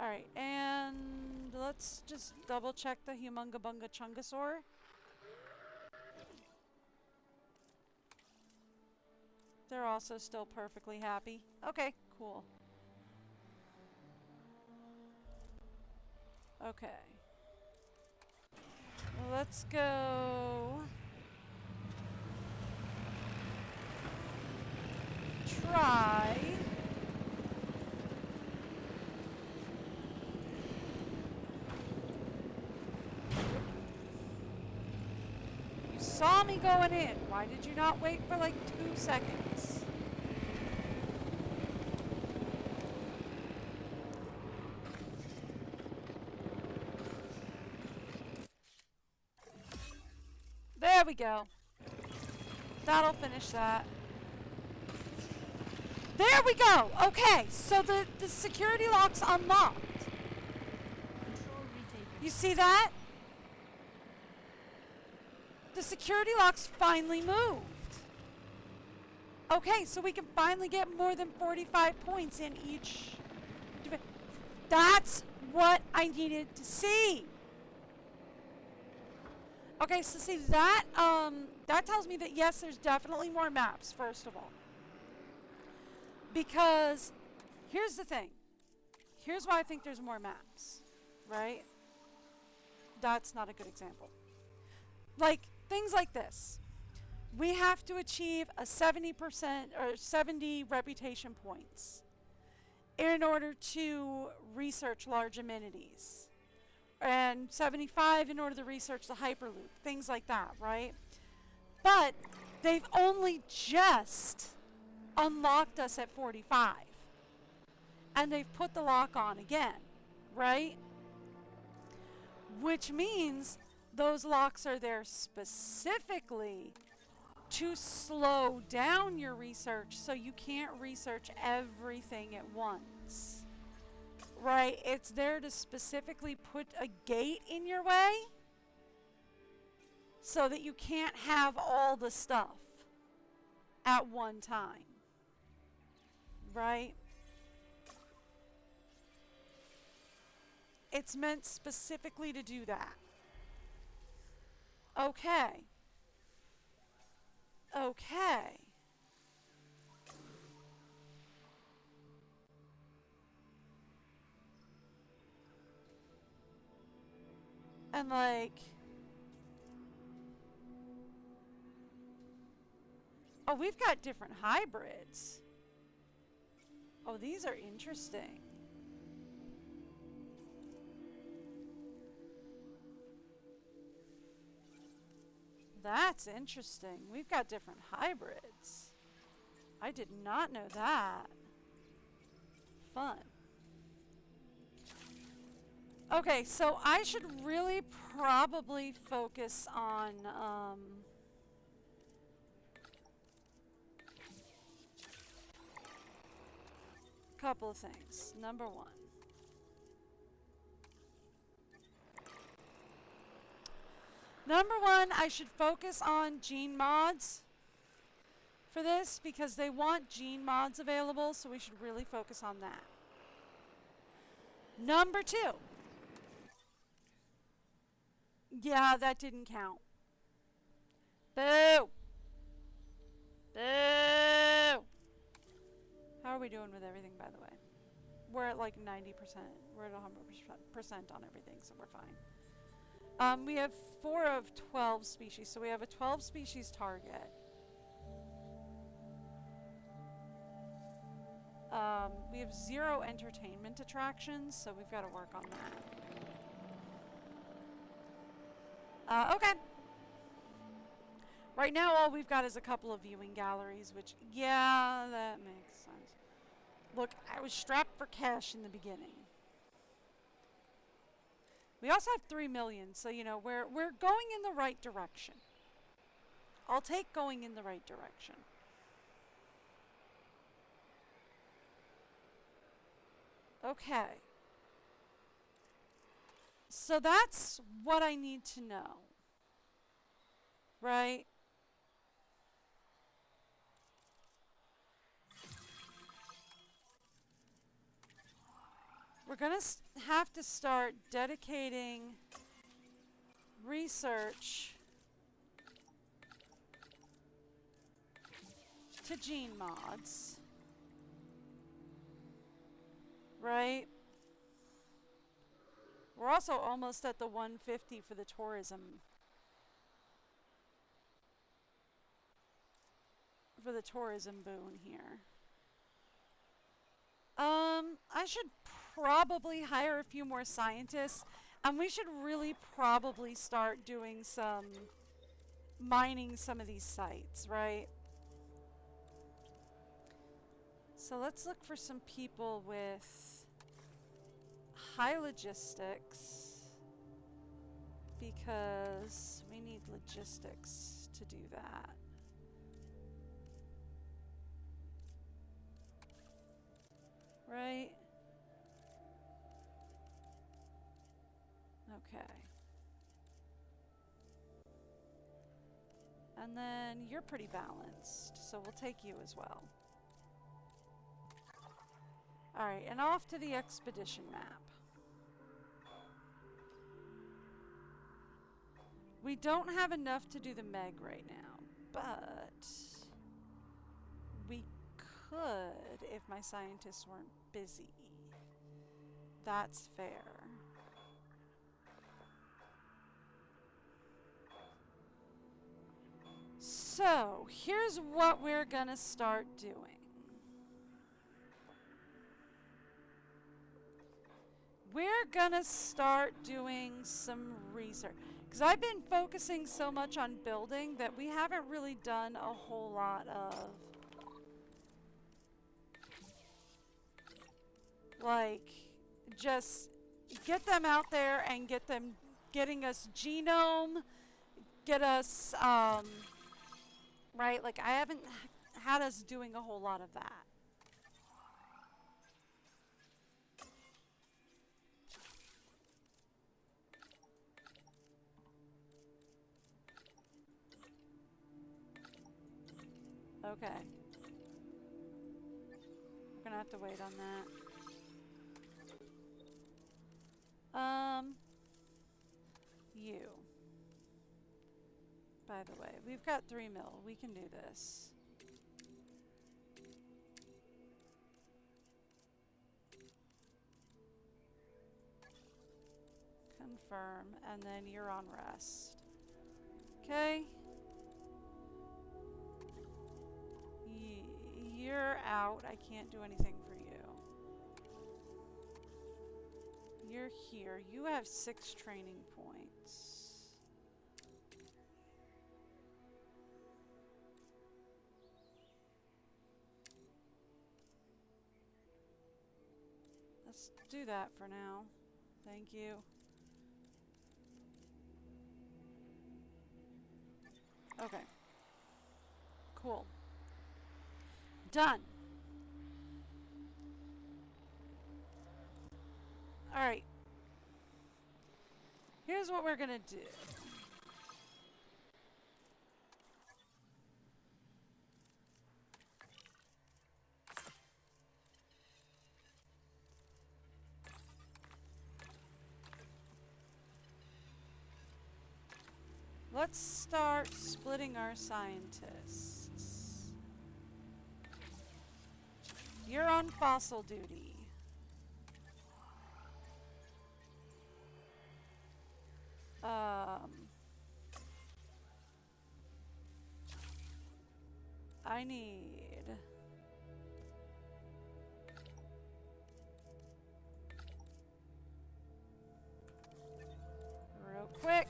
Alright, and let's just double check the Humunga Bunga Chungasaur. They're also still perfectly happy. Okay, cool. Okay. Let's go try you saw me going in. Why did you not wait for like 2 seconds? There we go. That'll finish that. There we go! Okay, so the security lock's unlocked. You see that? The security lock's finally moved. Okay, so we can finally get more than 45 points in each. That's what I needed to see. Okay, so see that, that tells me that yes, there's definitely more maps, first of all. Because, here's the thing. Here's why I think there's more maps, right? That's not a good example. Like, things like this. We have to achieve a 70% or 70 reputation points in order to research large amenities. And 75 in order to research the Hyperloop, things like that, right? But they've only just unlocked us at 45. And they've put the lock on again, right? Which means those locks are there specifically to slow down your research so you can't research everything at once. Right, it's there to specifically put a gate in your way so that you can't have all the stuff at one time. Right? It's meant specifically to do that. Okay. Okay. And like, oh, we've got different hybrids. Oh, these are interesting. That's interesting. We've got different hybrids. I did not know that. Fun. Okay, so I should really probably focus on, couple of things. Number one. Number one, I should focus on gene mods for this because they want gene mods available, so we should really focus on that. Number two. Yeah, that didn't count. Boo! Boo! How are we doing with everything, by the way? We're at like 90%. We're at 100% on everything, so we're fine. We have 4 of 12 species, so we have a 12 species target. We have 0 entertainment attractions, so we've got to work on that. Okay. Right now, all we've got is a couple of viewing galleries, which, yeah, that makes sense. Look, I was strapped for cash in the beginning. We also have 3 million, so, you know, we're going in the right direction. I'll take going in the right direction. Okay. So that's what I need to know. Right? We're going to have to start dedicating research to gene mods. Right? We're also almost at the 150 for the tourism. For the tourism boon here. I should probably hire a few more scientists, and we should really probably start doing some mining some of these sites, right? So let's look for some people with high logistics, because we need logistics to do that. Right? Okay. And then you're pretty balanced, so we'll take you as well. Alright, and off to the expedition map. We don't have enough to do the Meg right now, but we could if my scientists weren't busy. That's fair. So, here's what we're gonna start doing. We're gonna start doing some research. Because I've been focusing so much on building that we haven't really done a whole lot of, like, just get them out there and getting us genome, get us, right? Like, I haven't had us doing a whole lot of that. Okay. We're gonna have to wait on that. You. By the way, we've got 3 mil. We can do this. Confirm, and then you're on rest. Okay. You're out. I can't do anything for you. You're here. You have 6 training points. Let's do that for now. Thank you. Okay. Cool. Done. Alright. Here's what we're gonna do. Let's start splitting our scientists. You're on fossil duty. I need real quick.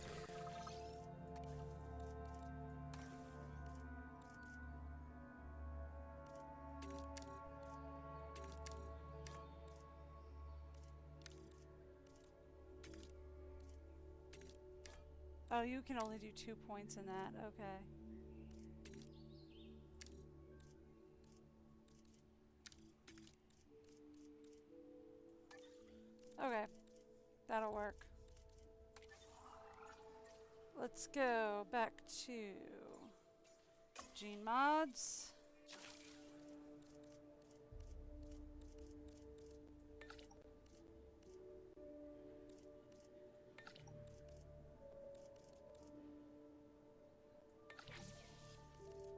Oh, you can only do 2 points in that. Okay. Okay. That'll work. Let's go back to gene mods.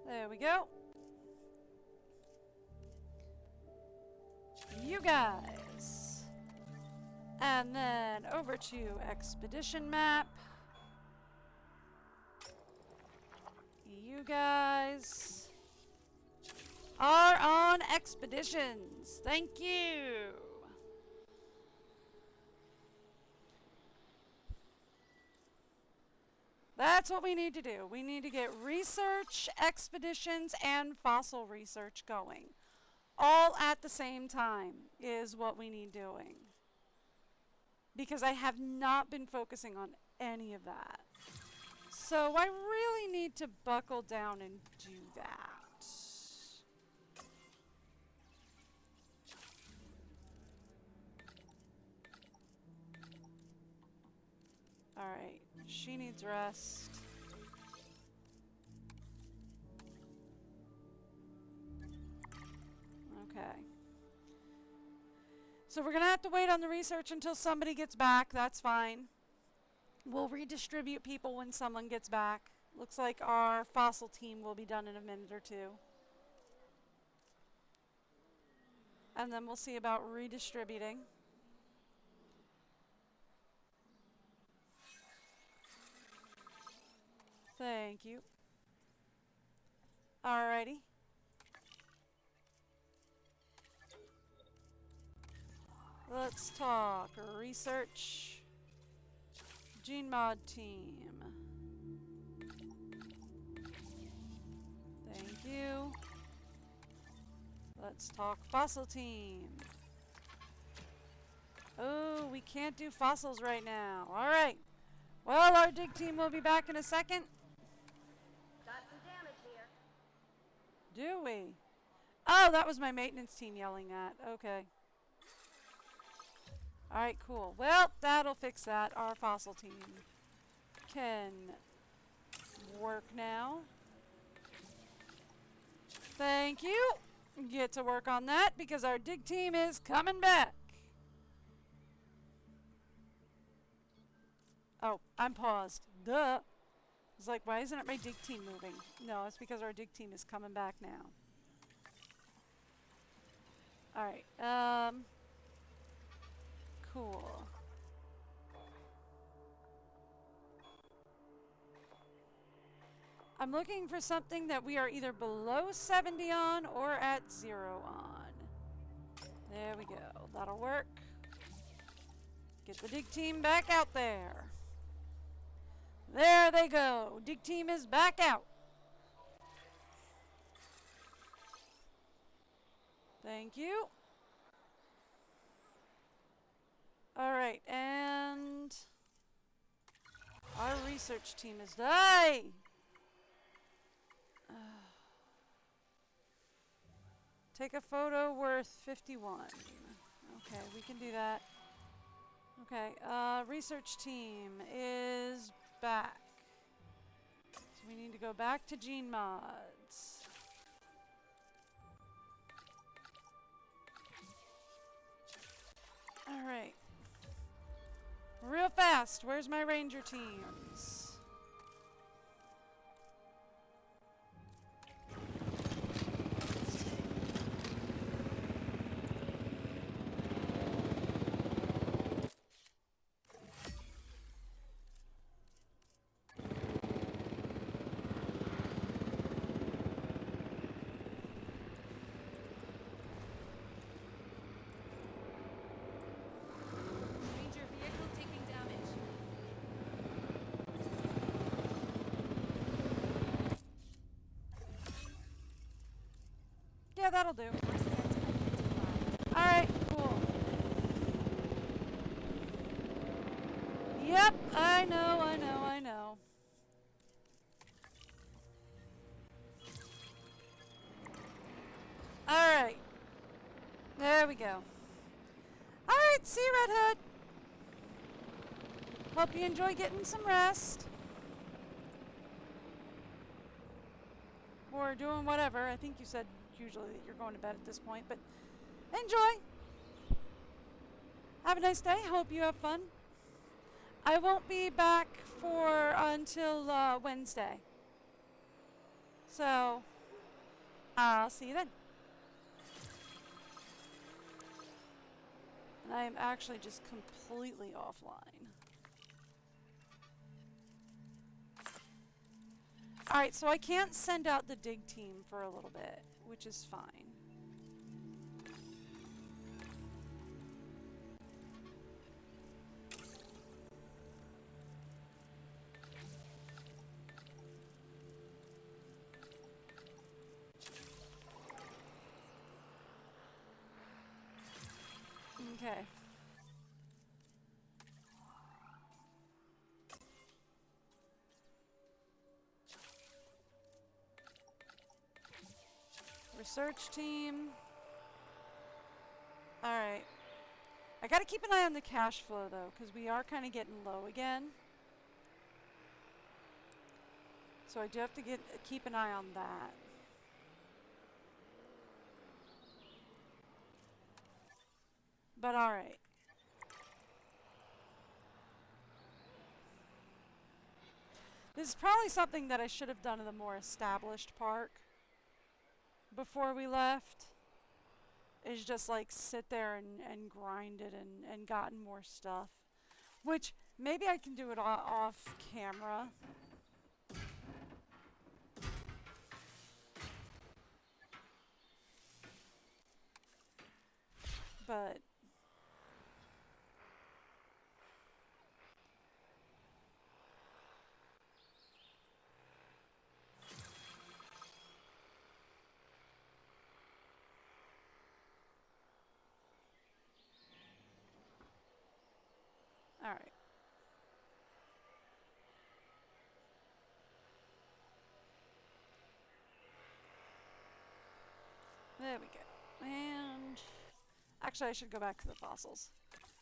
There we go. You guys. And then over to expedition map. You guys are on expeditions. Thank you. That's what we need to do. We need to get research, expeditions, and fossil research going. All at the same time is what we need doing. Because I have not been focusing on any of that. So I really need to buckle down and do that. Alright, she needs rest. Okay. So we're gonna have to wait on the research until somebody gets back. That's fine. We'll redistribute people when someone gets back. Looks like our fossil team will be done in a minute or two. And then we'll see about redistributing. Thank you. Alrighty. Let's talk research. Gene mod team. Thank you. Let's talk fossil team. Oh, we can't do fossils right now. Alright. Well, our dig team will be back in a second. Got some damage here. Do we? Oh, that was my maintenance team yelling that. Okay. Alright, cool. Well, that'll fix that. Our fossil team can work now. Thank you. Get to work on that because our dig team is coming back. Oh, I'm paused. Duh. It's like, why isn't my dig team moving? No, it's because our dig team is coming back now. Alright, cool. I'm looking for something that we are either below 70 on or at 0 on. There we go. That'll work. Get the dig team back out there. There they go. Dig team is back out. Thank you. All right, and research team is. Hey! Take a photo worth 51. Okay, we can do that. Okay, research team is back. So we need to go back to gene mods. Alright. Real fast, where's my ranger teams? Ranger vehicle taking damage. Yeah, that'll do. Alright, cool. Yep, I know. Alright. There we go. Alright, see you, Red Hood. Hope you enjoy getting some rest. Or doing whatever. I think you said usually that you're going to bed at this point, but enjoy. Have a nice day. Hope you have fun. I won't be back until Wednesday. So, I'll see you then. And I am actually just completely offline. Alright, so I can't send out the dig team for a little bit, which is fine. Okay. Research team. Alright. I gotta keep an eye on the cash flow though, because we are kind of getting low again. So I do have to keep an eye on that. But alright. This is probably something that I should have done in the more established park before we left. Is just like sit there and grind it and gotten more stuff. Which maybe I can do it off camera. But all right. There we go. And actually I should go back to the fossils.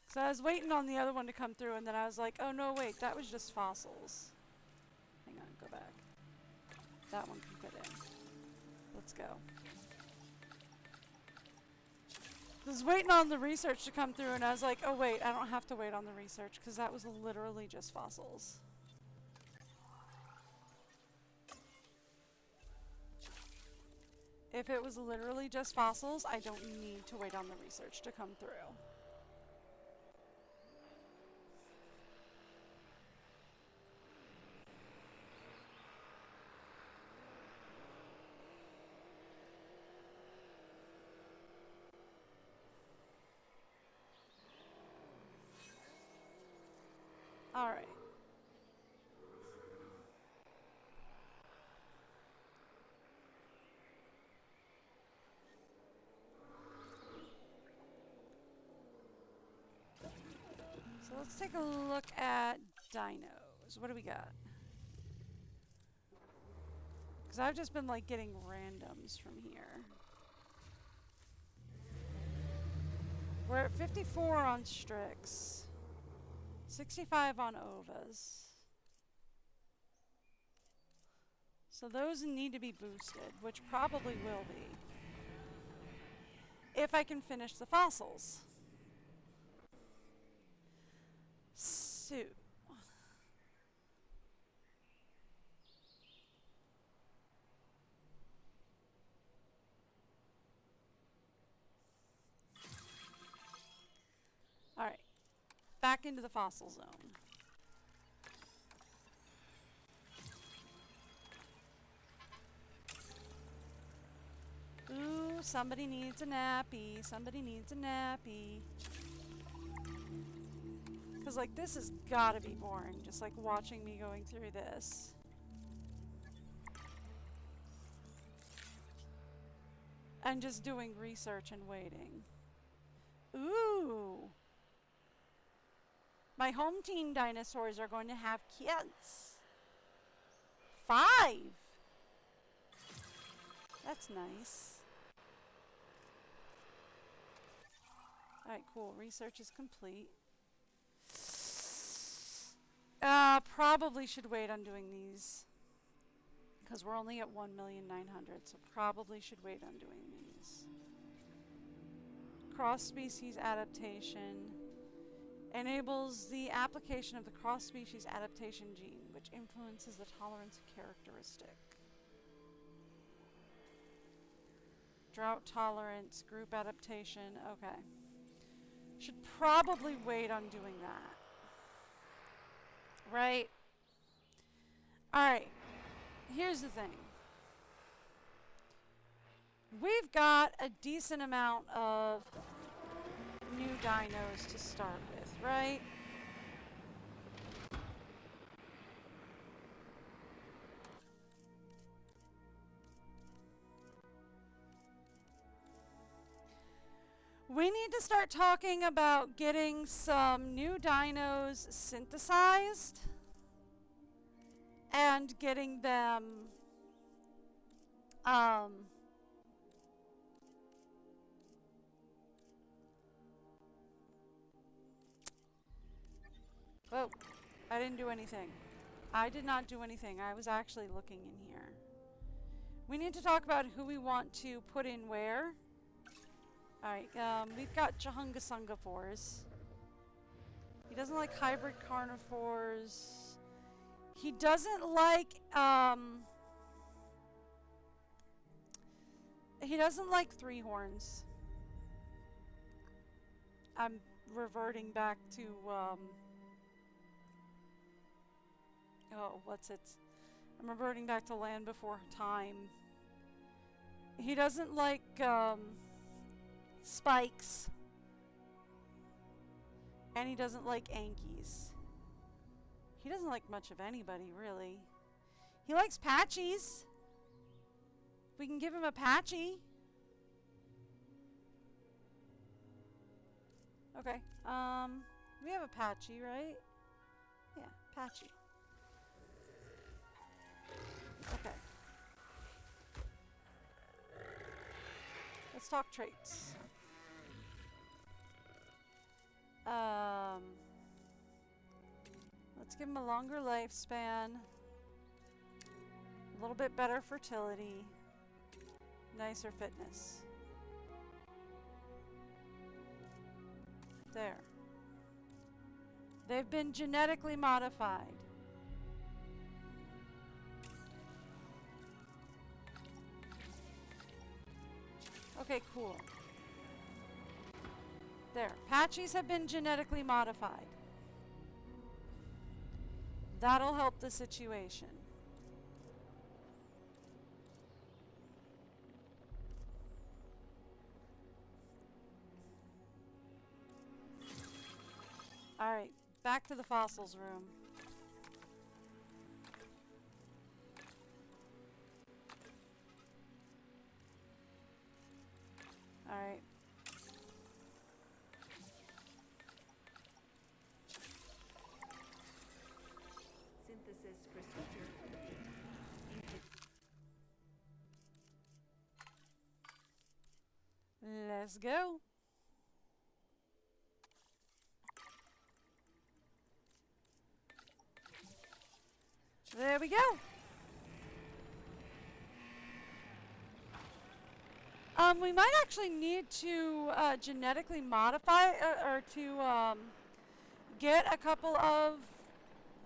So I was waiting on the other one to come through and then I was like, oh no wait, that was just fossils. Hang on, go back. That one can fit in. Let's go. I was waiting on the research to come through and I was like, oh wait, I don't have to wait on the research because that was literally just fossils. If it was literally just fossils, I don't need to wait on the research to come through. All right. So let's take a look at dinos. What do we got? Because I've just been like getting randoms from here. We're at 54 on Strix, 65 on Ovas. So those need to be boosted, which probably will be. If I can finish the fossils. So. Alright. Back into the fossil zone. Ooh, somebody needs a nappy. Somebody needs a nappy. Because, like, this has got to be boring. Just, like, watching me going through this. And just doing research and waiting. Ooh. My home team dinosaurs are going to have kids. 5. That's nice. Alright, cool. Research is complete. Probably should wait on doing these. Because we're only at 1,900,000, so probably should wait on doing these. Cross-species adaptation enables the application of the cross-species adaptation gene, which influences the tolerance characteristic. Drought tolerance, group adaptation, okay. Should probably wait on doing that. Right? Alright. Here's the thing. We've got a decent amount of new dinos to start with, right? We need to start talking about getting some new dinos synthesized and getting them oh, I didn't do anything. I did not do anything. I was actually looking in here. We need to talk about who we want to put in where. Alright, we've got Jahungasungafors. He doesn't like hybrid carnivores. He doesn't like, he doesn't like 3 horns. I'm reverting back to, oh, what's it? I'm reverting back to Land Before Time. He doesn't like, spikes. And he doesn't like Ankies. He doesn't like much of anybody, really. He likes Patchies. We can give him a Patchy. Okay. We have a Patchy, right? Yeah, Patchy. Okay. Let's talk traits. Let's give him a longer lifespan, a little bit better fertility, nicer fitness. There. They've been genetically modified. Okay, cool. There. Patchies have been genetically modified. That'll help the situation. Alright, back to the fossils room. Alright. Synthesis procedure. Let's go. There we go. We might actually need to genetically modify or to get a couple of,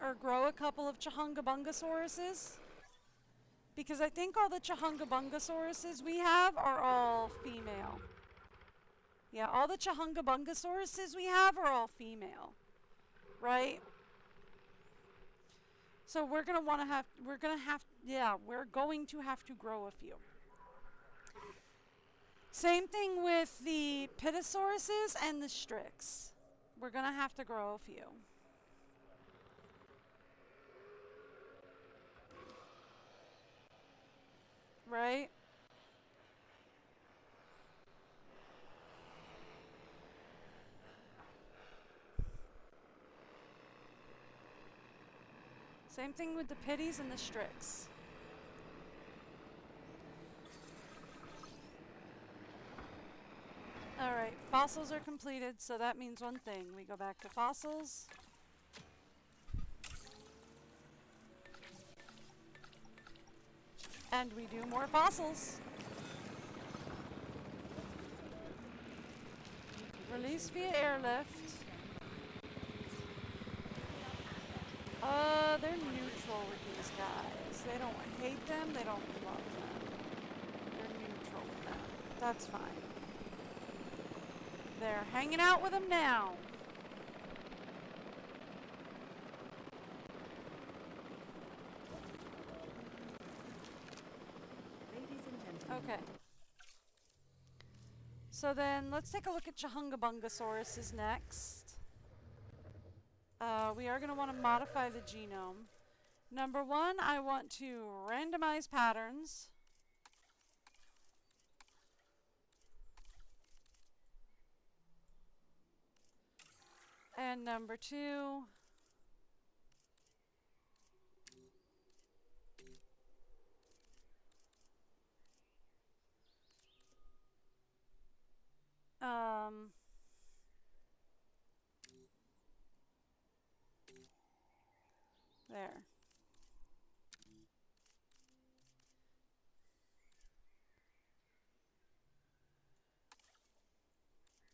or grow a couple of Chahungabungosauruses. Because I think all the Chahungabungosauruses we have are all female. Yeah, all the Chahungabungosauruses we have are all female. Right? So we're going to have to grow a few. Same thing with the Pitosauruses and the Strix. We're going to have to grow a few. Right? Same thing with the Pitties and the Strix. Alright, fossils are completed, so that means one thing. We go back to fossils. And we do more fossils. Release via airlift. They're neutral with these guys. They don't hate them, they don't love them. They're neutral with them. That's fine. They're hanging out with them now. Ladies and gentlemen. Okay. So then let's take a look at Chahungabungosauruses next. We are going to want to modify the genome. Number one, I want to randomize patterns. And number two, there.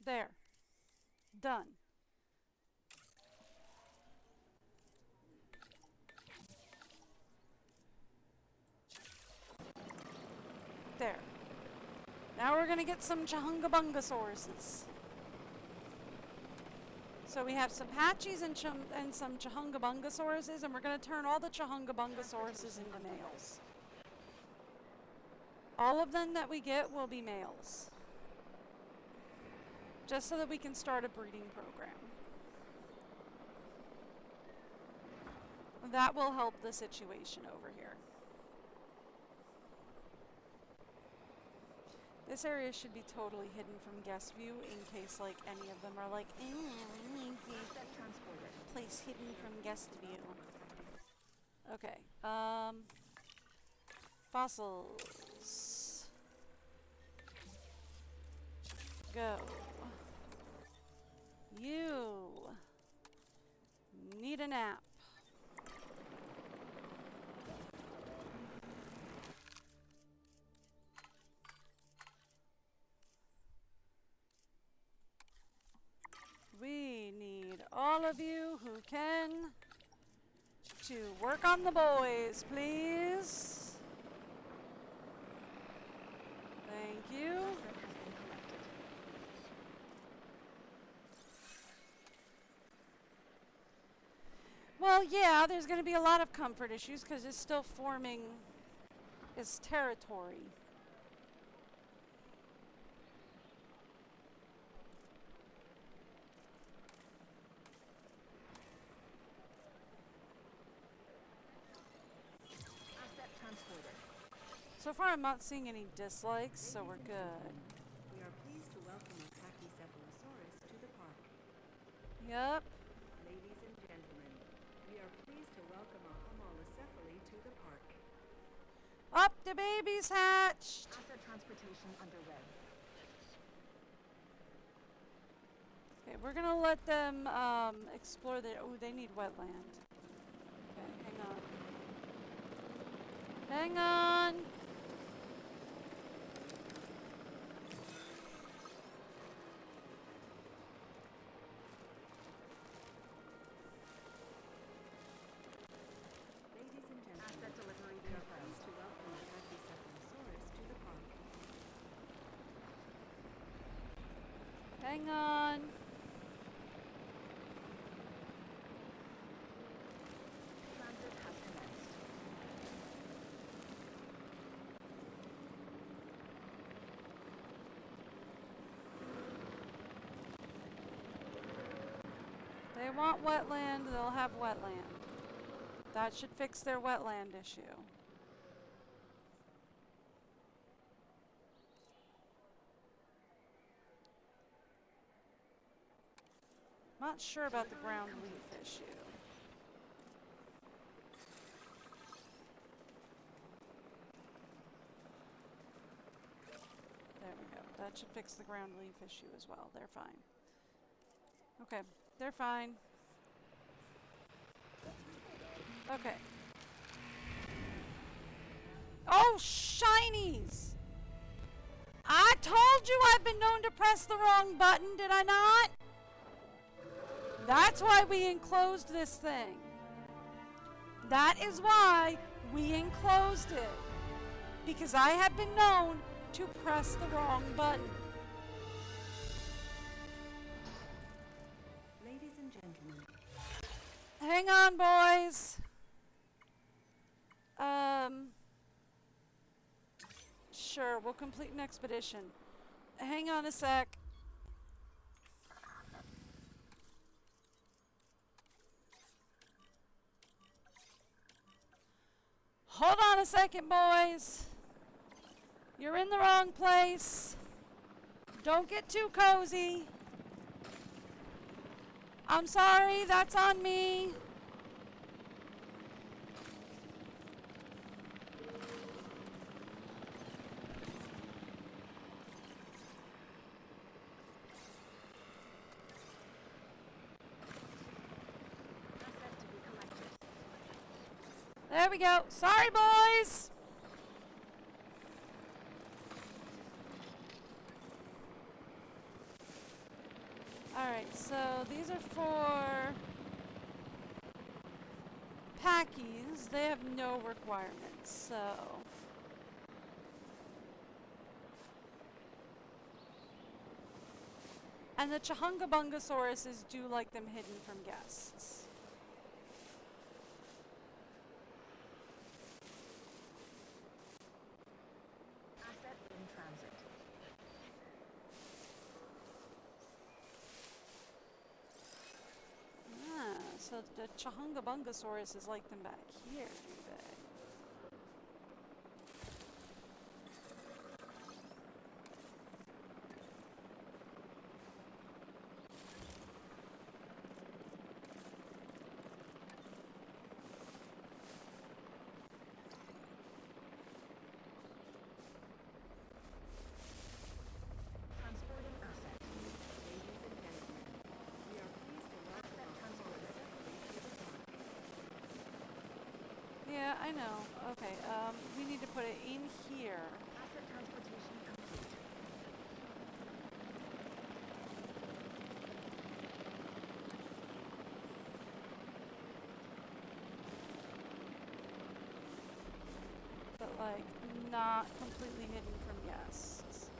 There. Done. There. Now we're going to get some Chahungabungosauruses. So we have some Patchies and some Chahungabungosauruses, and we're going to turn all the Chahungabungosauruses into males. All of them that we get will be males. Just so that we can start a breeding program. That will help the situation over here. This area should be totally hidden from guest view in case like any of them are like, place hidden from guest view. Okay, fossils. Go. You need a nap. We need all of you who can to work on the boys, please. Thank you. Well, yeah, there's going to be a lot of comfort issues because it's still forming its territory. So far, I'm not seeing any dislikes, so we're good. We are pleased to welcome a Pachycephalosaurus to the park. Yep. Ladies and gentlemen, we are pleased to welcome a Homalocephale to the park. Up, the baby's hatched. Asset transportation underway. Okay, we're gonna let them explore the. Oh, they need wetland. Okay, hang on. Hang on. Ladies and gentlemen, asset delivery confirmed. To welcome the Brachiocephalosaurus to the park. Hang on. Transit has commenced. They want wetland, they'll have wetland. That should fix their wetland issue. Not sure about the ground leaf issue. There we go. That should fix the ground leaf issue as well. They're fine. Okay, they're fine. Okay. Oh, shinies! I told you I've been known to press the wrong button, did I not? That's why we enclosed this thing. That is why we enclosed it. Because I have been known to press the wrong button. Ladies and gentlemen. Hang on, boys. Sure, we'll complete an expedition. Hang on a sec. Hold on a second, boys. You're in the wrong place. Don't get too cozy. I'm sorry, that's on me. Asset to be collected. There we go. Sorry, boys. Alright, so these are for packies. They have no requirements, so. And the Chahungabungosauruses do like them hidden from guests. Asset in transit. Ah, so the Chahungabungosauruses like them back here, do they? Transporting asset. Ladies and gentlemen, we are pleased to welcome Asset transported separately to the park. Yeah, I know. Okay, we need to put it in here. Asset transportation complete. But like not completely hidden from guests.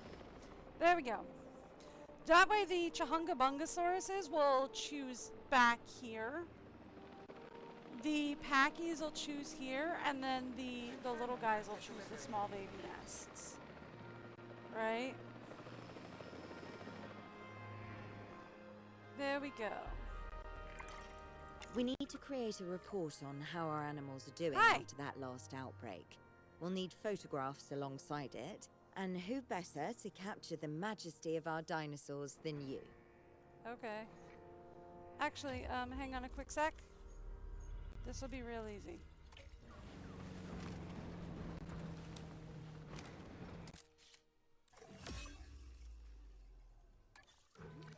There we go. That way the Chahungabungosauruses will choose back here. The packies will choose here, and then the little guys will choose the small baby nests. Right? There we go. We need to create a report on how our animals are doing Hi. after that last outbreak. We'll need photographs alongside it, and who better to capture the majesty of our dinosaurs than you? Okay. Actually, hang on a quick sec. This will be real easy.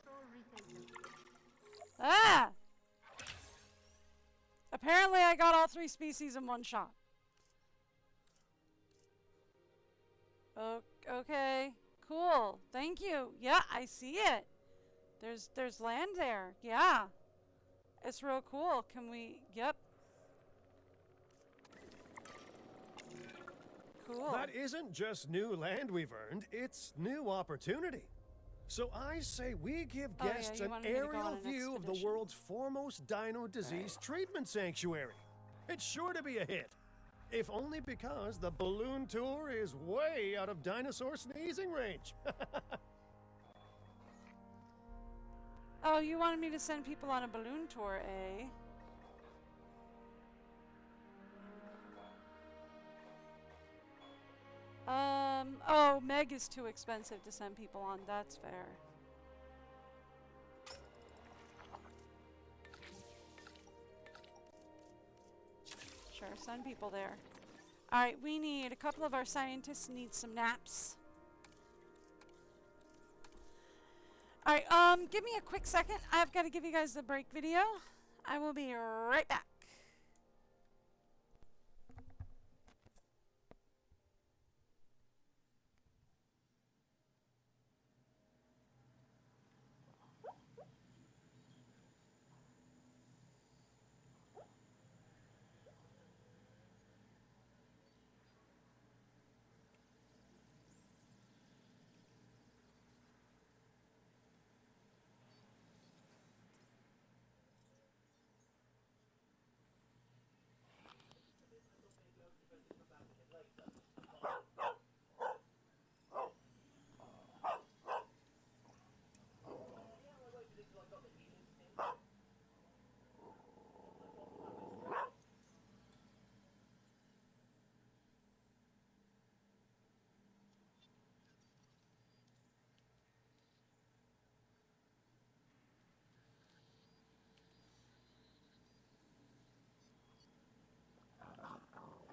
Store rethinking. Ah! Apparently I got all 3 species in one shot. Okay. Cool. Thank you. Yeah, I see it. There's land there. Yeah. It's real cool. Can we... Yep. Cool. That isn't just new land we've earned, it's new opportunity. So I say we give guests an aerial view of the world's foremost dino disease treatment sanctuary. It's sure to be a hit. If only because the balloon tour is way out of dinosaur sneezing range. Oh, you wanted me to send people on a balloon tour, eh? Oh, Meg is too expensive to send people on. That's fair. Sure, send people there. Alright, we need... A couple of our scientists need some naps. Alright, give me a quick second. I've got to give you guys the break video. I will be right back.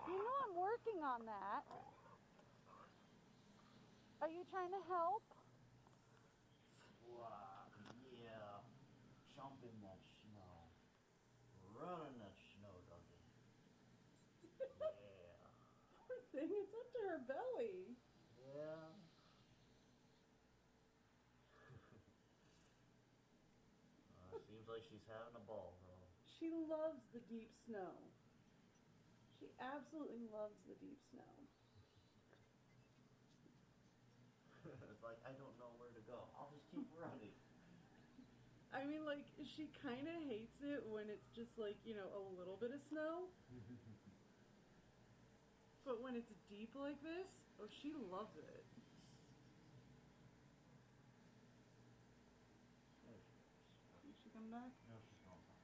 You know I'm working on that. Are you trying to help? Yeah. Jump in that snow. Run in that snow, doggy. Yeah. Poor thing, it's up to her belly. Yeah. Seems like she's having a ball, though. She loves the deep snow. She absolutely loves the deep snow. It's like, I don't know where to go. I'll just keep running. I mean, like, she kind of hates it when it's just like, you know, a little bit of snow. But when it's deep like this, oh, she loves it. Did she come back? No, she's going back.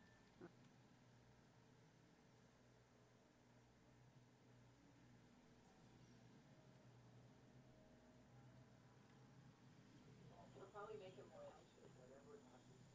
It'll probably make him more anxious, whatever it has to do.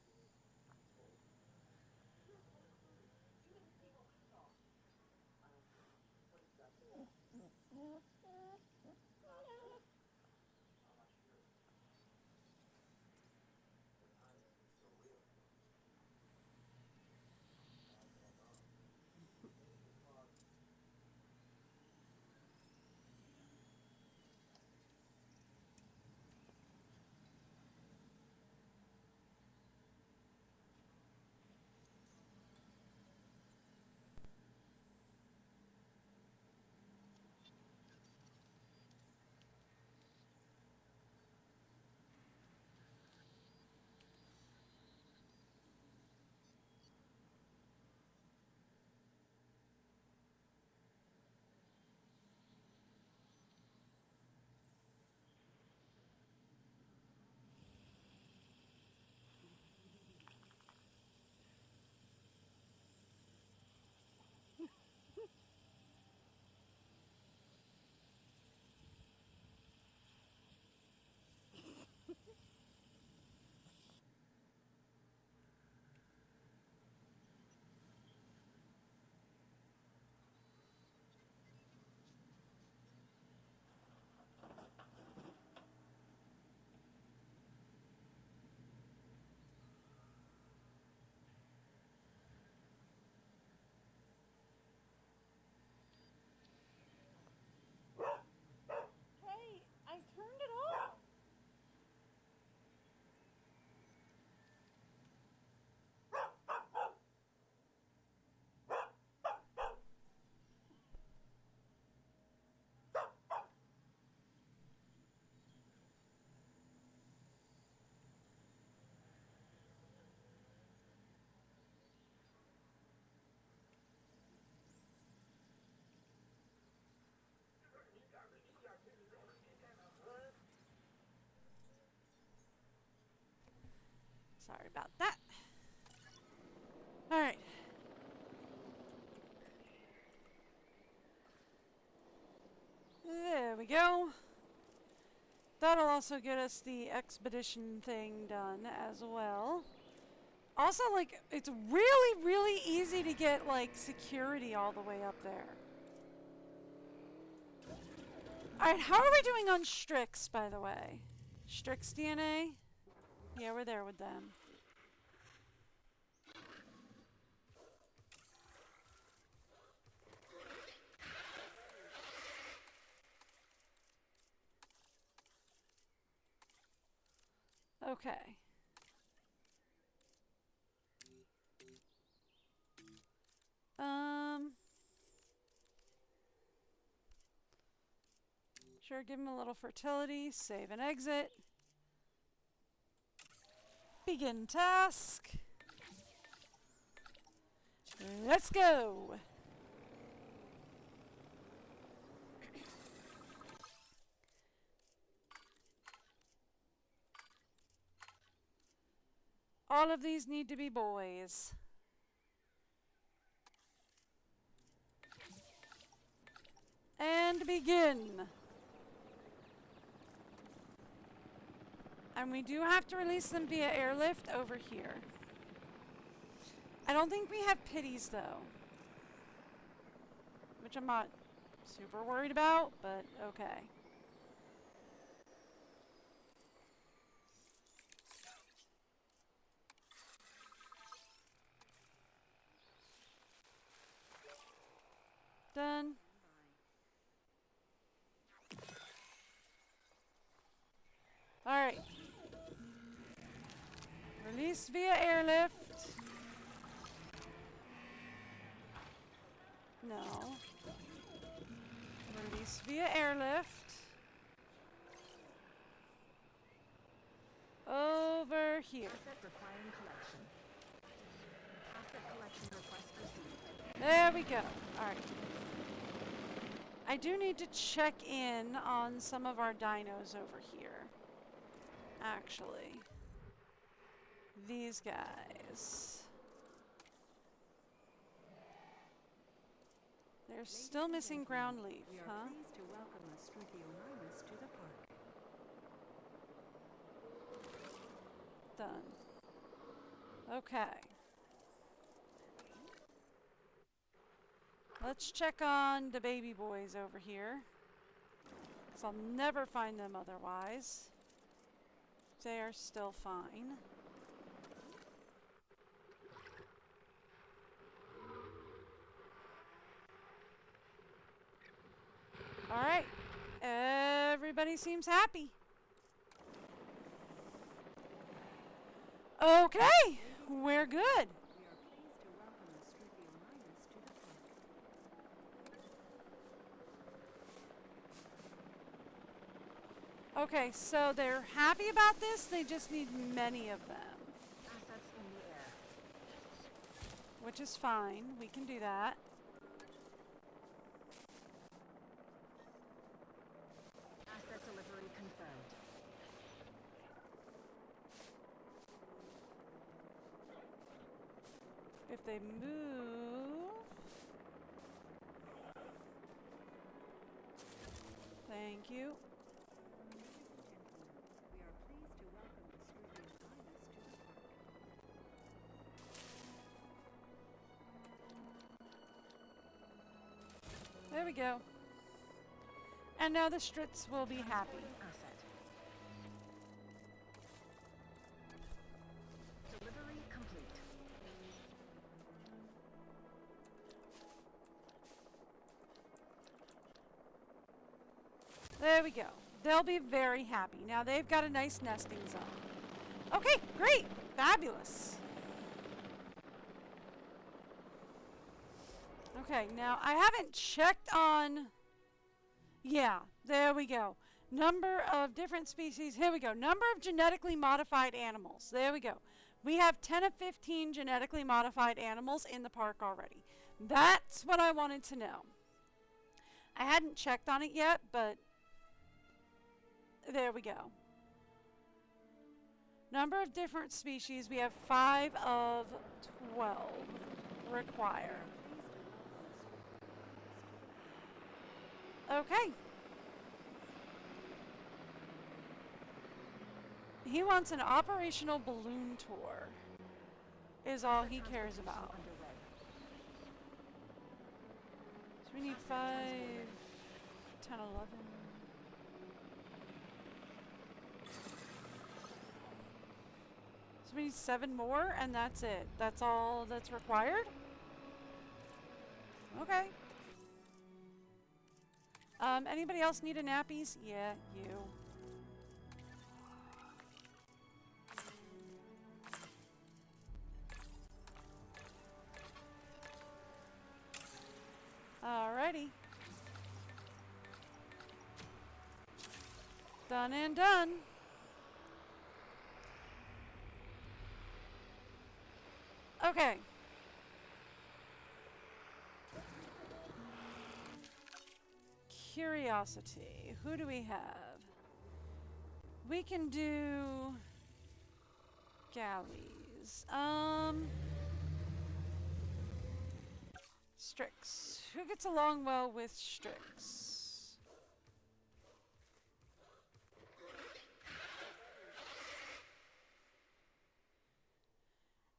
Sorry about that. All right. There we go. That'll also get us the expedition thing done as well. Also, like, it's really, really easy to get, like, security all the way up there. Alright, how are we doing on Strix, by the way? Strix DNA? Yeah, we're there with them. Okay. Sure, give him a little fertility, save and exit. Begin task. Let's go. All of these need to be boys. And begin. And we do have to release them via airlift over here. I don't think we have pities though. Which I'm not super worried about, but okay. Done. Alright. Release via airlift. No. Release via airlift. Over here. Asset requiring collection. Asset collection request received. There we go. Alright. I do need to check in on some of our dinos over here. Actually. These guys. They're still missing ground leaf, We are huh? pleased to welcome the Struthiomimus to the park. Done. Okay. Let's check on the baby boys over here. Because I'll never find them otherwise. They are still fine. Alright. Everybody seems happy. Okay. We're good. We are pleased to welcome the Struthiomimus to the park. Okay, so they're happy about this. They just need many of them. Assets in the air. Which is fine. We can do that. Asset delivery confirmed. If they move. Thank you. We are pleased to welcome the Struthiomimus to the park. There we go. And now the Stritz will be happy. Asset. Delivery complete. There we go. They'll be very happy. Now they've got a nice nesting zone. Okay, great. Fabulous. Okay, now I haven't checked on... Yeah, there we go. Number of different species. Here we go. Number of genetically modified animals. There we go. We have 10 of 15 genetically modified animals in the park already. That's what I wanted to know. I hadn't checked on it yet, but there we go. Number of different species. We have 5 of 12 required. Okay. He wants an operational balloon tour. Is all he cares about. So we need 5, 10, 11. So we need 7 more, and that's it. That's all that's required? Okay. Anybody else need a nappies? Yeah, you. Alrighty. Done and done. Okay. Curiosity. Who do we have? We can do galleys. Strix. Who gets along well with Strix?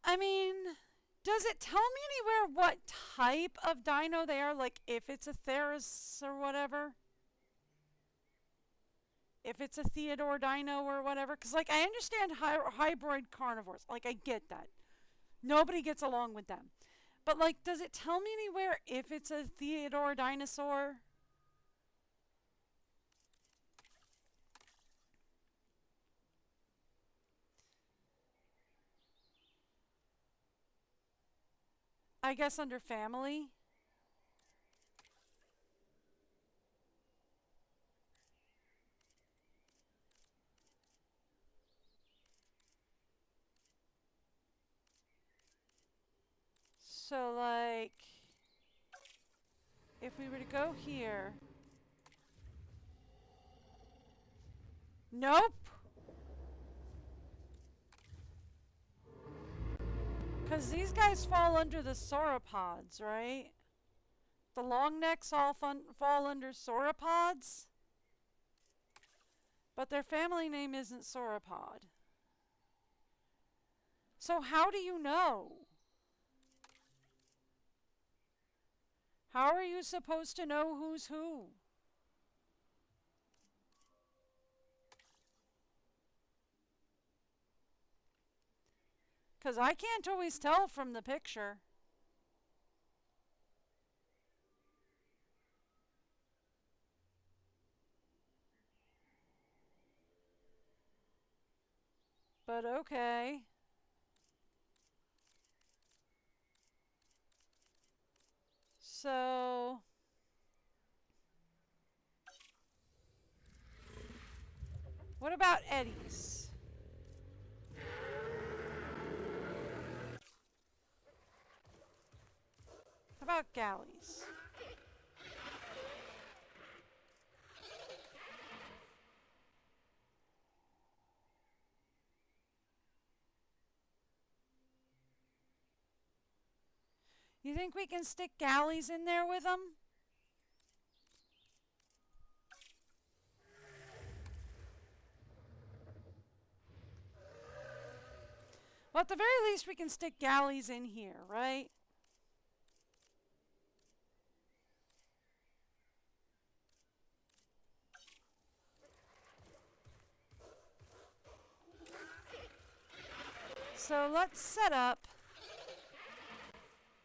I mean, does it tell me anywhere what type of dino they are? Like, if it's a Theris or whatever? If it's a Theodore dino or whatever? Because, like, I understand hybrid carnivores. Like, I get that. Nobody gets along with them. But, like, does it tell me anywhere if it's a Theodore dinosaur? I guess under family. So, like, if we were to go here. Nope. Because these guys fall under the sauropods, right? The long necks all fall under sauropods. But their family name isn't sauropod. So how do you know? How are you supposed to know who's who? Because I can't always tell from the picture. But okay. So what about eddies? How about galleys? You think we can stick galleys in there with them? Well, at the very least, we can stick galleys in here, right? So let's set up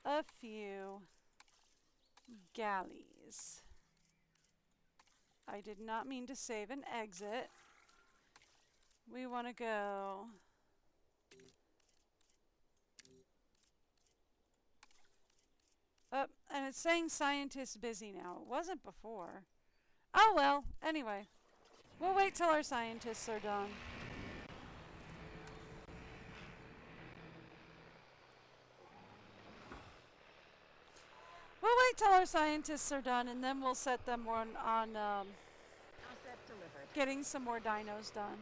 a few galleys. I did not mean to save and exit. We want to go up, and it's saying scientist busy now. It wasn't before. Oh well, anyway. We'll wait till our scientists are done. We'll wait till our scientists are done, and then we'll set them on getting some more dinos done.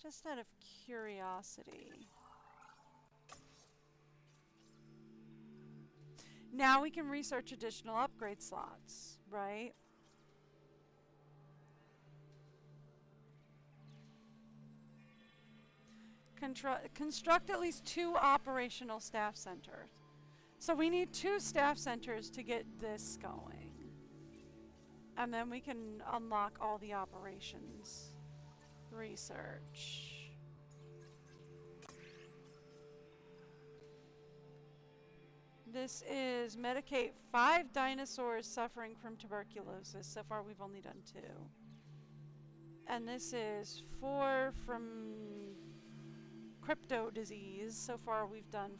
Just out of curiosity. Now we can research additional upgrade slots, right? Construct at least 2 operational staff centers. So we need 2 staff centers to get this going. And then we can unlock all the operations. Research. This is medicate 5 dinosaurs suffering from tuberculosis. So far we've only done 2. And this is 4 from crypto disease. So far we've done,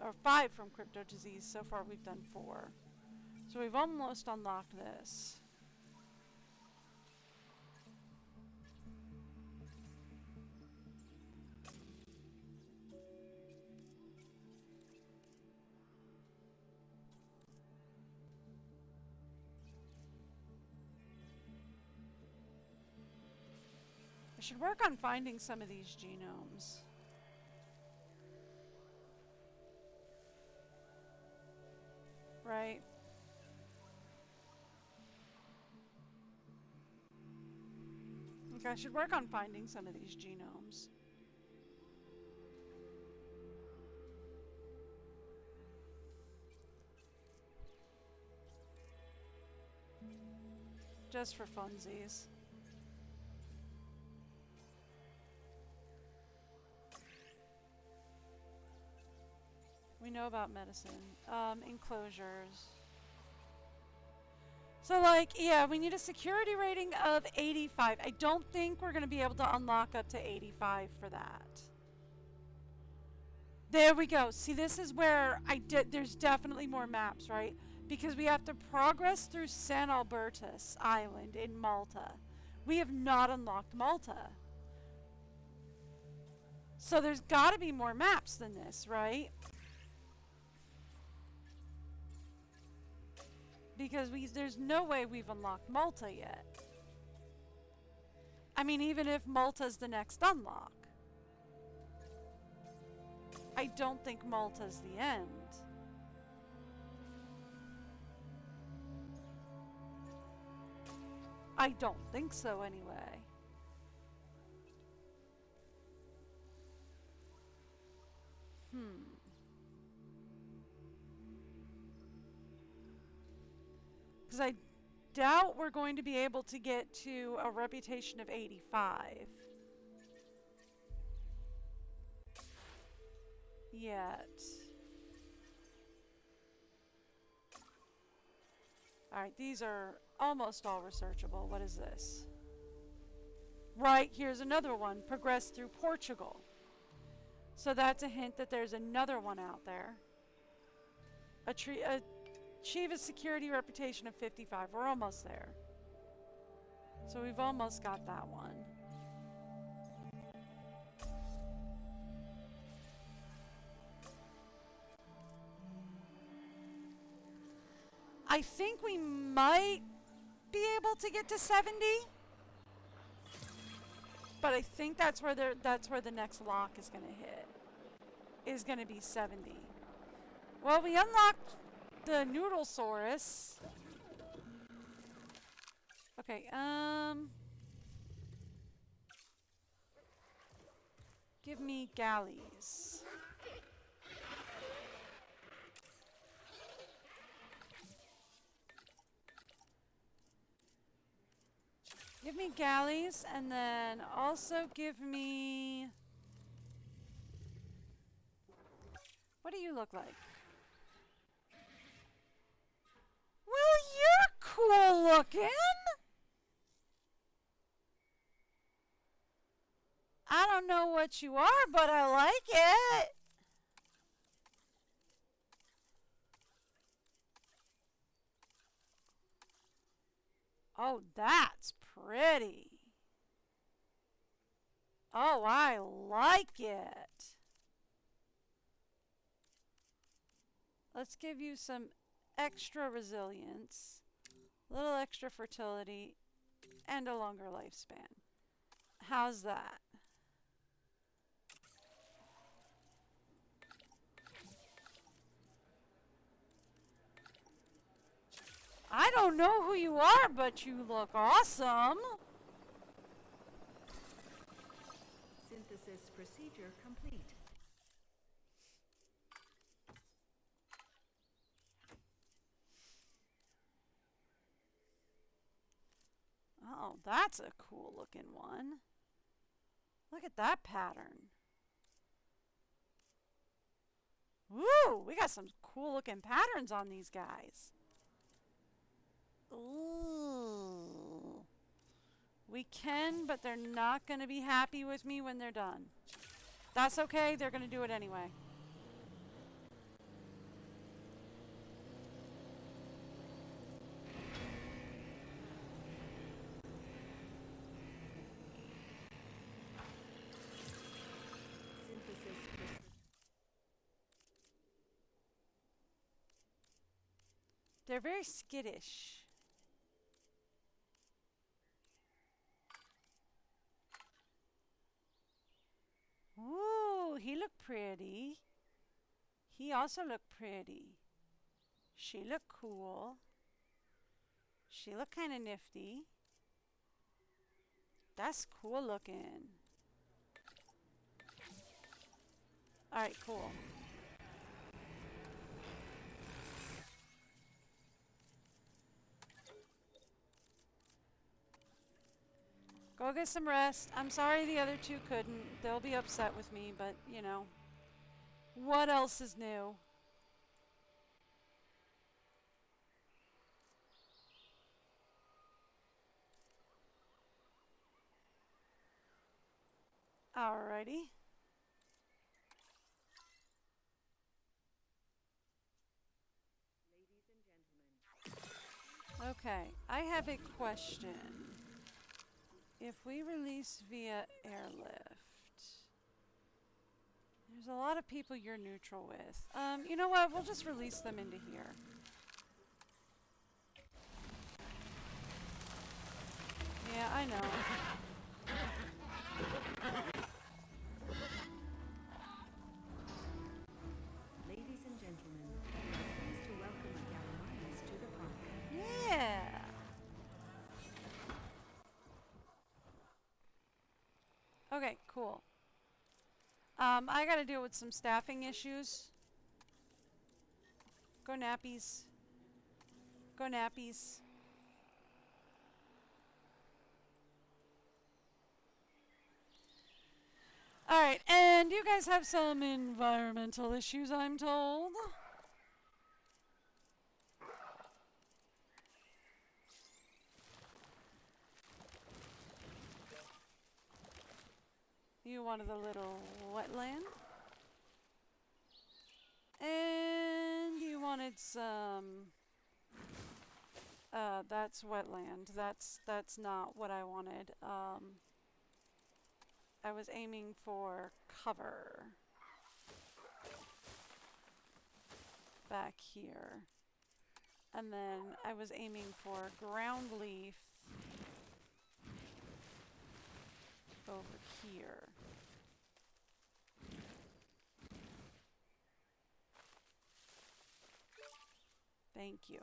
or 5 from crypto disease. So far we've done 4. So we've almost unlocked this. I should work on finding some of these genomes. Right? Okay, I should work on finding some of these genomes. Just for funsies. We know about medicine. Enclosures. So, like, yeah, we need a security rating of 85. I don't think we're going to be able to unlock up to 85 for that. There we go. See, this is where there's definitely more maps, right? Because we have to progress through San Albertus Island in Malta. We have not unlocked Malta. So there's got to be more maps than this, right? Because there's no way we've unlocked Malta yet. I mean, even if Malta's the next unlock. I don't think Malta's the end. I don't think so anyway. Because I doubt we're going to be able to get to a reputation of 85. Yet. Alright, these are almost all researchable. What is this? Right, here's another one. Progress through Portugal. So that's a hint that there's another one out there. Achieve a security reputation of 55. We're almost there. So we've almost got that one. I think we might be able to get to 70. But I think that's where the next lock is going to hit. Is going to be 70. Well, we unlocked the Noodlesaurus. Okay, give me galleys. Give me galleys, and then also give me... What do you look like? Well, you're cool looking. I don't know what you are, but I like it. Oh, that's pretty. Oh, I like it. Let's give you some extra resilience, a little extra fertility, and a longer lifespan. How's that? I don't know who you are, but you look awesome. Synthesis procedure complete. Oh, that's a cool looking one. Look at that pattern. Woo! We got some cool looking patterns on these guys. Ooh. We can, but they're not going to be happy with me when they're done. That's okay. They're going to do it anyway. They're very skittish. Ooh, he looked pretty. He also looked pretty. She looked cool. She looked kind of nifty. That's cool looking. Alright, cool. Go get some rest. I'm sorry the other two couldn't. They'll be upset with me, but, you know. What else is new? Alrighty. Okay, I have a question. If we release via airlift, there's a lot of people you're neutral with. You know what? We'll just release them into here. Yeah, I know. Ladies and gentlemen, we are pleased to welcome a Gallimimus to the park. Yeah. Okay, cool. I gotta deal with some staffing issues. Go nappies. Go nappies. Alright, and you guys have some environmental issues, I'm told. You wanted a little wetland. And you wanted some... that's wetland. That's not what I wanted. I was aiming for cover. Back here. And then I was aiming for ground leaf over here. Thank you.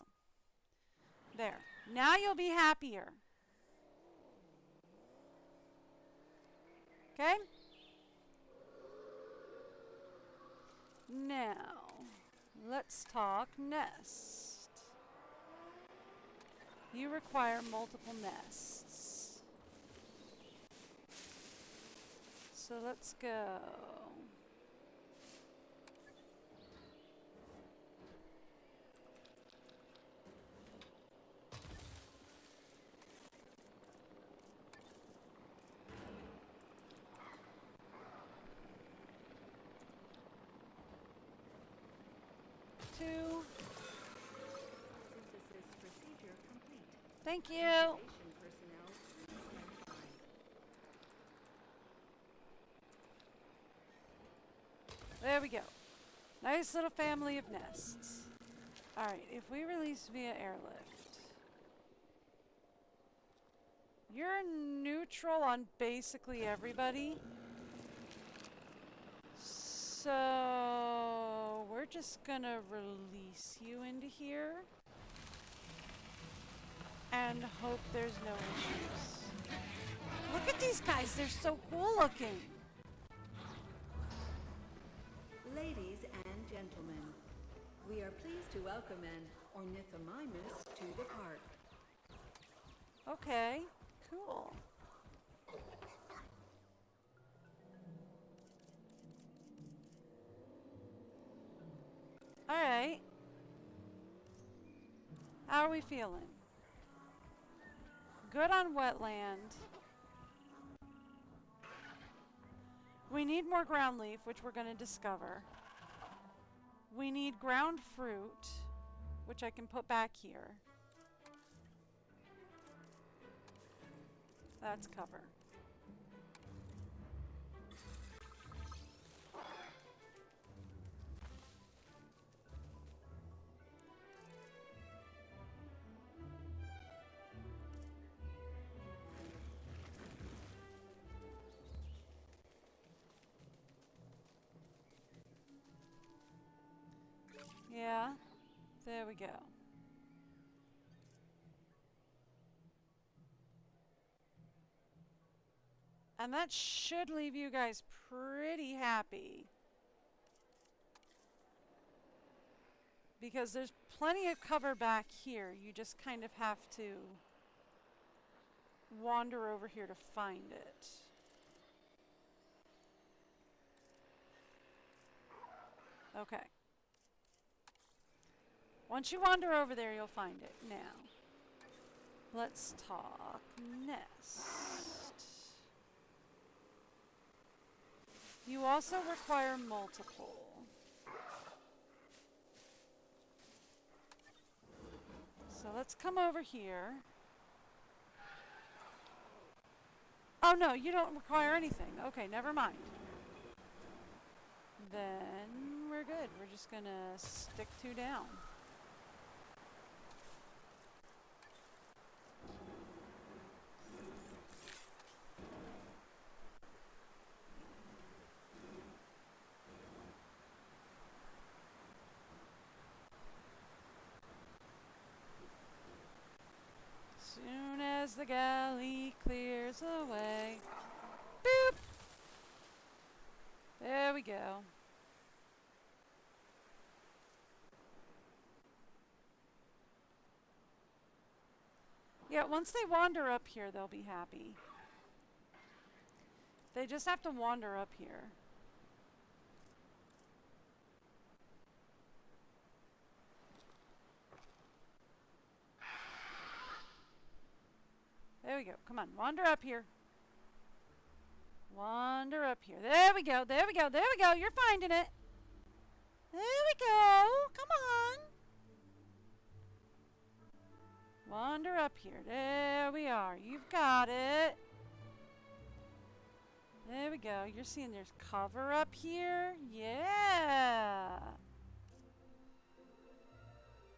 There. Now you'll be happier. Okay? Now, let's talk nest. You require multiple nests. So let's go. Synthesis procedure complete. Thank you. Station personnel, please stand by. There we go. Nice little family of nests. Alright, if we release via airlift, you're neutral on basically everybody. So we're just gonna release you into here. and hope there's no issues. Look at these guys, they're so cool looking. Ladies and gentlemen, we are pleased to welcome an ornithomimus to the park. Okay, cool. All right. How are we feeling? Good on wetland. We need more ground leaf, which we're going to discover. We need ground fruit, which I can put back here. That's cover. Yeah, there we go. And that should leave you guys pretty happy. Because there's plenty of cover back here. You just kind of have to wander over here to find it. Okay. Once you wander over there, you'll find it. Now, let's talk nest. You also require multiple. So let's come over here. Oh no, you don't require anything. Okay, never mind. Then we're good. We're just gonna stick 2 down. Soon as the galley clears away. Boop! There we go. Yeah, once they wander up here, they'll be happy. They just have to wander up here. There we go. Come on, wander up here. Wander up here. There we go. There we go. There we go. You're finding it. There we go. Come on. Wander up here. There we are. You've got it. There we go. You're seeing there's cover up here. Yeah.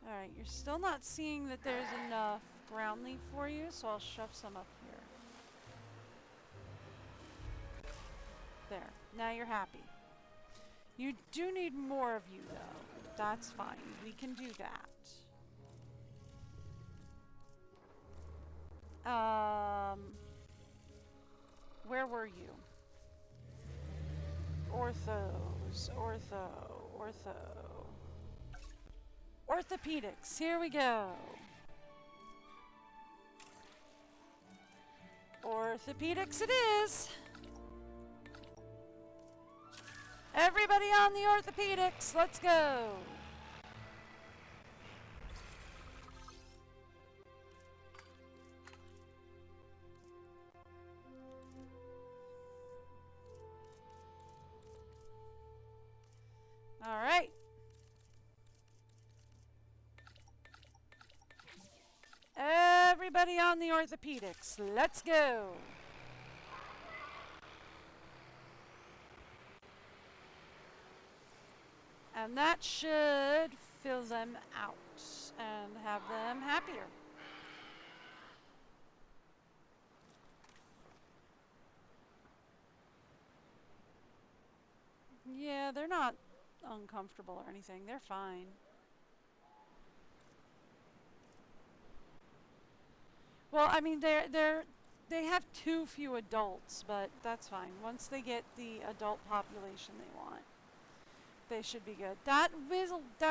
Alright, you're still not seeing that there's enough ground leaf for you, so I'll shove some up here. There. Now you're happy. You do need more of you, though. That's fine. We can do that. Where were you? Orthos. Ortho. Orthopedics. Here we go. Orthopedics it is. Everybody on the orthopedics. Let's go. All right. Everybody on the orthopedics. Let's go. And that should fill them out and have them happier. Yeah, they're not uncomfortable or anything. They're fine. Well, I mean, they have too few adults, but that's fine. Once they get the adult population they want, they should be good. That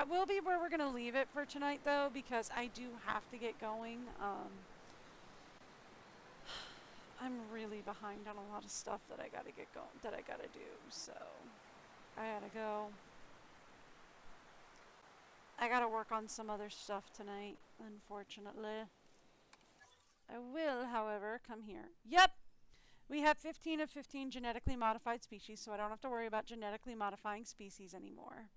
will be where we're gonna leave it for tonight, though, because I do have to get going. I'm really behind on a lot of stuff that I gotta get going, that I gotta do. So I gotta go. I gotta work on some other stuff tonight, unfortunately. I will, however, come here. Yep! We have 15 of 15 genetically modified species, so I don't have to worry about genetically modifying species anymore.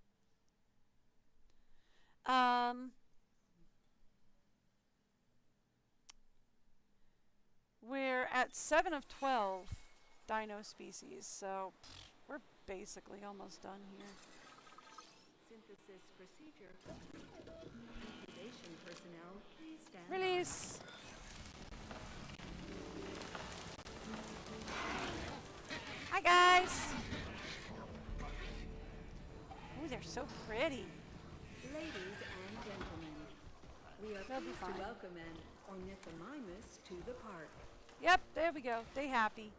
We're at 7 of 12 dino species, so we're basically almost done here. Synthesis procedure. Incubation personnel, please stand by. Release! Hi guys! Oh, they're so pretty. Ladies and gentlemen, we are They'll be pleased fine. to welcome an ornithomimus to the park. Yep, there we go. They happy.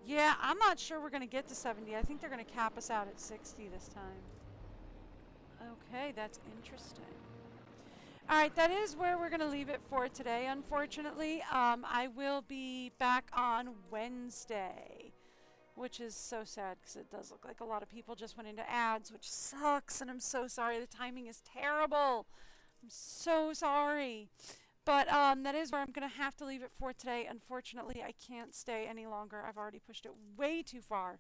Yeah, I'm not sure we're going to get to 70. I think they're going to cap us out at 60 this time. Okay, that's interesting. Alright, that is where we're going to leave it for today, unfortunately. I will be back on Wednesday, which is so sad because it does look like a lot of people just went into ads, which sucks, and I'm so sorry. The timing is terrible. I'm so sorry. But that is where I'm going to have to leave it for today. Unfortunately, I can't stay any longer. I've already pushed it way too far.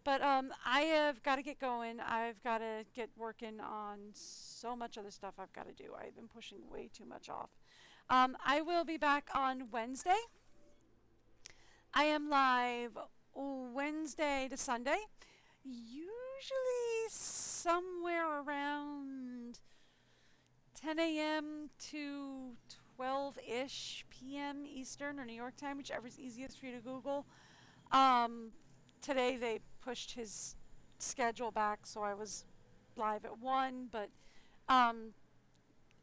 But I have got to get going. I've got to get working on so much other stuff I've got to do. I've been pushing way too much off. I will be back on Wednesday. I am live Wednesday to Sunday. Usually somewhere around 10 a.m. to 12-ish p.m. Eastern or New York time, whichever is easiest for you to Google. Today they pushed his schedule back, so I was live at 1, but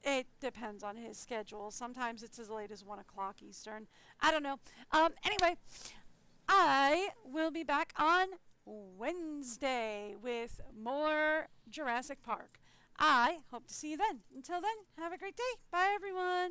it depends on his schedule. Sometimes it's as late as 1 o'clock Eastern. I don't know. Anyway, I will be back on Wednesday with more Jurassic Park. I hope to see you then. Until then, have a great day. Bye, everyone.